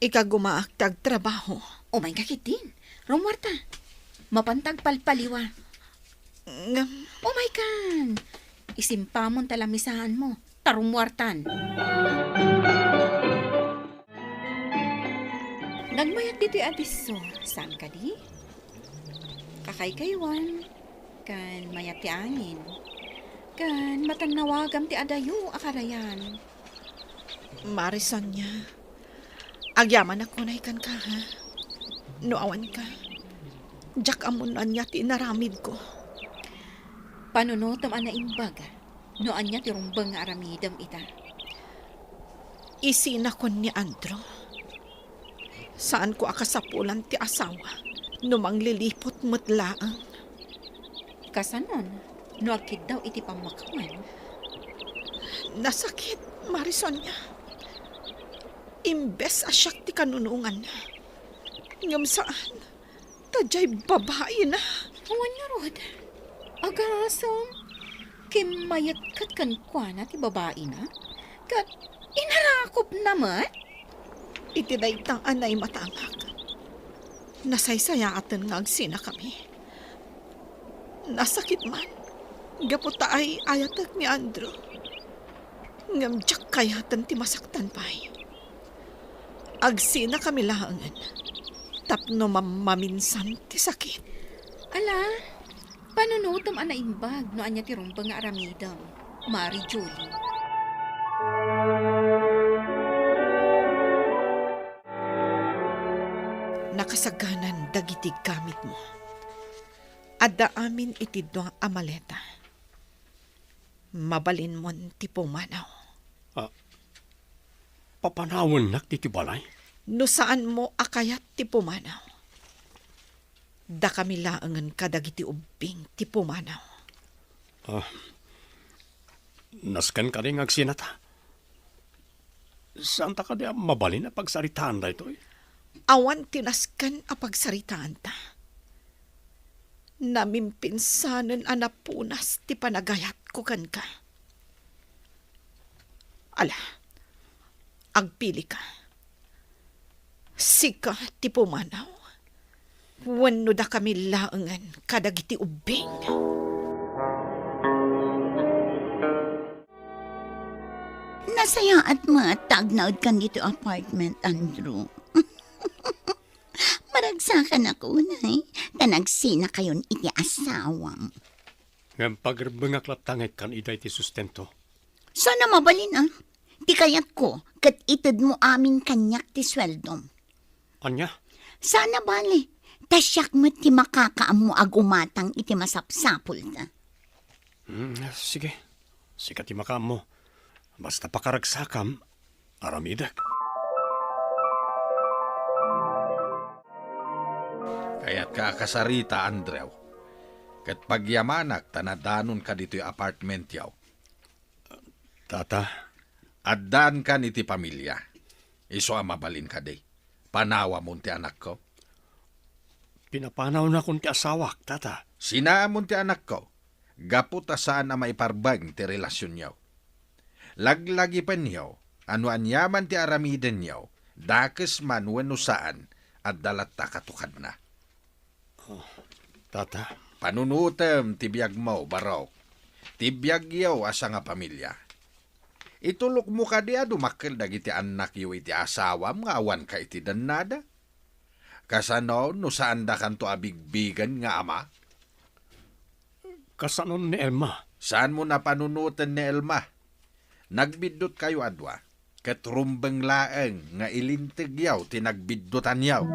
Ikagumaak trabaho. O may kakit din. Romwarta. Mapantag palpaliwa. O may kan. Isimpamon talamisahan mo. Tarumwartan. Nagmayat dito yung abiso. Saan ka di? Kakaykaywan. Kan mayat ti angin. Kan matanawagam ti adayo akarayan. Marison niya. Agyaman ako na ikan ka, ha? Nuawan ka. Diyak amunan niya tinaramid ko. Panunutom ana imbag. Noan niya tirumbang nga aramidam ita. Isinakon ni Andro. Saan ko akasapulan ti asawa? Numang lilipot mo't laang. Kasanon, nuagkid daw iti pamakawan. Nasakit, Marison niya. Imbes asyak ti kanunungan na. Ngam saan? Tadyay babae na. Huwan niyo, Rod. Agasam, kimayat kat kankwana ti babae na. Kat inarakop naman. Itiday tang anay matangak. Nasaysaya atan nga agsina kami. Nasakit man. Gaputa ay ayatag ni Andrew. Ngam tiyak kayatan ti masaktan pa'y. Agsina kami lahangan. Tapno maminsan ti sakit. Ala, panunutom ana imbag no anya ti rumbang nga aramidam. Mari Julie. Nakasaganan dagitig gamit mo. Adda amin iti doang amaleta. Mabalin mo ti pumanaw. Papanawon nak ti balay. No saan mo akayat ti pumanaw. Da kami laangan kadagiti ubing ti pumanaw. Naskan ka rin agsinata. Saan ta ka di mabalin na pagsaritaan da ito eh? Awan tinaskan a pagsaritaan ta. Namimpinsanan anapunas ti panagayat ko kan ka. Ala, agpili ka. Sika ti pumanaw. Wenno da kami laangan kadagiti ubing. Nasaya at matagnaod kan dito apartment, Andrew. Saka na kunay, tanagsina kayon iti asawam. Ngam pagbengak latangay kan iday ti sustento. Sana mabalin Ti kayat ko, kat itid mo amin kanyak ti sweldom. Anya? Sana bali, tasyak mo ti makakaam mo agumatang iti masapsapul na. Sige. Sikat ti makam mo. Basta pakaragsakam, aramidak. Kaya't kakasarita, Andrew. Kat pagyamanak, tanadanon ka dito'y apartment yaw. Tata, Addan ka iti pamilya. Iso mabalin ka day. Panawa mo ti anak ko. pinapanaw na kong ti asawak, tata. Sinamon ti anak ko. Gaputa saan na maiparbag ti relasyon yaw. Laglagi pa niyaw. Ano anyaman ti aramiden yaw. Dakes man wano saan at dalat ta katukad na. Tata, Panunutem ti biyag mo, baraw. Ti biyag yaw asa nga pamilya. Itulok mo ka di dumakil dagiti anak yu iti asawam nga awan ka iti danada. Kasano no saan da kanto abigbigan nga ama? kasanon ni Elma. Saan mo na panunutan ni Elma? Nagbidot kayo adwa. Katrumbeng laeng nga ilintig yaw tinagbidutan yaw.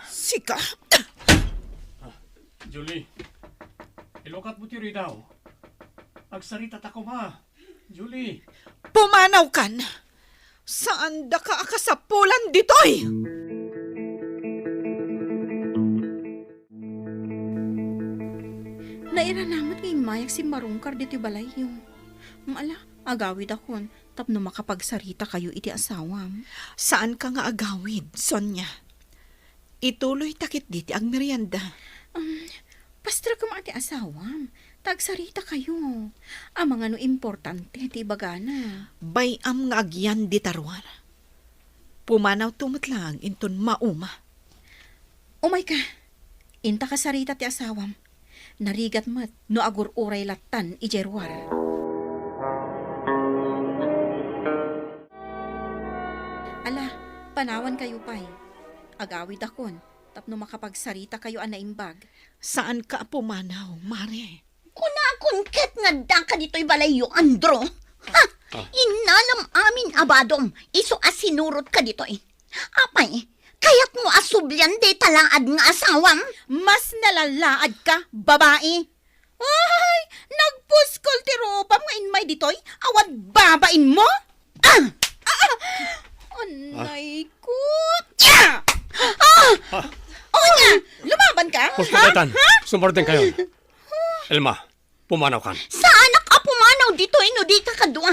Sika! Julie, ilokat mo ti daw. Agsarita ta ko ma. Julie. Pumanaw kan! Saan da ka akasapulan ditoy? Naira namat ngayong mayak si Marungkar dito balayo. Maala, agawid akon, tapno makapagsarita kayo iti asawam. Saan ka nga agawid, Sonya? Ituloy takit diti ang merienda. Pastra ka ati asawam, tagsarita kayo. Ang mga no importante, ti bagana. Bayam nga agyan di tarwar. Pumanaw tumatlang inton mauma. Umay ka, inta ka sarita ti asawam. Narigat mat, no agur uray latan ijerwar. Ala, panawan kayo pay. Agawid akon, tapno makapagsarita kayo anaimbag. Saan ka pumanaw, Mare? Kuna akong ket nga da ka dito'y balayo, Andro. Ha! Inalam amin abadom, iso asinurot ka dito'y. Apay, kaya't mo asublyan de talaad nga asawam? Mas nalalaad ka, babae. Ay, nagpuskol ti rupam nga inmay ditoy, awad babain mo? Anay ko. O nga, lumaban ka? Puspagatan, sumorden kayo. Elma, pumanaw kan. Saan ka pumanaw dito'y no di ka kadua?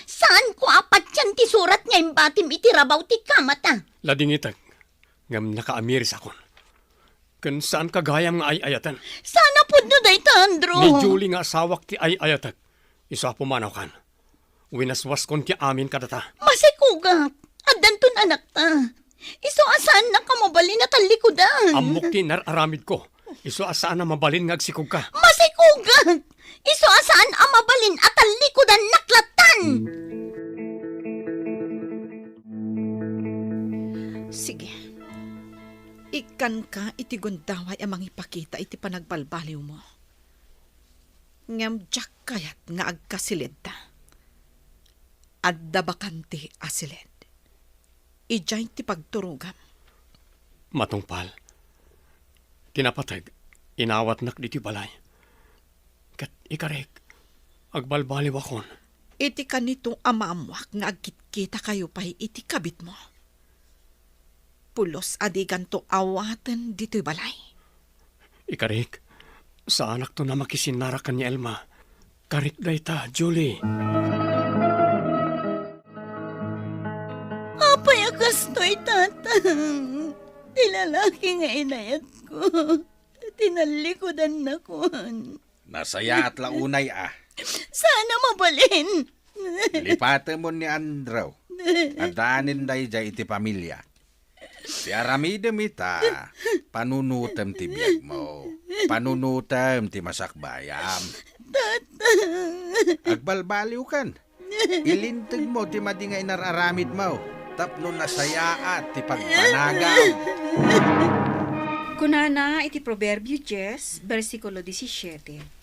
Saan ko apat yan ti surat nga imbatim itirabaw ti kamata? Lading itag, ngam nakaamiris akon. Kan saan kagayam nga ay-ayatan. Sana po no day Andro. Ni Julie nga asawak ti ay-ayatag. Isa pumanaw kan. Winaswas kon ti amin kadata. Masikugat. Adan ton anak ta. Iso asaan na ka mabalin na talikudan? Amok ti nararamid ko. Iso asaan na mabalin nga agsikog ka. Masikugat. Iso asaan ang mabalin at talikudan naklatan? Sige. Ikan ka iti gundaway amang ipakita iti panagbalbaliw mo. Ngam jak kayat nga agkasilid ta. Adda bakante asilid. Ijay ti pagturugam. Matungpal. Tinapatag, inawat nak di ti balay. Kat ikarek, agbalbaliw akon. Iti kanito amamwak nga agkitkita kayo pa'y iti kabit mo. Pulos adigan to awatan dito'y balay. Ikarek, sa anak to na makisinarakan ni Elma. Karik day ta, Julie. Apay akastoy tatang. Ti lalaki nga inayat ko. Tinalikudan na kon. Nasaya at launay Sana mabalin. Lipate mo ni Andrew. Adaanin day jay iti pamilya. Si aramidem ita, panunutem ti biyag mo. Panunutem ti masakbayam. Tatang. Agbalbaliw kan. Ilintag mo ti madi nga inararamid mo. Tapno nasayaat ti pagpanagaw. Kunana iti Proverbio 10, versikulo 17.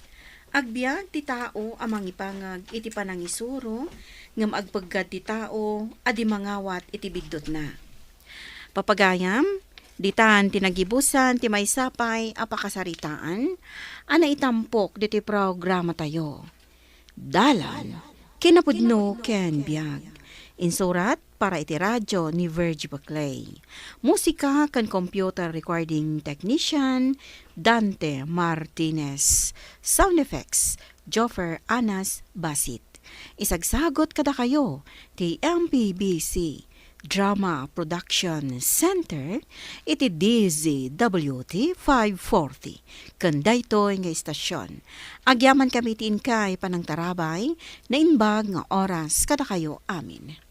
Agbyag ti tao amang ipangag iti panangisuro, ngam agpaggad ti tao adi mangawat iti bigdot na. Papagayam, ditan tinagibusan ti maysapay apakasaritaan, ana itampok diti programa tayo. Dalan, kinapudno ken biag. Insurat para iti radyo ni Virgie Baclay. Musika kan computer recording technician Dante Martinez. Sound effects Joffer Anas Basit. Isagsagot kada kayo ti MPBC Drama Production Center iti DZWT 540 kandaytoy nga istasyon. Agyaman kami ti inkay panang tarabay na inbag nga oras kada kayo amin.